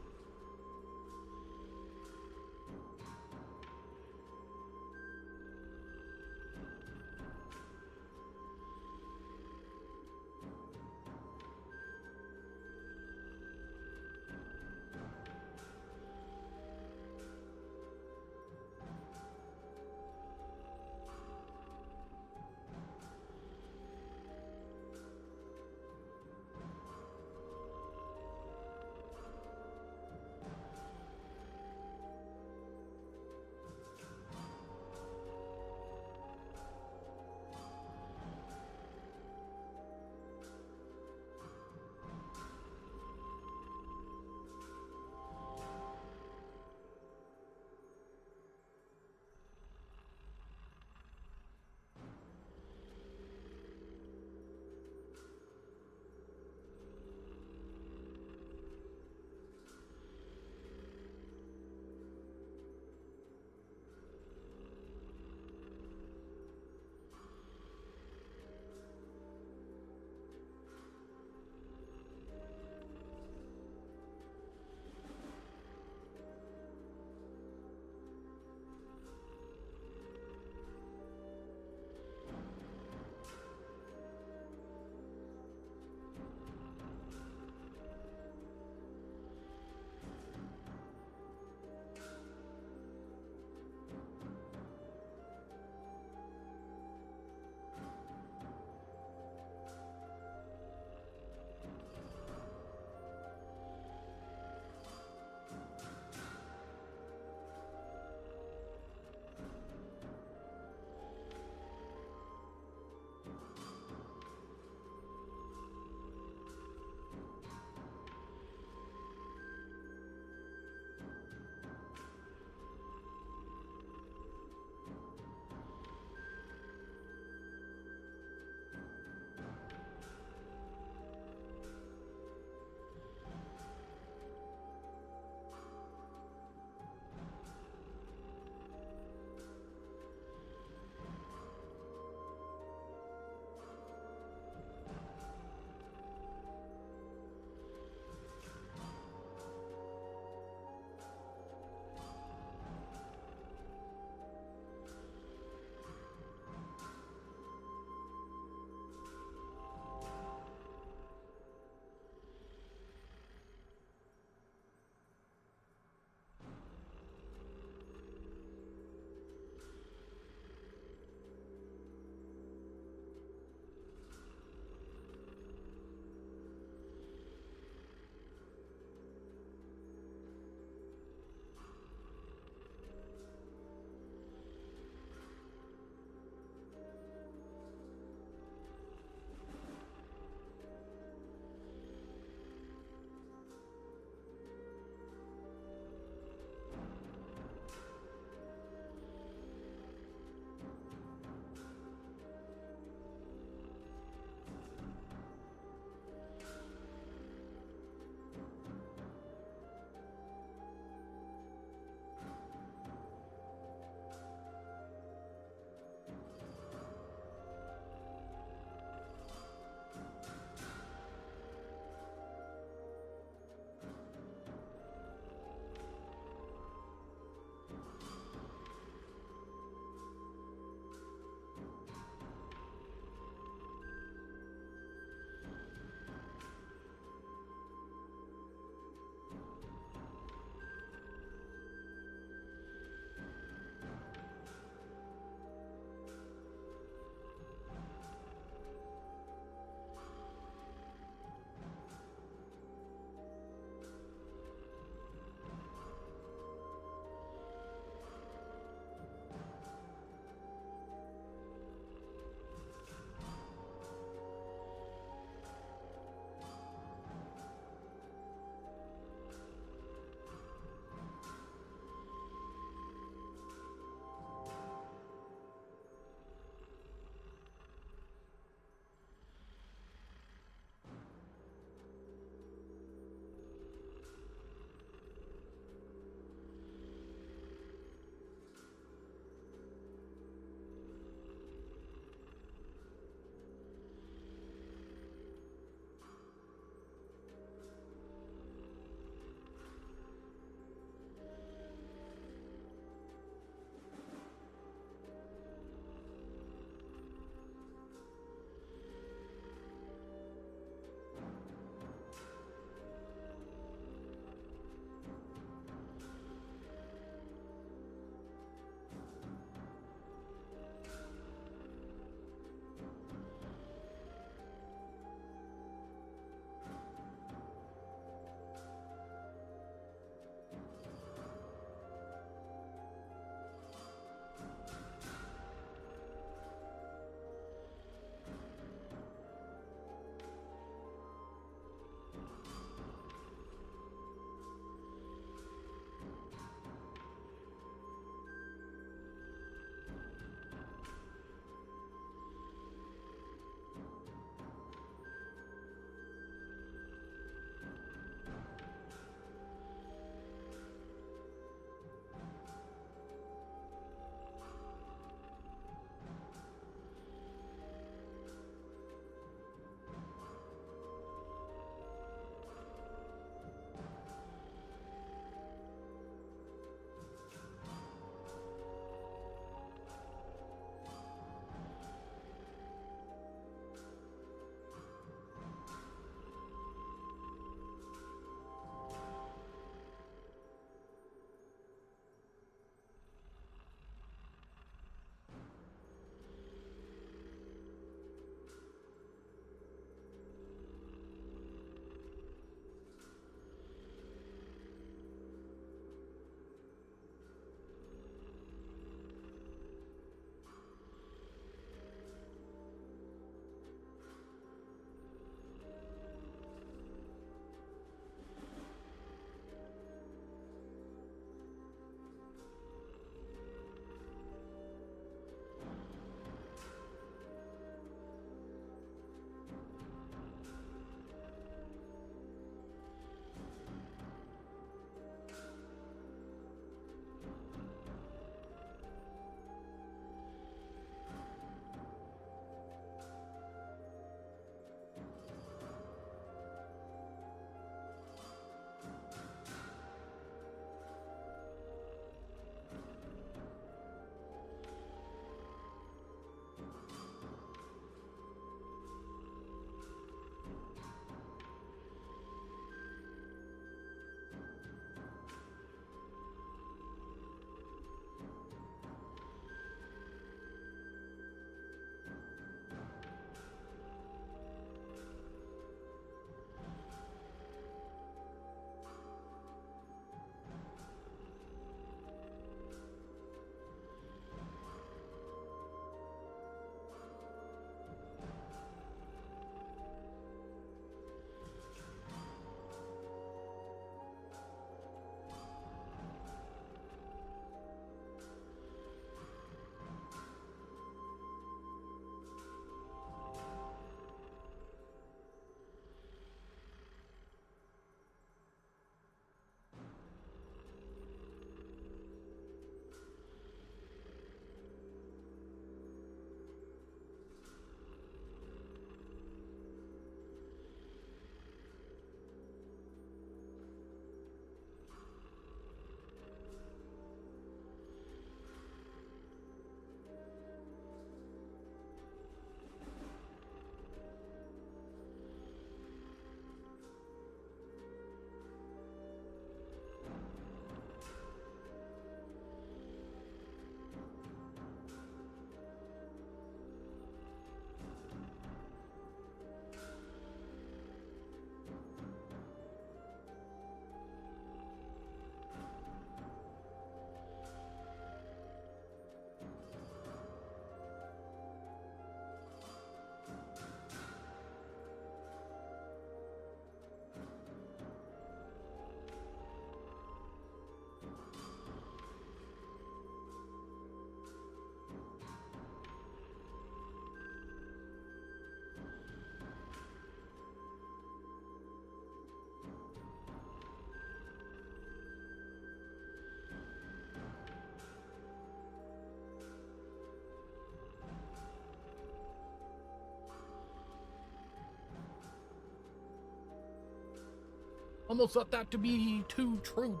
Almost thought that to be too true.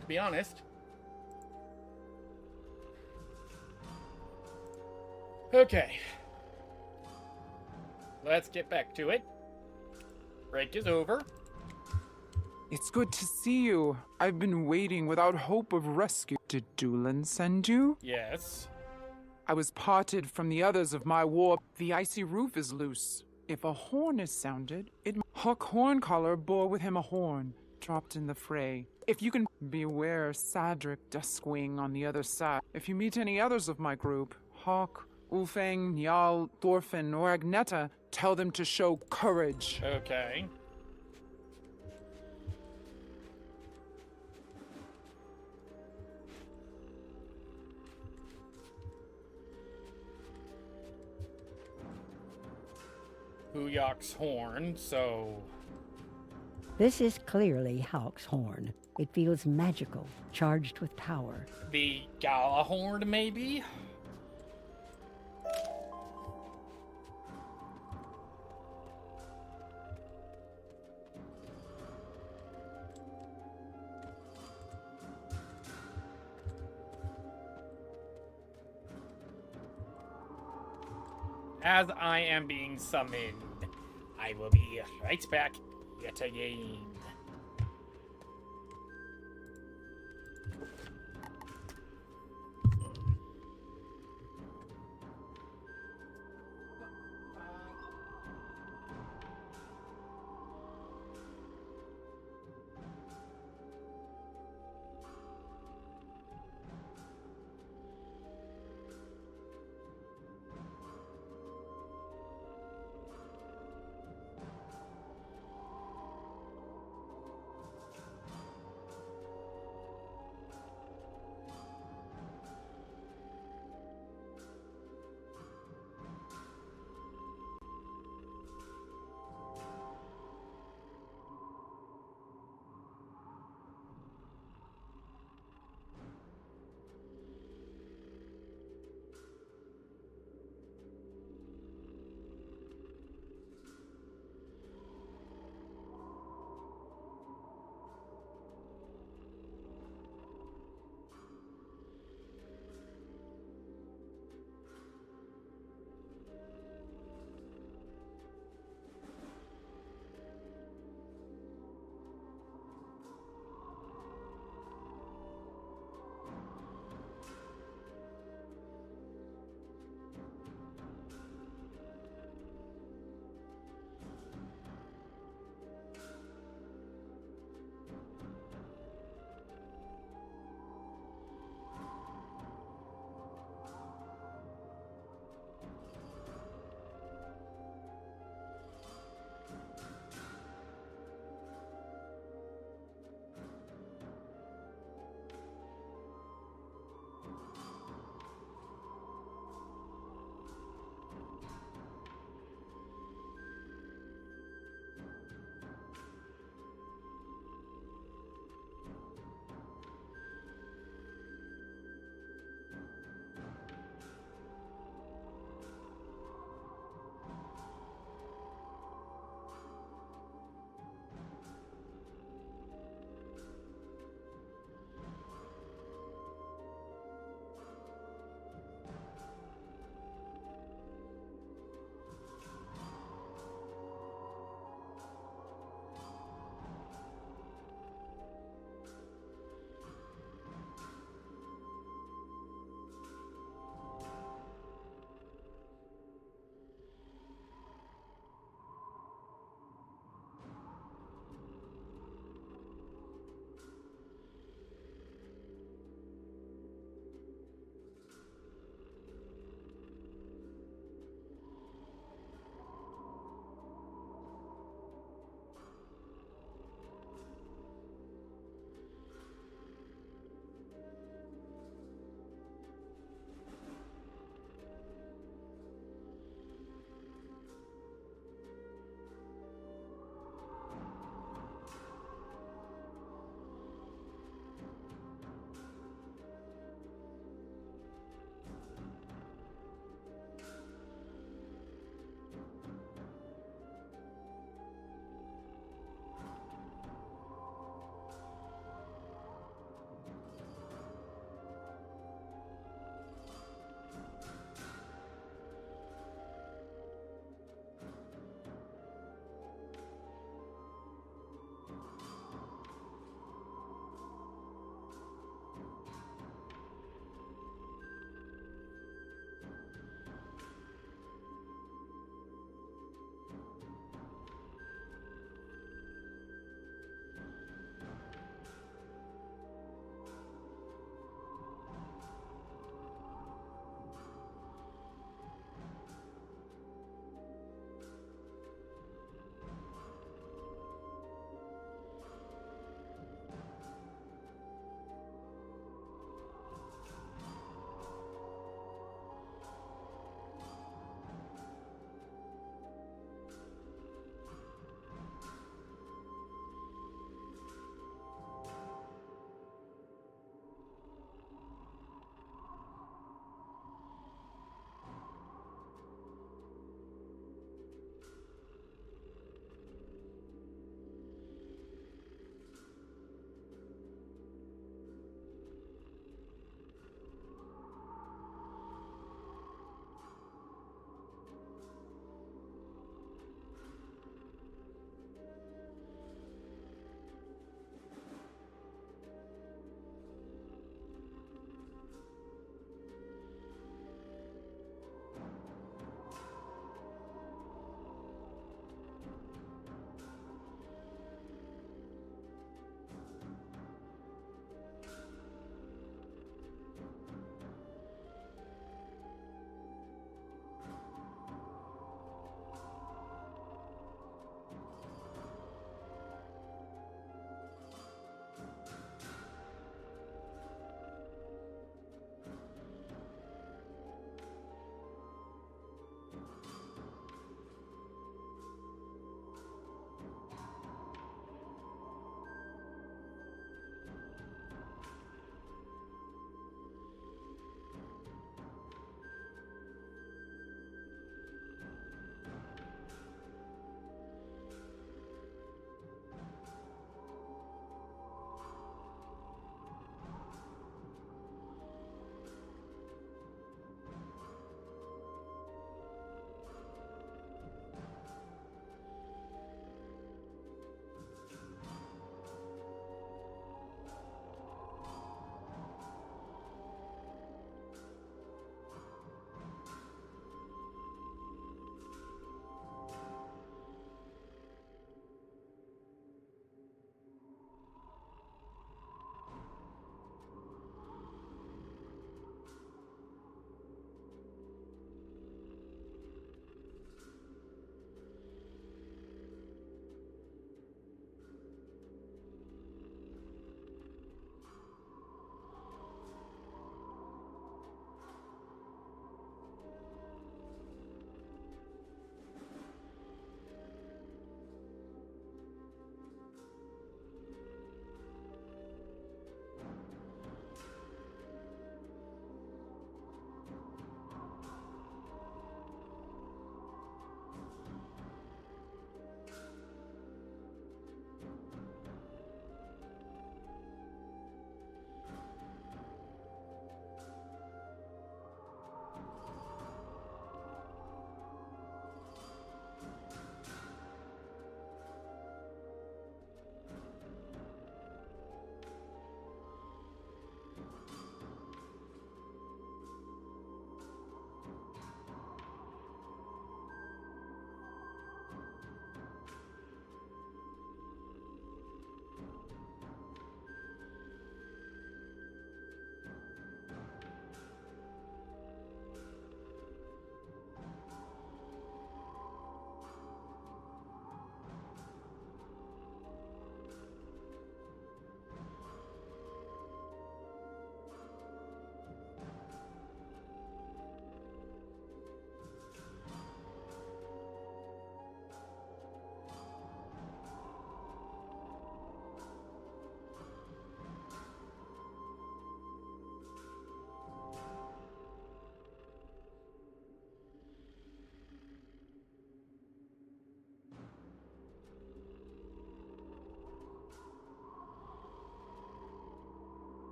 To be honest. Okay. Let's get back to it. Break is over. It's good to see you. I've been waiting without hope of rescue. Did Doolin send you? Yes. I was parted from the others of my war. The icy roof is loose. If a horn is sounded, Huck Horncollar bore with him a horn, dropped in the fray. If you can beware Sadric Duskwing on the other side. If you meet any others of my group, Hawk, Ulfang, Njal, Thorfinn, or Agneta, tell them to show courage. Okay. Huyak's horn, so... This is clearly Hawk's horn. It feels magical, charged with power. The Gala horn, maybe? As I am being summoned, I will be right back yet again.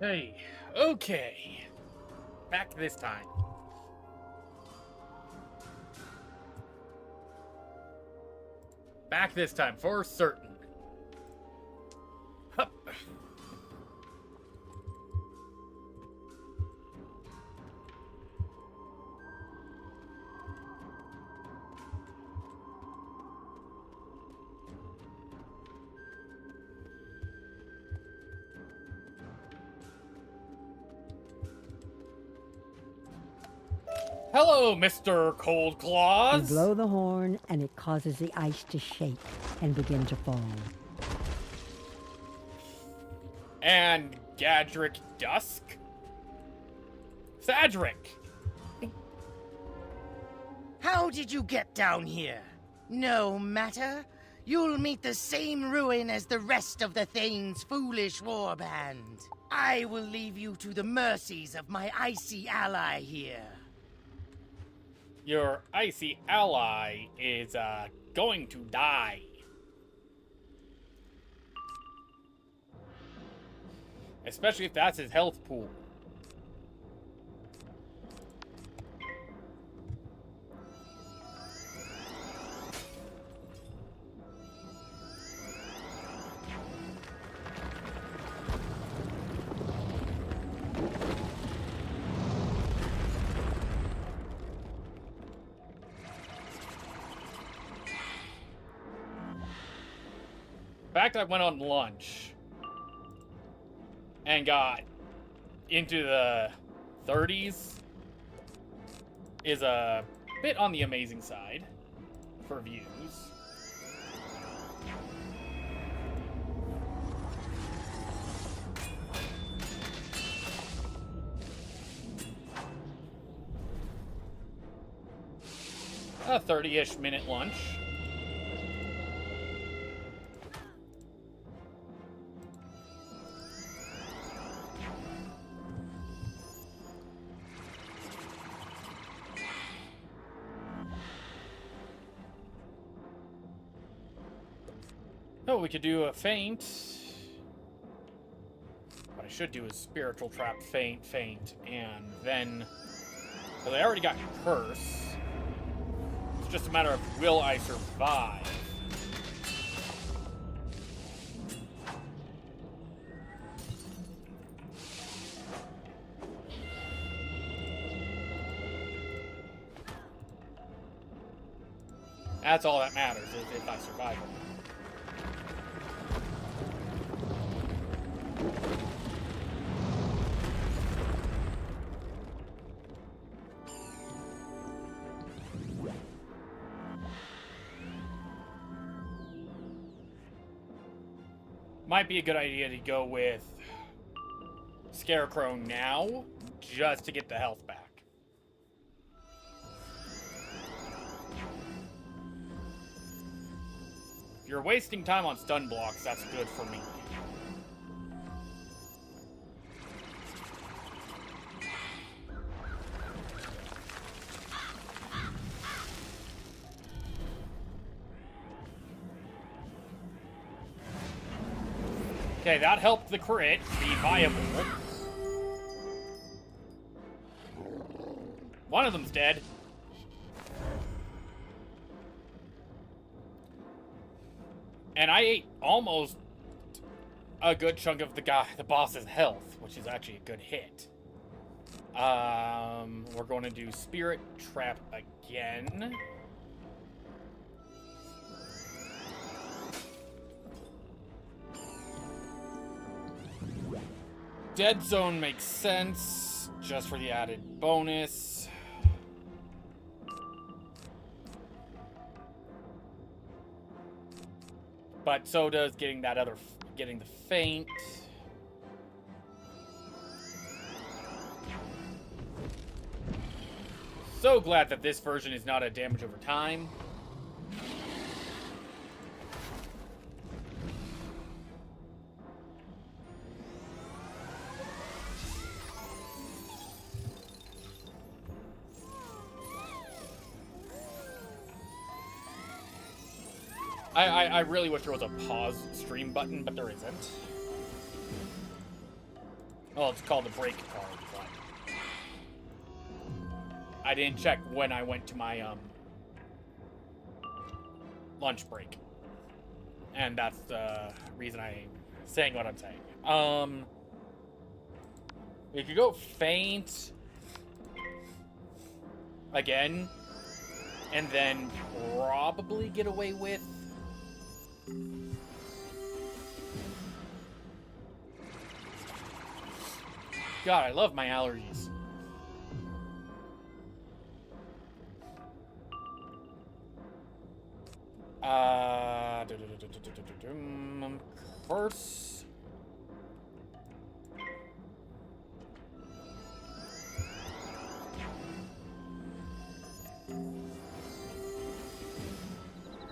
Hey, okay. Back this time. Back this time, for certain. Hup. Hello, Mr. Cold Claws. You blow the horn, and it causes the ice to shake and begin to fall. And Gadrick Dusk? Sadric! How did you get down here? No matter. You'll meet the same ruin as the rest of the Thane's foolish warband. I will leave you to the mercies of my icy ally here. Your icy ally is, going to die. Especially if that's his health pool. In fact, I went on lunch and got into the 30s is a bit on the amazing side for views. A 30-ish minute lunch. Oh, we could do a feint. What I should do is spiritual trap, feint, and then... Because I already got curse. It's just a matter of will I survive. That's all that matters, is if I survive or not. Might be a good idea to go with Scarecrow now, just to get the health back. If you're wasting time on stun blocks, that's good for me. Okay, that helped the crit be viable. One of them's dead. And I ate almost a good chunk of the boss's health, which is actually a good hit. We're going to do Spirit Trap again. Dead Zone makes sense, just for the added bonus. But so does getting the feint. So glad that this version is not a damage over time. I really wish there was a pause stream button, but there isn't. Well, it's called a break card, but I didn't check when I went to my lunch break. And that's the reason I'm saying what I'm saying. We could go faint again, and then probably get away with God, I love my allergies. Curse.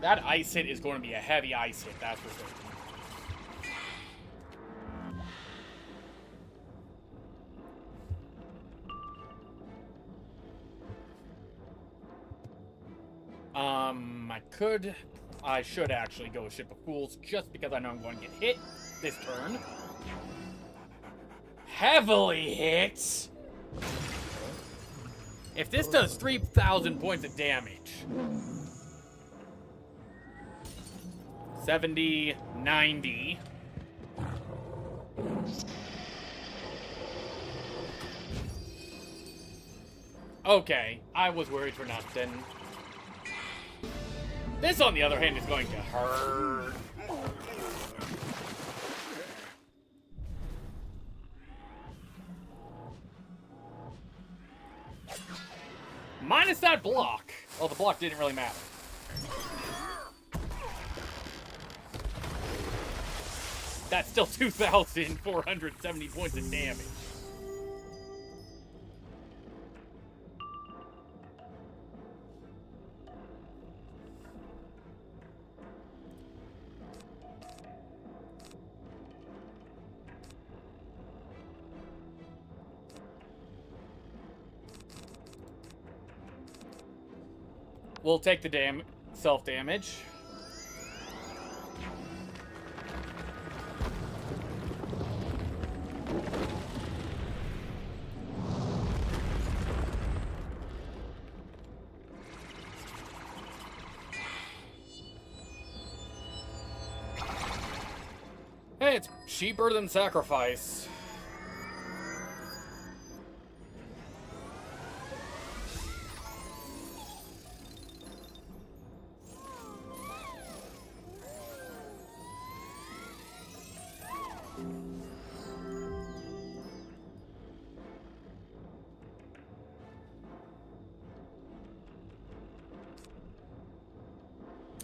That ice hit is going to be a heavy ice hit, that's for sure. I should actually go Ship of Fools just because I know I'm going to get hit this turn. Heavily hit! If this does 3,000 points of damage, 70, 90. Okay, I was worried for nothing. This, on the other hand, is going to hurt. Minus that block. Well, the block didn't really matter. That's still 2,470 points of damage. We'll take the self-damage. Hey, it's cheaper than sacrifice.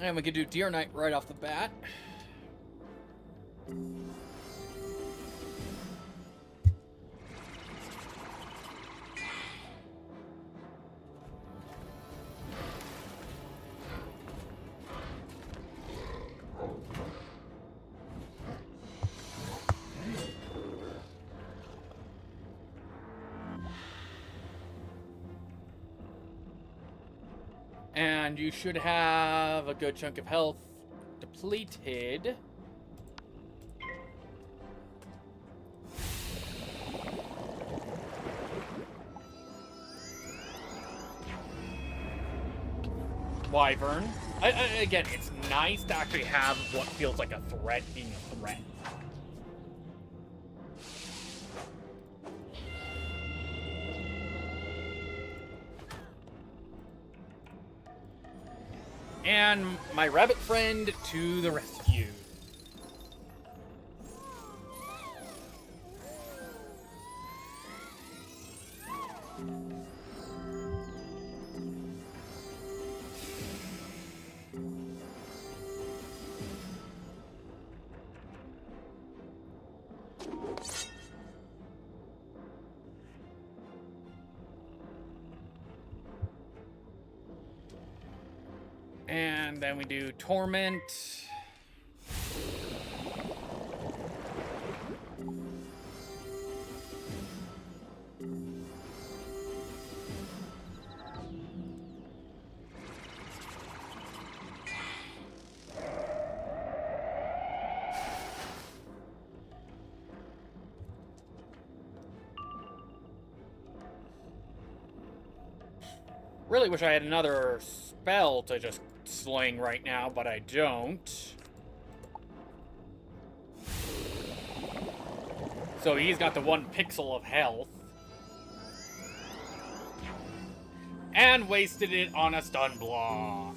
And we could do Deer Knight right off the bat. And you should have a good chunk of health depleted. Wyvern. Again, it's nice to actually have what feels like a threat being a threat. And my rabbit friend to the rescue. And then we do Torment. Really wish I had another spell to just sling right now, but I don't. So he's got the 1 pixel of health. And wasted it on a stun block.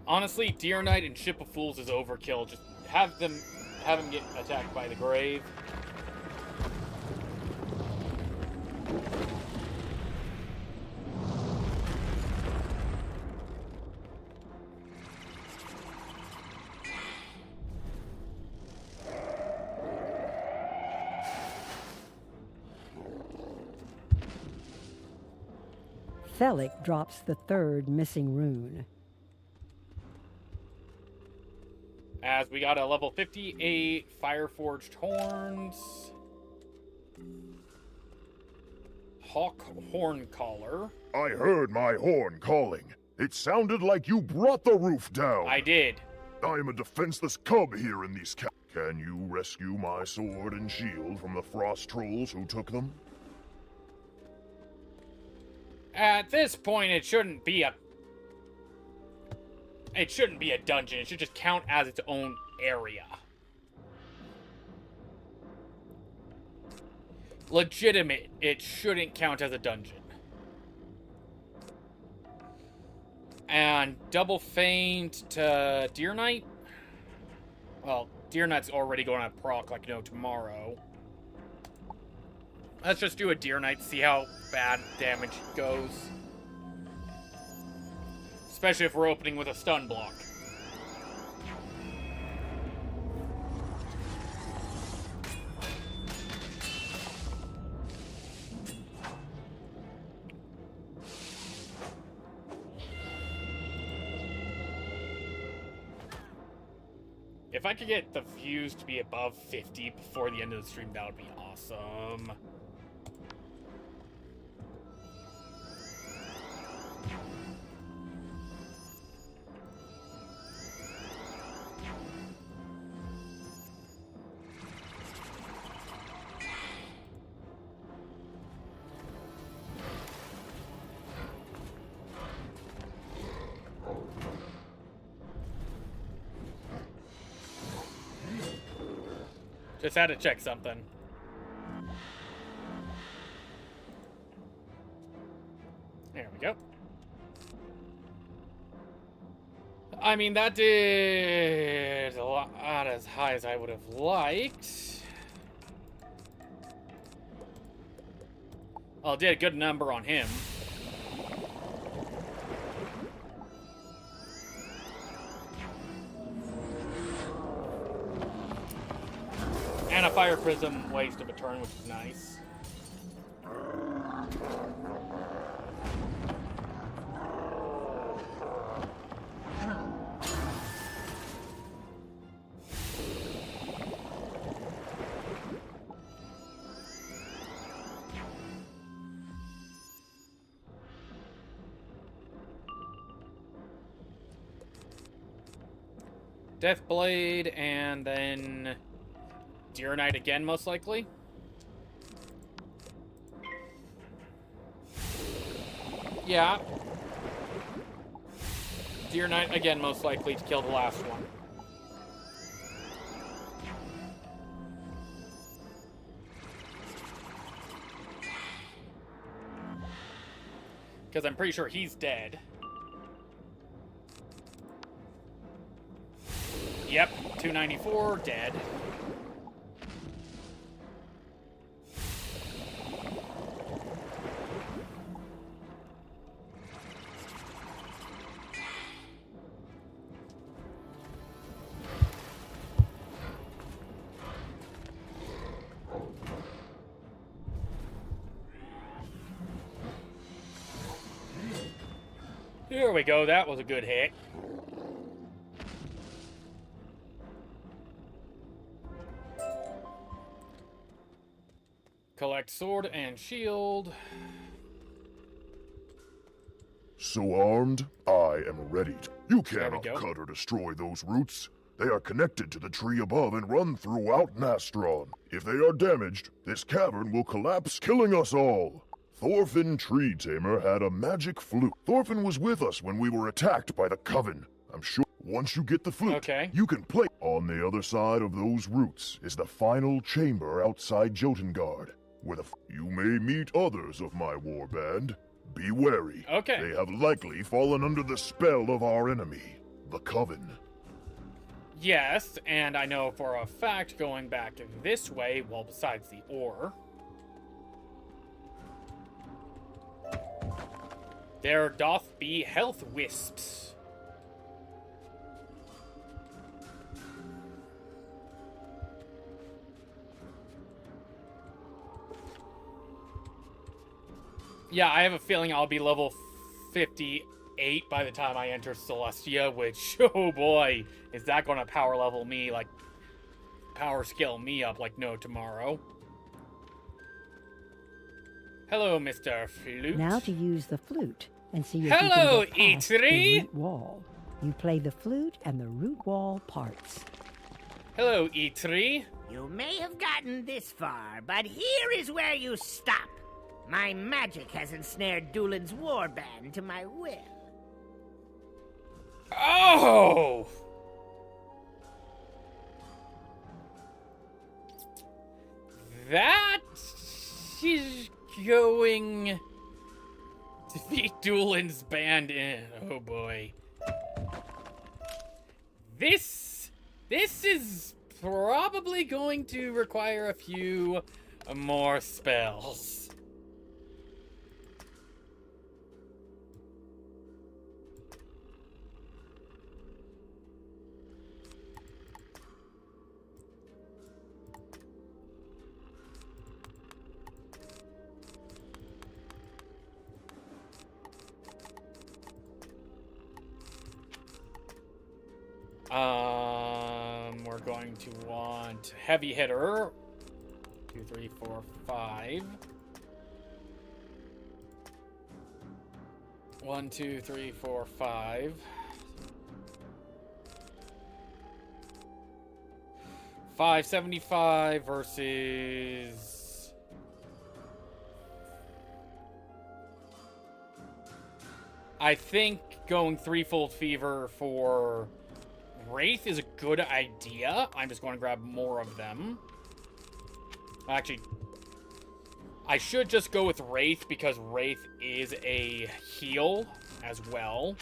Honestly, Deer Knight and Ship of Fools is overkill. Just have him get attacked by the grave. Thelic drops the 3rd missing rune. As we got a level 58 Fireforged Horns. Hawk Horn Collar. I heard my horn calling. It sounded like you brought the roof down. I did. I am a defenseless cub here in these Can you rescue my sword and shield from the frost trolls who took them? At this point, it shouldn't be a dungeon. It should just count as its own area. Legitimate, it shouldn't count as a dungeon. And double feint to Deer Knight? Well, Deer Knight's already going to proc like no tomorrow. Let's just do a Deer Knight, see how bad damage goes. Especially if we're opening with a stun block. If I could get the views to be above 50 before the end of the stream, that would be awesome. Just had to check something. There we go. I mean, that did a lot, not as high as I would have liked. Well, it did a good number on him. And a fire prism waste of a turn, which is nice. Deathblade, and then Deer Knight again, most likely. Yeah. Deer Knight again, most likely, to kill the last one. Because I'm pretty sure he's dead. Yep, 294, dead. There we go, that was a good hit. Collect sword and shield. So armed, I am ready. You cannot cut or destroy those roots. They are connected to the tree above and run throughout Nastron. If they are damaged, this cavern will collapse, killing us all. Thorfinn Tree Tamer had a magic flute. Thorfinn was with us when we were attacked by the Coven. I'm sure once you get the flute, you can play. On the other side of those roots is the final chamber outside Jotengard, where you may meet others of my warband. Be wary. They have likely fallen under the spell of our enemy, the Coven. Yes, and I know for a fact going back this way, well, besides the ore, there doth be health wisps. Yeah, I have a feeling I'll be level 58 by the time I enter Celestia, which, oh boy, is that going to power level me, like, power scale me up like no tomorrow. Hello, Mr. Flute. Now to use the flute and see if Hello, you can get past the E3. root wall. You play the flute and the root wall parts. Hello, E3. You may have gotten this far, but here is where you stop. My magic has ensnared Doolin's warband to my will. Oh! That is going to be Doolin's band in. Oh boy. This is probably going to require a few more spells. We're going to want heavy hitter. 2, 3, 4, 5. 1, 2, 3, 4, 5. 575 versus I think going threefold fever for Wraith is a good idea. I'm just going to grab more of them. Actually, I should just go with Wraith because Wraith is a heal as well.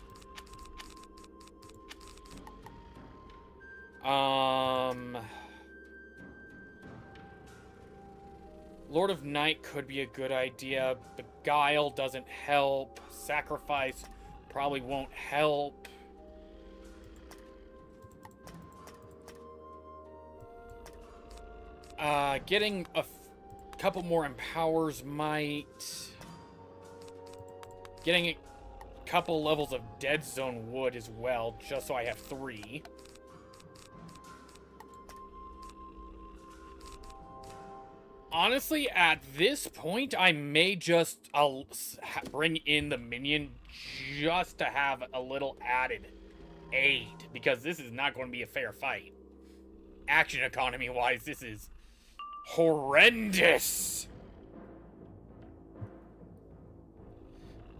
Lord of Night could be a good idea. Beguile doesn't help. Sacrifice probably won't help. Getting a couple more empowers might. Getting a couple levels of Dead Zone wood as well, just so I have 3. Honestly, at this point, I may just bring in the minion just to have a little added aid, because this is not going to be a fair fight. Action economy-wise, this is horrendous.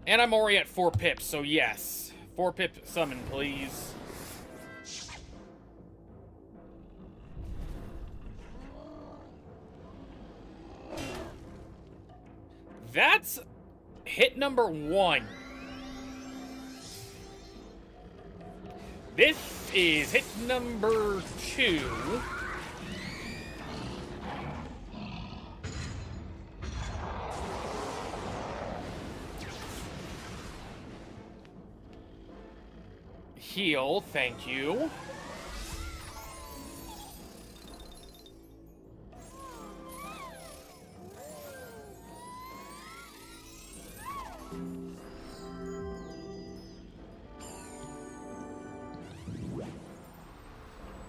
And I'm already at 4 pips, so yes. 4 pip summon, please. That's hit number 1. This is hit number 2. Heal, thank you.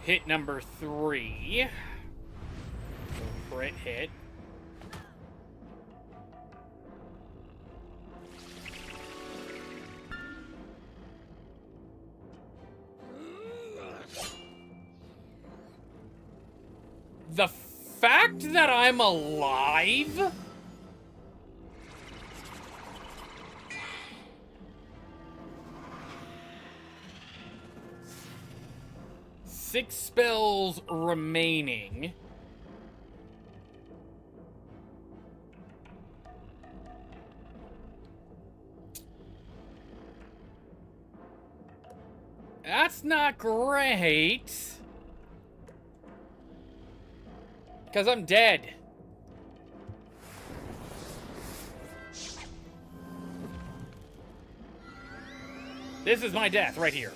Hit number 3. Crit hit. The fact that I'm alive? Six spells remaining. That's not great. Because I'm dead. This is my death right here.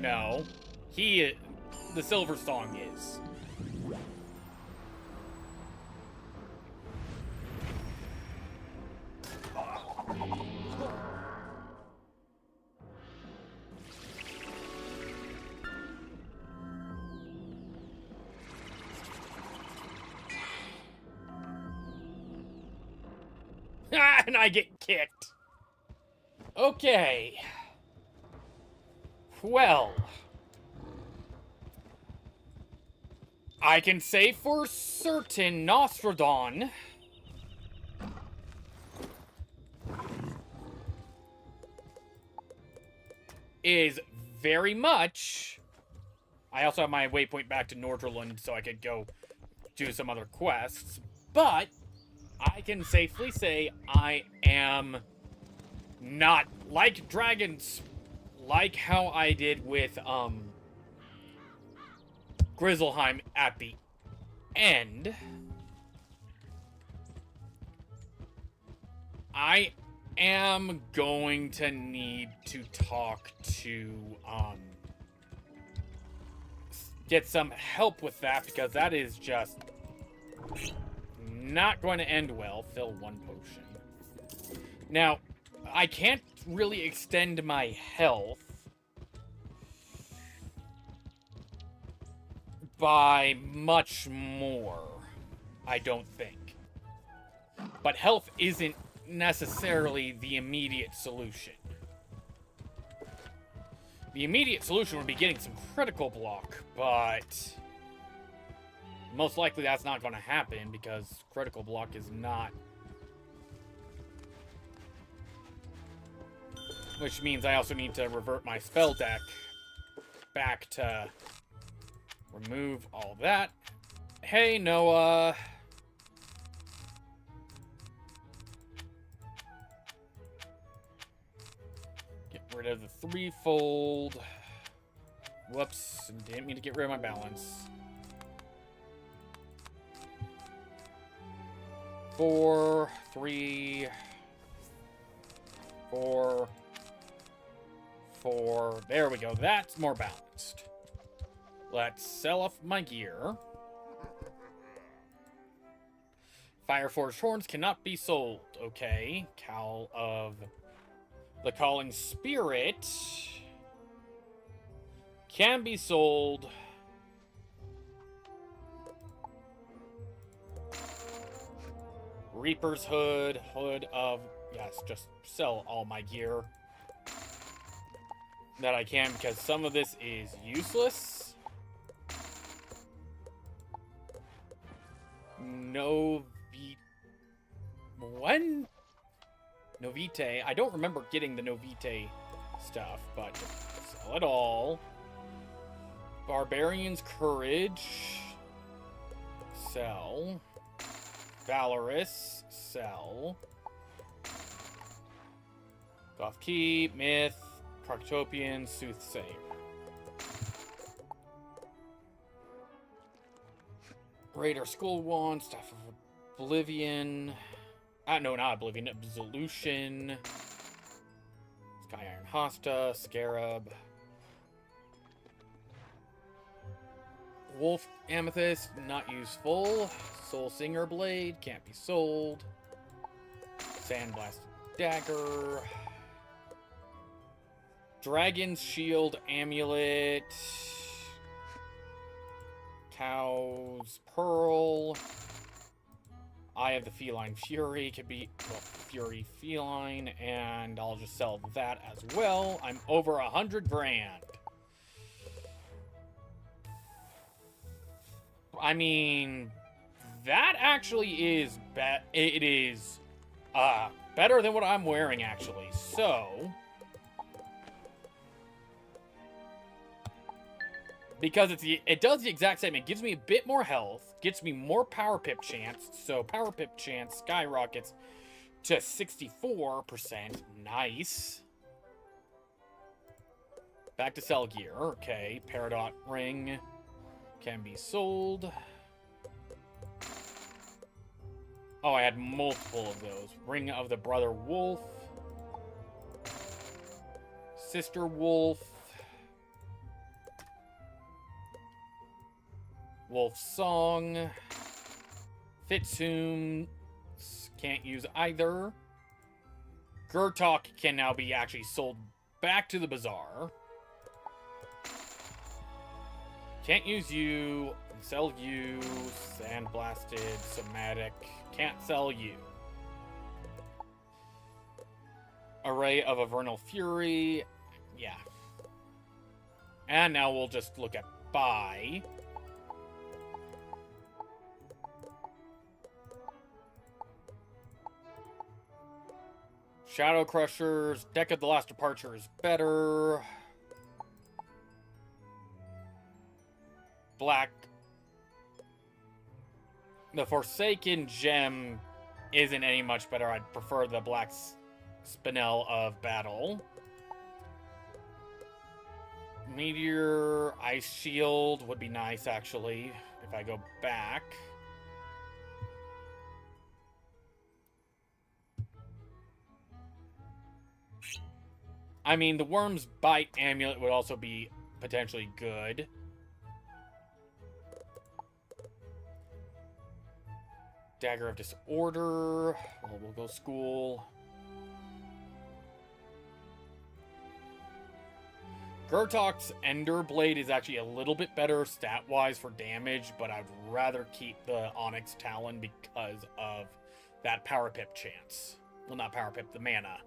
No. The Silver Song is. And I get kicked. Okay. Well. I can say for certain Nostradon is very much... I also have my waypoint back to Nordrland so I could go do some other quests, but I can safely say I am not like dragons, like how I did with, Grizzleheim at the end. I am going to need to talk to, get some help with that, because that is just not going to end well. Fill one potion. Now, I can't really extend my health by much more, I don't think. But health isn't necessarily the immediate solution. The immediate solution would be getting some critical block, but most likely that's not going to happen because critical block is not... Which means I also need to revert my spell deck back to remove all that. Hey, Noah. Get rid of the threefold. Whoops, didn't mean to get rid of my balance. 4, 3, 4, 4. There we go. That's more balanced. Let's sell off my gear. Fireforged horns cannot be sold. Okay. Cowl of the Calling Spirit can be sold. Reaper's Hood. Hood of... Yes, just sell all my gear that I can, because some of this is useless. Novite. I don't remember getting the Novite stuff, but sell it all. Barbarian's Courage. Sell. Valorous. Sell. Goth Key. Myth. Proctopian. Soothsayer. Raider Skull Wand. Staff of Oblivion. No, not Oblivion. Absolution. Sky Iron Hosta. Scarab. Wolf Amethyst. Not useful. Soul Singer Blade. Can't be sold. Sandblast Dagger. Dragon's Shield Amulet. Cow's Pearl. Eye of the Feline Fury could be, well, Fury Feline, and I'll just sell that as well. I'm over 100 grand. I mean, that actually is it is better than what I'm wearing, actually. So, because it does the exact same. It gives me a bit more health, gets me more power pip chance. So power pip chance skyrockets to 64%. Nice. Back to sell gear. Okay, Peridot ring can be sold. Oh, I had multiple of those. Ring of the Brother Wolf. Sister Wolf. Wolf Song. Fitzhooms. Can't use either. Gurtok can now be actually sold back to the bazaar. Can't use you. Sell you. Sandblasted. Somatic. Can't sell you. Array of Avernal Fury. Yeah. And now we'll just look at buy. Shadow Crushers. Deck of the Last Departure is better. Black. The Forsaken Gem isn't any much better. I'd prefer the Black Spinel of Battle. Meteor, Ice Shield would be nice, actually, if I go back. I mean, the Worm's Bite Amulet would also be potentially good. Dagger of Disorder. Well, we'll go School. Gurtok's Ender Blade is actually a little bit better stat-wise for damage, but I'd rather keep the Onyx Talon because of that Power Pip chance. Well, not Power Pip, the mana.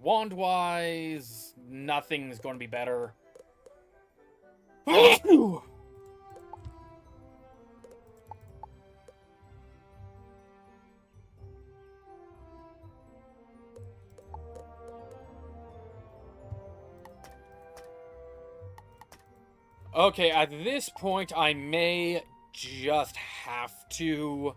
Wand-wise, nothing's going to be better. Okay, at this point, I may just have to...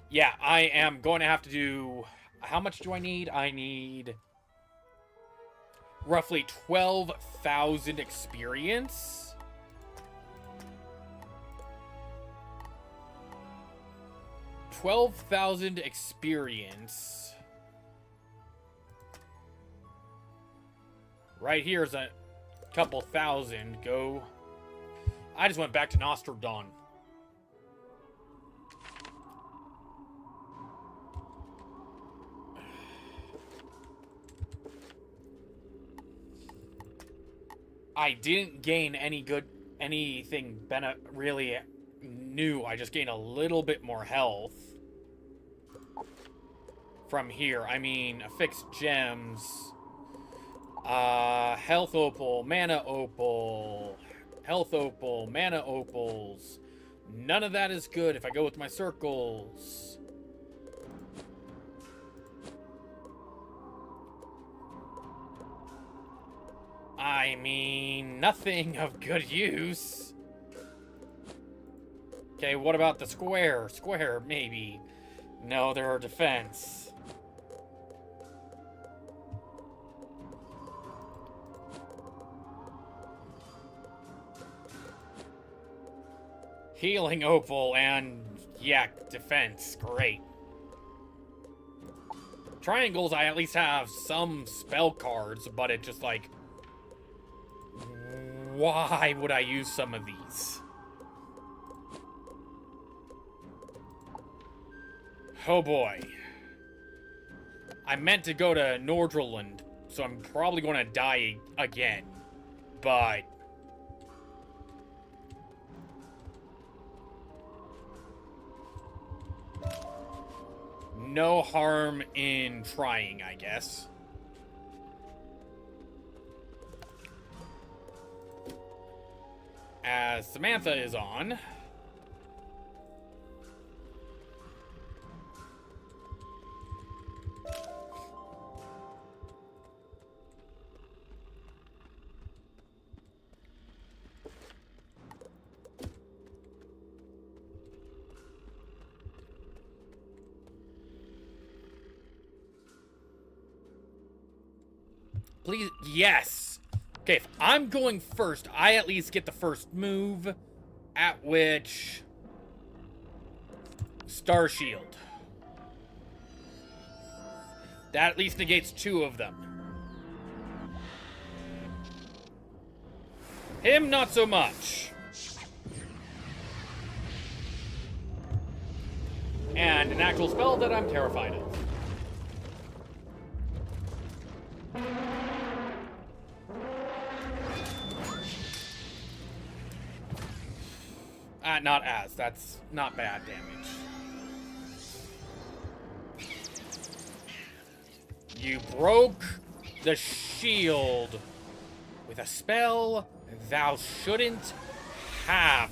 Yeah, I am going to have to do... How much do I need? I need... roughly 12,000 experience. $12,000 experience. Right here is a couple thousand. Go. I just went back to Nostradon. I didn't gain anything really new. I just gained a little bit more health from here. I mean, affixed gems. Health opal, mana opal, health opal, mana opals. None of that is good if I go with my circles. I mean, nothing of good use. Okay, what about the square? Square, maybe. No, there are defense. Healing opal and, yeah, defense. Great. Triangles, I at least have some spell cards, but it's just like... Why would I use some of these? Oh boy. I meant to go to Nordrland, so I'm probably going to die again. But... no harm in trying, I guess. as Samantha is on. Please, yes. Okay, if I'm going first, I at least get the first move, at which Star Shield. That at least negates 2 of them. Him, not so much. And an actual spell that I'm terrified of. Not as. That's not bad damage. You broke the shield with a spell thou shouldn't have.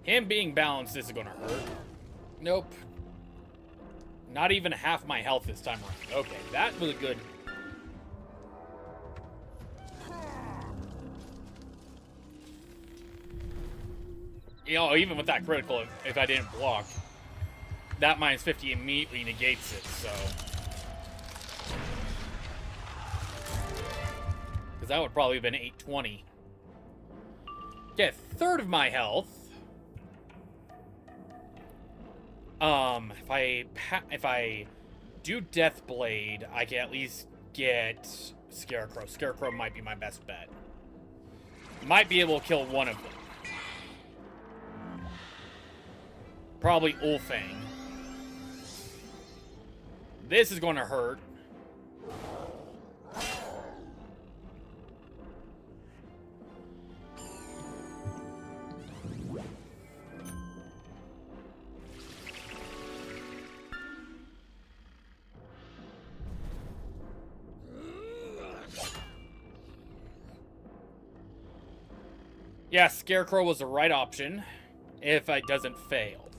Him being balanced isn't gonna hurt. Nope. Not even half my health this time around. Okay, that was a good. You know, even with that critical, if I didn't block, that minus 50 immediately negates it, so. Because that would probably have been 820. Okay, 1/3 of my health. If I do Death Blade, I can at least get Scarecrow. Scarecrow might be my best bet. Might be able to kill one of them. Probably Ulfang. This is going to hurt. Yeah, Scarecrow was the right option if it doesn't fail.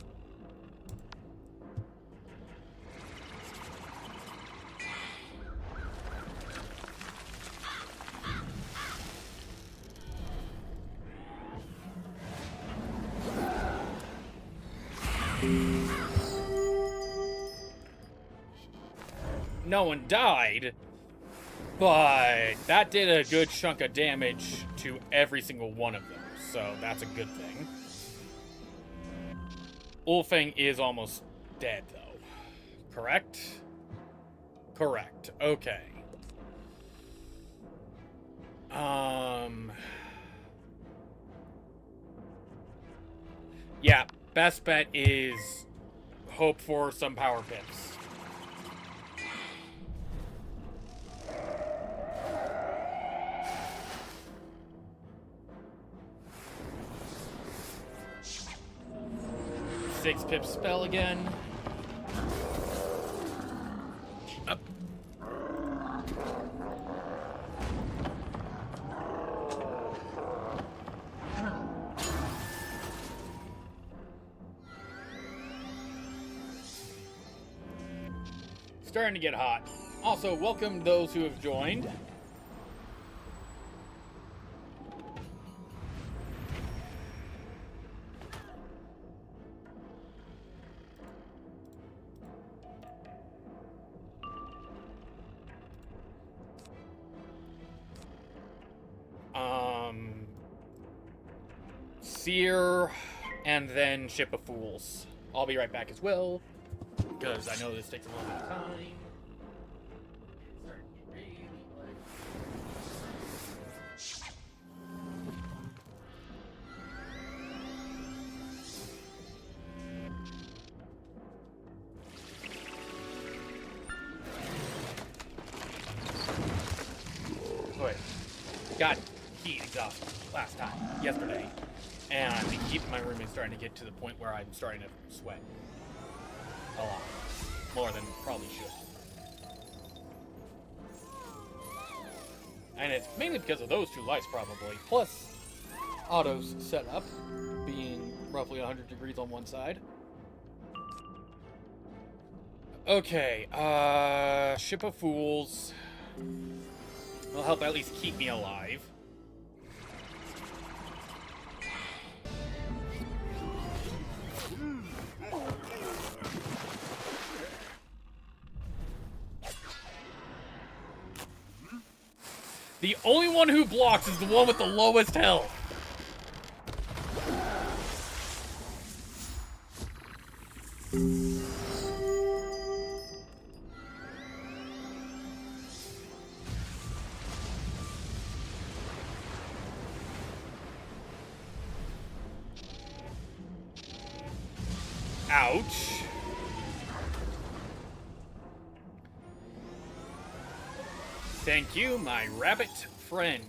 No one died, but that did a good chunk of damage to every single one of them, so that's a good thing. Ulfang is almost dead, though. Correct? Correct. Okay. Yeah, best bet is hope for some power pips. Six pip spell again. Up. Starting to get hot. Also, welcome those who have joined. Seer, and then Ship of Fools. I'll be right back as well, because I know this takes a little bit of time. Wait, got key exhausted yesterday. And the heat in my room is starting to get to the point where I'm starting to sweat. A lot. More than probably should. And it's mainly because of those two lights, probably. Plus, Otto's setup being roughly 100 degrees on one side. Okay, Ship of Fools will help at least keep me alive. The only one who blocks is the one with the lowest health. Ouch. Thank you, my rabbit friend.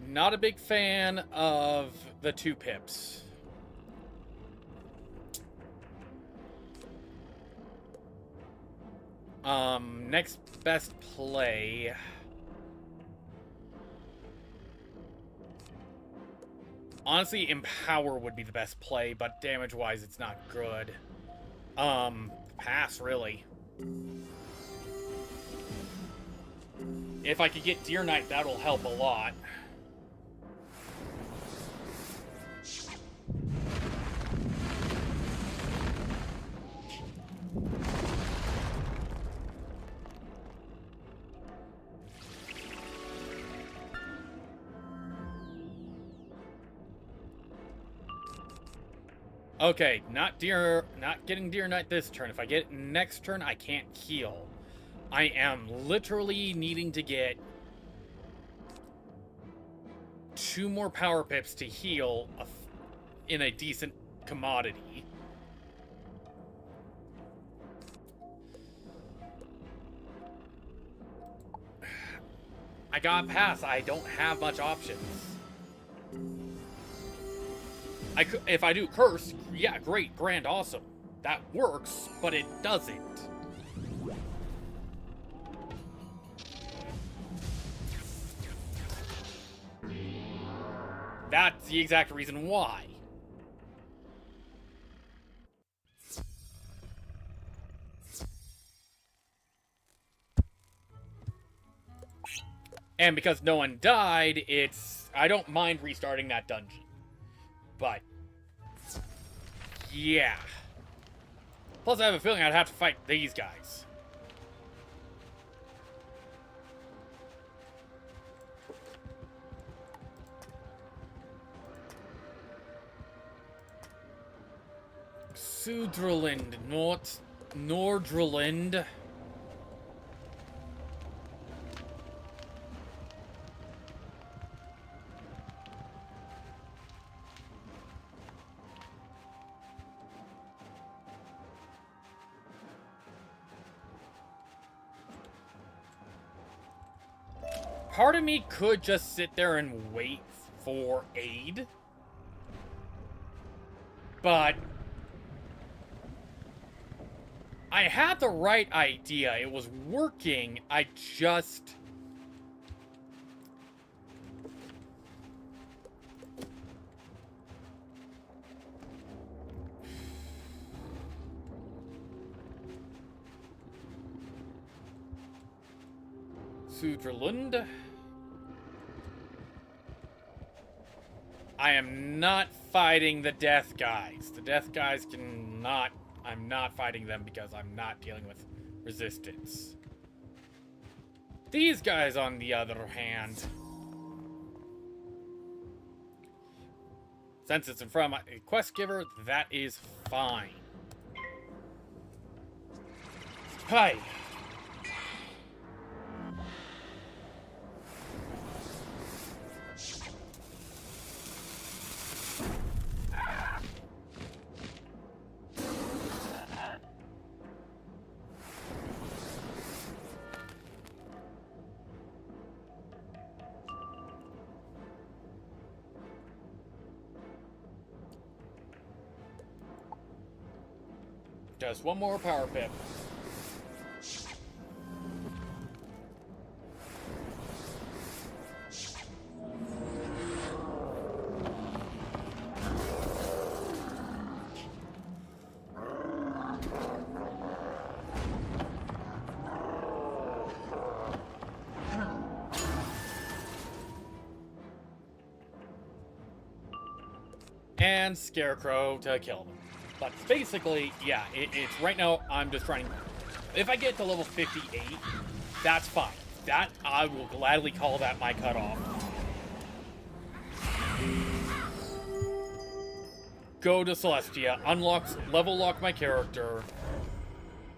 Not a big fan of the 2 pips. Next best play. Honestly, Empower would be the best play, but damage-wise, it's not good. Pass, really. If I could get Deer Knight, that'll help a lot. Okay, not getting Deer Knight this turn. If I get it next turn, I can't heal. I am literally needing to get 2 more power pips to heal in a decent commodity. I got pass. I don't have much options. If I do Curse, yeah, great, grand, awesome. That works, but it doesn't. That's the exact reason why. And because no one died, I don't mind restarting that dungeon. But, yeah. Plus, I have a feeling I'd have to fight these guys. Sudrland, Nordrland. Part of me could just sit there and wait for aid. But I had the right idea. It was working. I just... Sudrlund. I am not fighting the death guys. The death guys cannot... I'm not fighting them because I'm not dealing with resistance. These guys, on the other hand... Since it's in front of my quest giver, that is fine. Hi. Just one more power pip. And Scarecrow to kill them. But basically, yeah, it's right now I'm just trying. If I get to level 58, that's fine. That I will gladly call that my cutoff. Go to Celestia, level lock my character,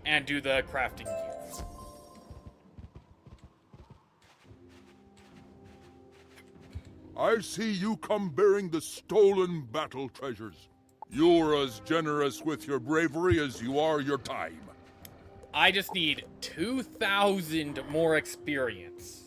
and do the crafting gear. I see you come bearing the stolen battle treasures. You're as generous with your bravery as you are your time. I just need 2,000 more experience.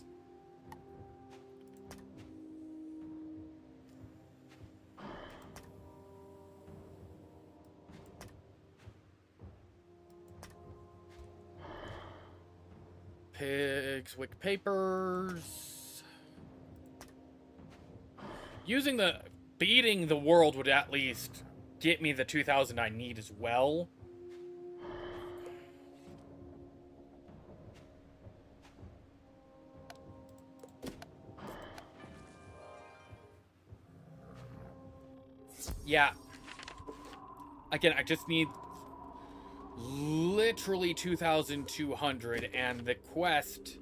Pigswick papers. Beating the world would at least get me the 2,000 I need as well. Yeah. Again, I just need literally 2,200, and the quest...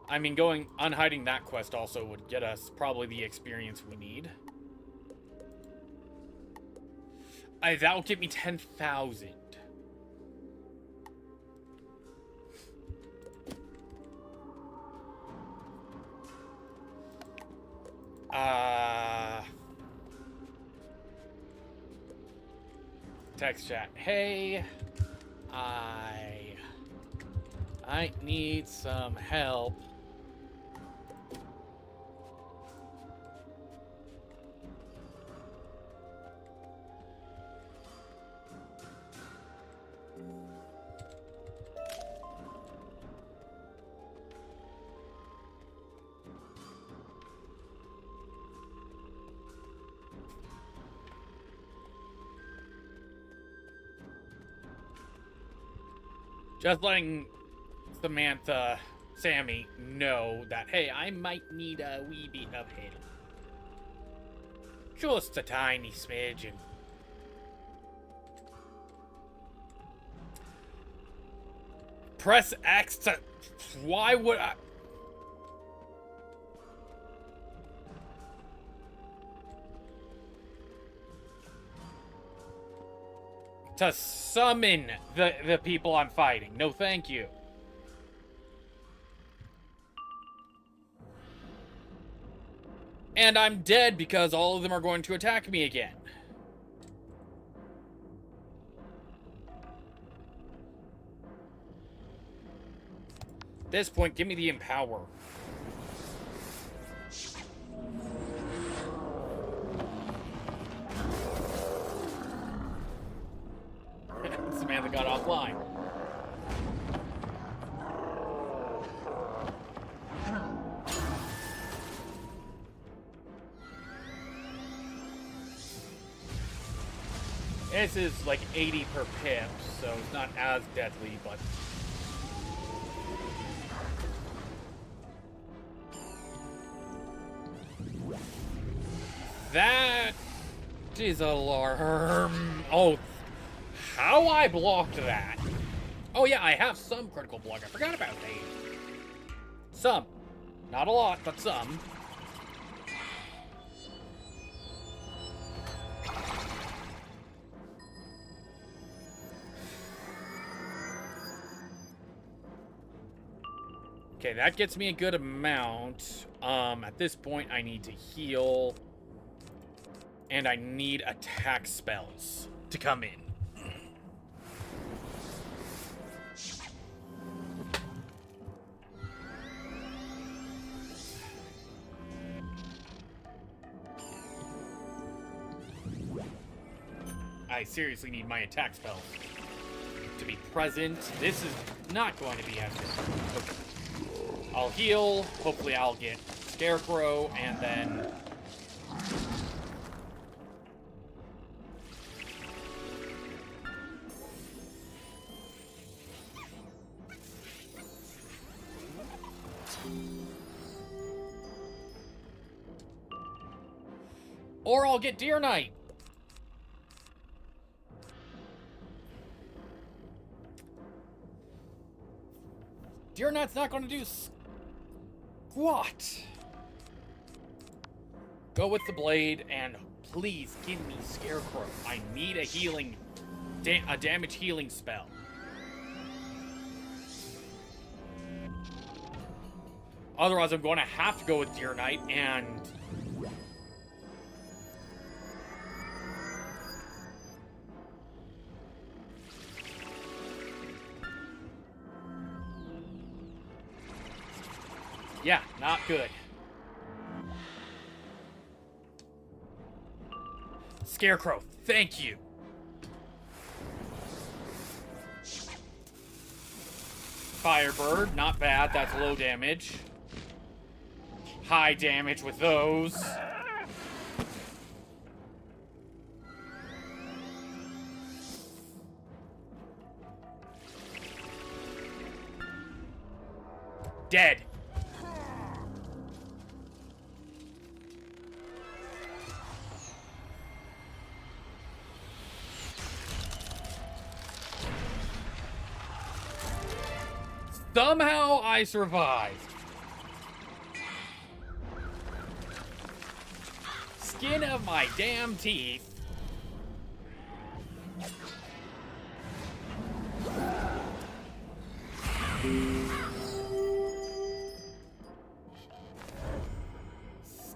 I mean, unhiding that quest also would get us probably the experience we need. That will get me 10,000. Text chat. Hey, I need some help. Just letting Sammy know that, hey, I might need a wee bit of help. Just a tiny smidgen. Press X to... Why would I... To summon the people I'm fighting. No, thank you. And I'm dead because all of them are going to attack me again. At this point, give me the Empower. Samantha got offline. This is like 80 per pip, so it's not as deadly, but... That is alarm. Oh, how I blocked that. Oh yeah, I have some critical block. I forgot about that. Some. Not a lot, but some. Okay, that gets me a good amount. At this point, I need to heal. And I need attack spells to come in. I seriously need my attack spells to be present. This is not going to be as good. Okay. I'll heal. Hopefully I'll get Scarecrow, and then... Or I'll get Deer Knight. Deer Knight's not going to do squat. Go with the blade, and please give me Scarecrow. I need a healing, a damage healing spell. Otherwise, I'm going to have to go with Deer Knight, and... yeah, not good. Scarecrow, thank you. Firebird, not bad. That's low damage. High damage with those. Dead. Somehow I survived. Skin of my damn teeth.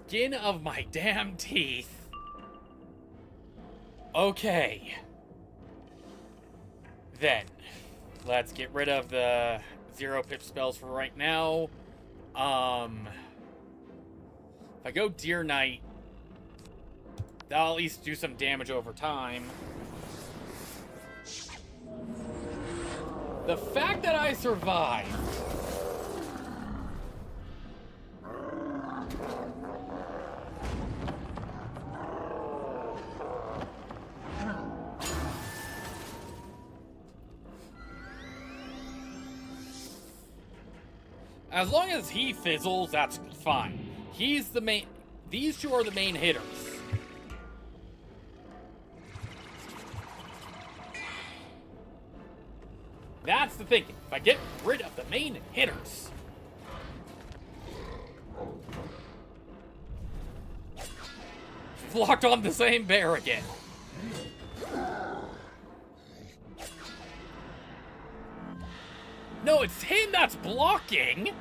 Skin of my damn teeth. Okay. Then, let's get rid of the 0-pip spells for right now. If I go Deer Knight, that'll at least do some damage over time. The fact that I survived... as long as he fizzles, that's fine. He's the main... these two are the main hitters. That's the thing. If I get rid of the main hitters... locked on the same bear again. No, it's him that's blocking!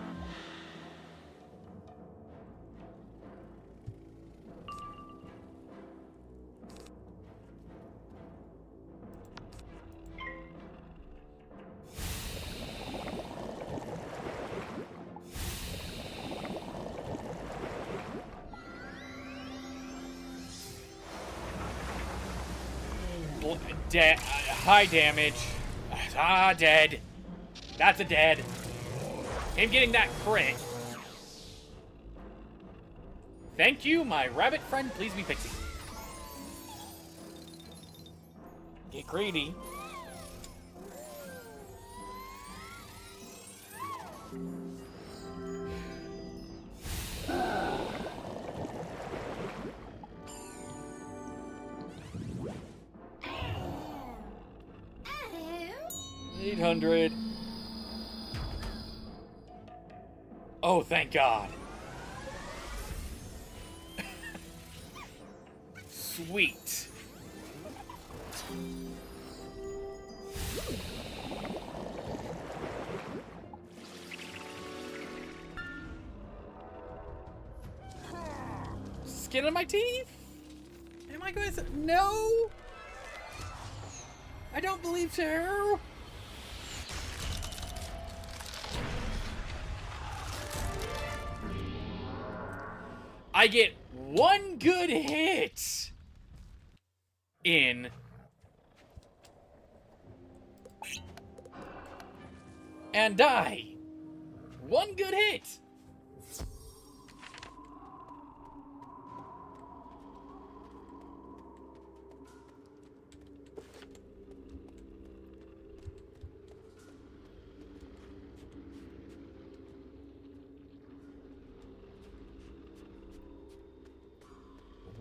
High damage. Dead. That's a dead. Him getting that crit. Thank you, my rabbit friend. Please be Pixie. Get greedy. $800. Oh, thank God. Sweet. Skin on my teeth? Am I going to... no! I don't believe so. I get one good hit in and die. One good hit.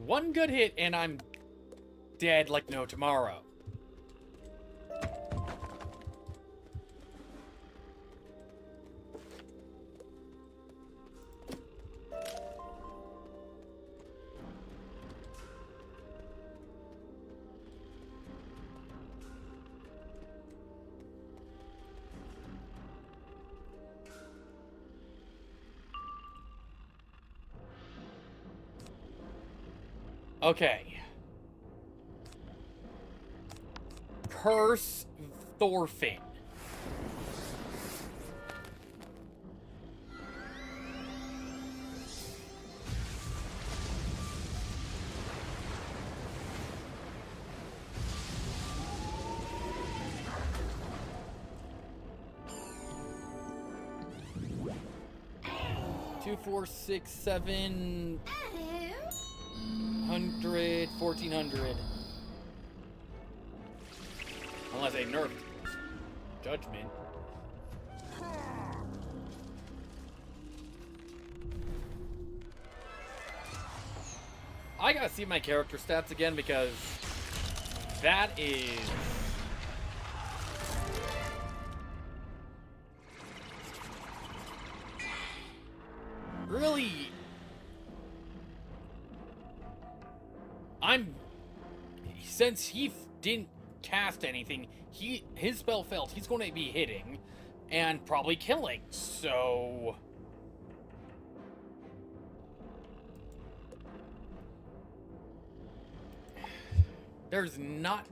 One good hit, and I'm dead like no tomorrow. Okay. Curse Thorfinn. Two, 4, 6, 7... 100, 1400. Unless they nerfed Judgment. I gotta see my character stats again because that is... really... Since he didn't cast anything, his spell failed. He's going to be hitting and probably killing. So there's not...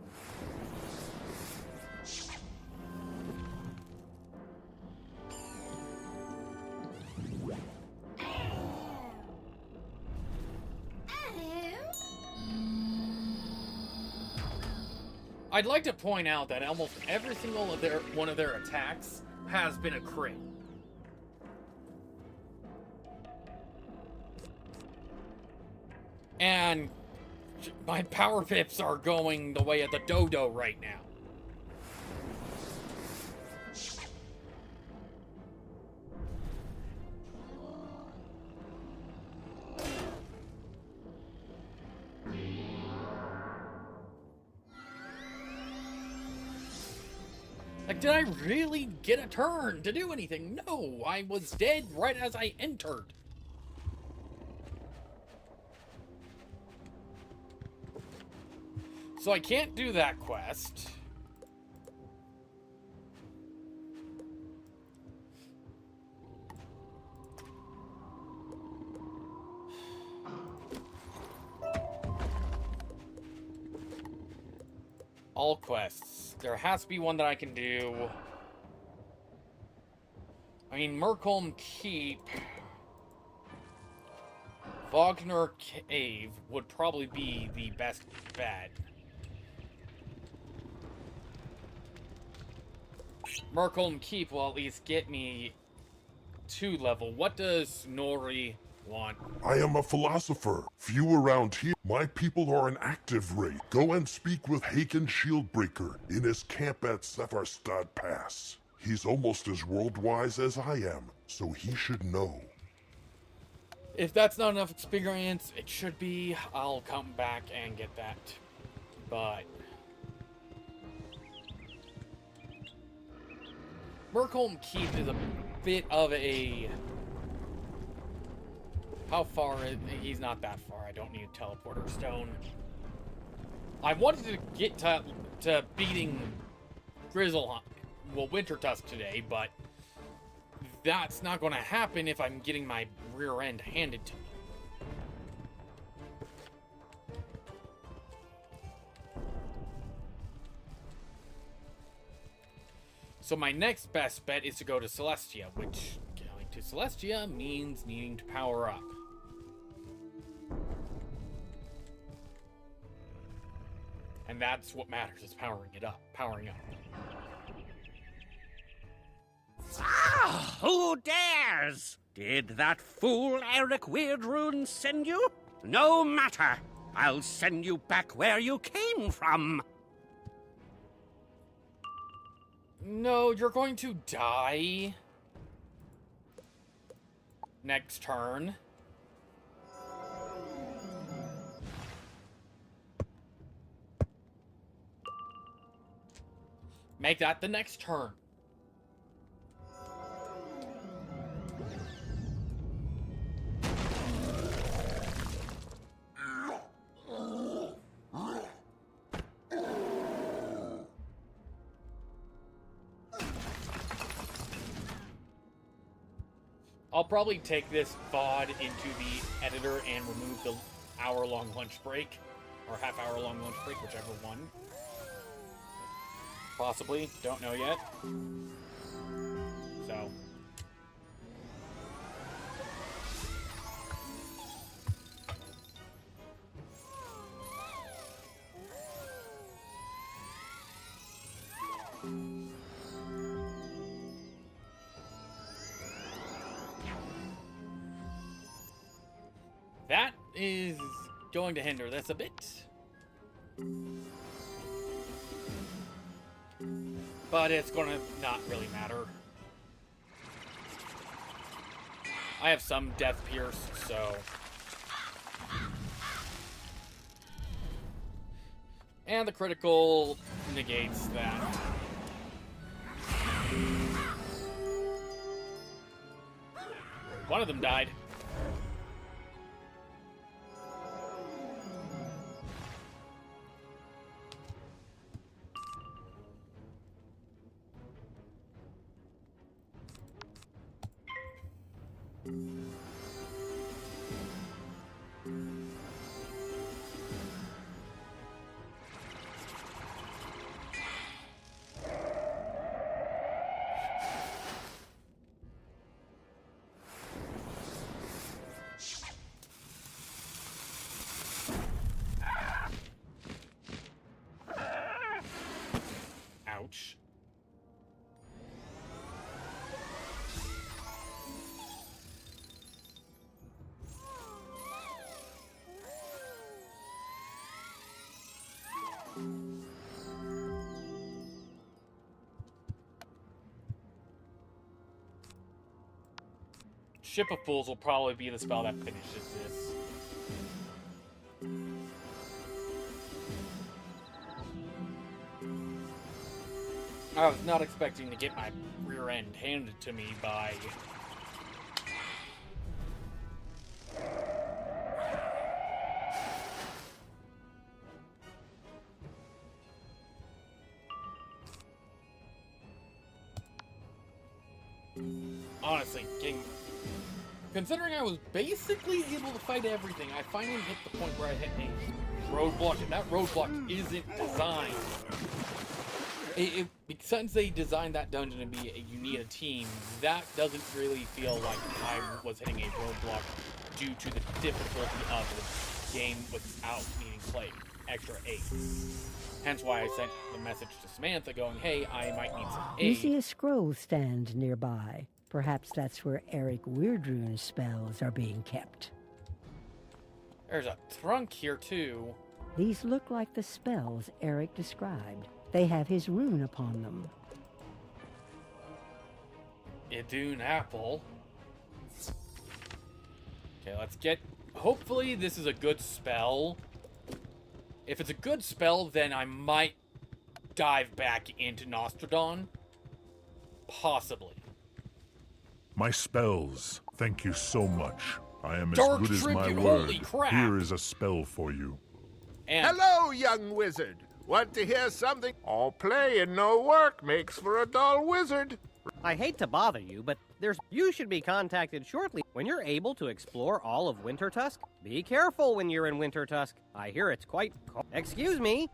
I'd like to point out that almost every single one of their attacks has been a crit. And my power pips are going the way of the dodo right now. Like, did I really get a turn to do anything? No, I was dead right as I entered. So I can't do that quest. All quests. There has to be one that I can do. I mean, Merkholm Keep, Wagner Cave would probably be the best bet. Merkholm Keep will at least get me 2 level. What does Nori want? I am a philosopher. Few around here. My people are an active raid. Go and speak with Haken Shieldbreaker in his camp at Sepharstad Pass. He's almost as world-wise as I am, so he should know. If that's not enough experience, it should be. I'll come back and get that. But Merkholm Keep is a bit of a... How far is... He's not that far. I don't need a teleporter stone. I wanted to get to beating Wintertusk today, but that's not going to happen if I'm getting my rear end handed to me. So my next best bet is to go to Celestia, which going to Celestia means needing to power up. And that's what matters, is powering up. Who dares? Did that fool Eric Weirdrune send you? No matter. I'll send you back where you came from. No, you're going to die. Next turn. Make that the next turn. I'll probably take this VOD into the editor and remove the hour-long lunch break, or half-hour-long lunch break, whichever one. Possibly, don't know yet. So. That is going to hinder this a bit. But it's going to not really matter. I have some Death Pierce, so... And the critical negates that. One of them died. Ouch. Ship of Fools will probably be the spell that finishes this. I was not expecting to get my rear end handed to me by... Honestly, considering I was basically able to fight everything, I finally hit the point where I hit a roadblock, and that roadblock isn't designed. Since they designed that dungeon to be you need a team, that doesn't really feel like I was hitting a roadblock due to the difficulty of the game without needing to play extra aid. Hence why I sent the message to Samantha going, hey, I might need some aid. You see a scroll stand nearby. Perhaps that's where Eric Weirdrune's spells are being kept. There's a trunk here, too. These look like the spells Eric described. They have his rune upon them. Idun Apple. Okay, let's get... Hopefully this is a good spell. If it's a good spell, then I might dive back into Nostradon. Possibly. My spells. Thank you so much. I am Dark as good as my Tribute, word. holy crap. Here is a spell for you. And hello, young wizard. Want to hear something? All play and no work makes for a dull wizard. I hate to bother you, but you should be contacted shortly when you're able to explore all of Wintertusk. Be careful when you're in Wintertusk. I hear it's quite Excuse me,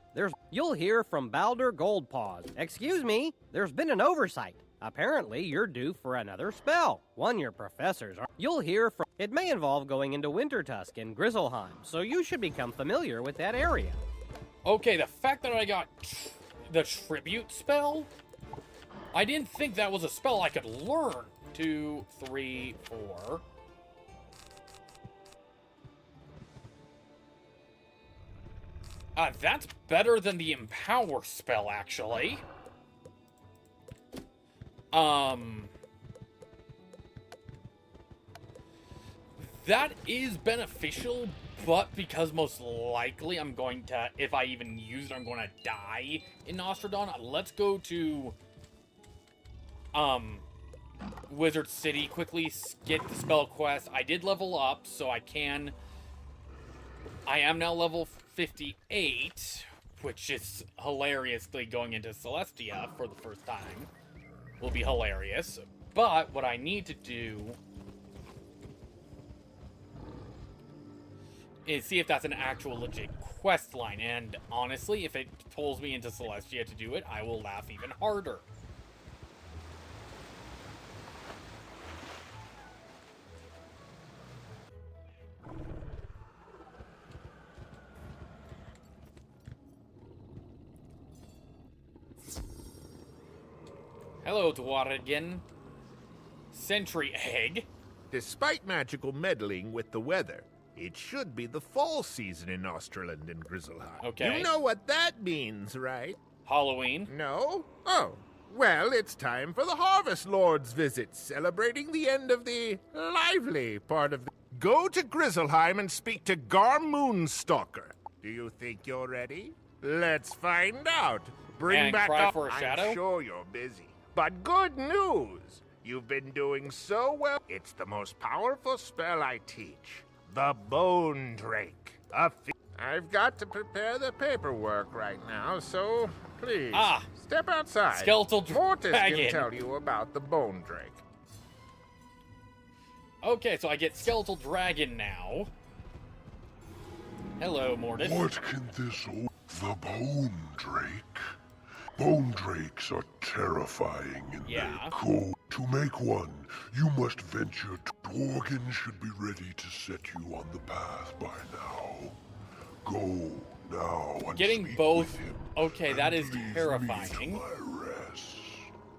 you'll hear from Baldur Goldpaws. Excuse me, there's been an oversight. Apparently, you're due for another spell. One your professors are. You'll hear from... It may involve going into Wintertusk and Grizzleheim, so you should become familiar with that area. Okay, the fact that I got the tribute spell, I didn't think that was a spell I could learn. 2, 3, 4. That's better than the Empower spell, actually. That is beneficial, but because most likely I'm going to, if I even use it, I'm going to die in Nostradon. Let's go to, Wizard City, quickly get the spell quest. I did level up, so I am now level 58, which is hilariously going into Celestia for the first time. Will be hilarious. But what I need to do is see if that's an actual legit quest line. And honestly, if it pulls me into Celestia to do it, I will laugh even harder. Hello, Dwargen. Sentry egg. Despite magical meddling with the weather, it should be the fall season in Australand and Grizzleheim. Okay. You know what that means, right? Halloween. No? Oh. Well, it's time for the Harvest Lord's visit, celebrating the end of the lively part of the... Go to Grizzleheim and speak to Gar Moonstalker. Do you think you're ready? Let's find out. Bring And back cry up... for a shadow? I'm sure you're busy. But good news! You've been doing so well. It's the most powerful spell I teach. The Bone Drake. I've got to prepare the paperwork right now, so please step outside. Skeletal Mortis dragon. can tell you about the Bone Drake. Okay, so I get Skeletal Dragon now. Hello, Mortis. What can this the Bone Drake? Bone drakes are terrifying in their cold. To make one, you must venture to... Dworgen should be ready to set you on the path by now. Go now and Getting both... Okay, that is terrifying.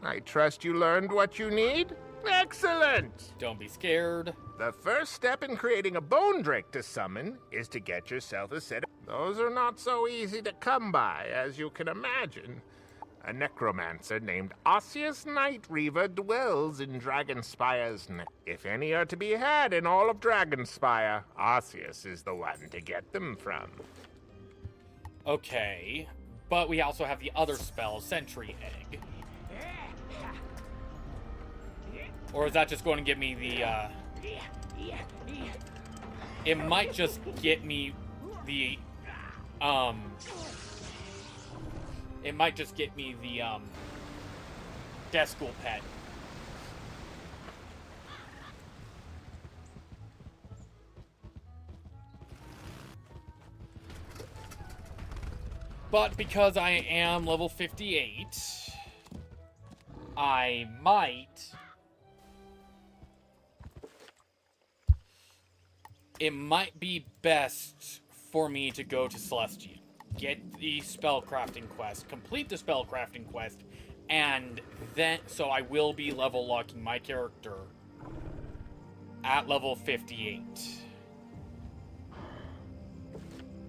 I trust you learned what you need? Excellent! Don't be scared. The first step in creating a Bone Drake to summon is to get yourself a set of... Those are not so easy to come by, as you can imagine. A necromancer named Osseous Nightreaver dwells in Dragonspire's neck. If any are to be had in all of Dragonspire, Osseous is the one to get them from. Okay, but we also have the other spell, Sentry Egg. Or is that just going to give me the, It might just get me the, It might just get me the, Death School pet. But because I am level 58, I might... It might be best for me to go to Celestia. Get the spellcrafting quest, complete the spellcrafting quest, and then, so I will be level locking my character at level 58.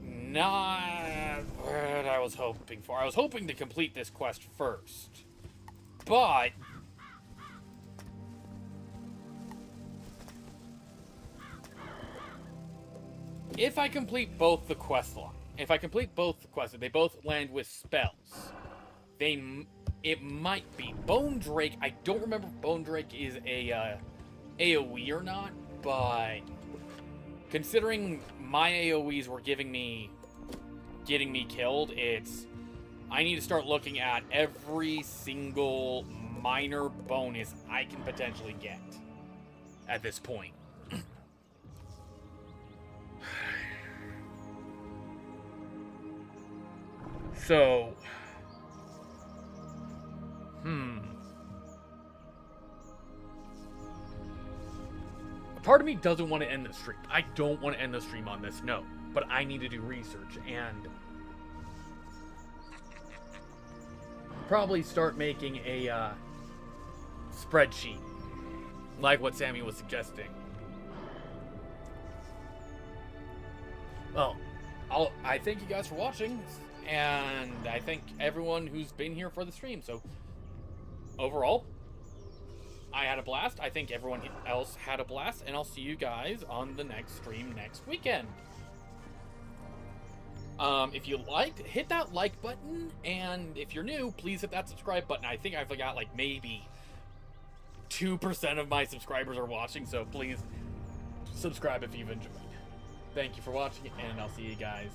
Not what I was hoping for. I was hoping to complete this quest first, but if I complete both the quest line, if I complete both the quests, they both land with spells. It might be Bone Drake. I don't remember if Bone Drake is a AoE or not, but considering my AoEs were getting me killed, I need to start looking at every single minor bonus I can potentially get at this point. So, part of me doesn't want to end the stream. I don't want to end the stream on this note, but I need to do research and probably start making a spreadsheet like what Sammy was suggesting. Well, I thank you guys for watching, and I thank everyone who's been here for the stream. So, overall, I had a blast. I think everyone else had a blast, and I'll see you guys on the next stream next weekend. If you liked, hit that like button, and if you're new, please hit that subscribe button. I think I forgot, like, maybe 2% of my subscribers are watching, so please subscribe if you've enjoyed. Thank you for watching, and I'll see you guys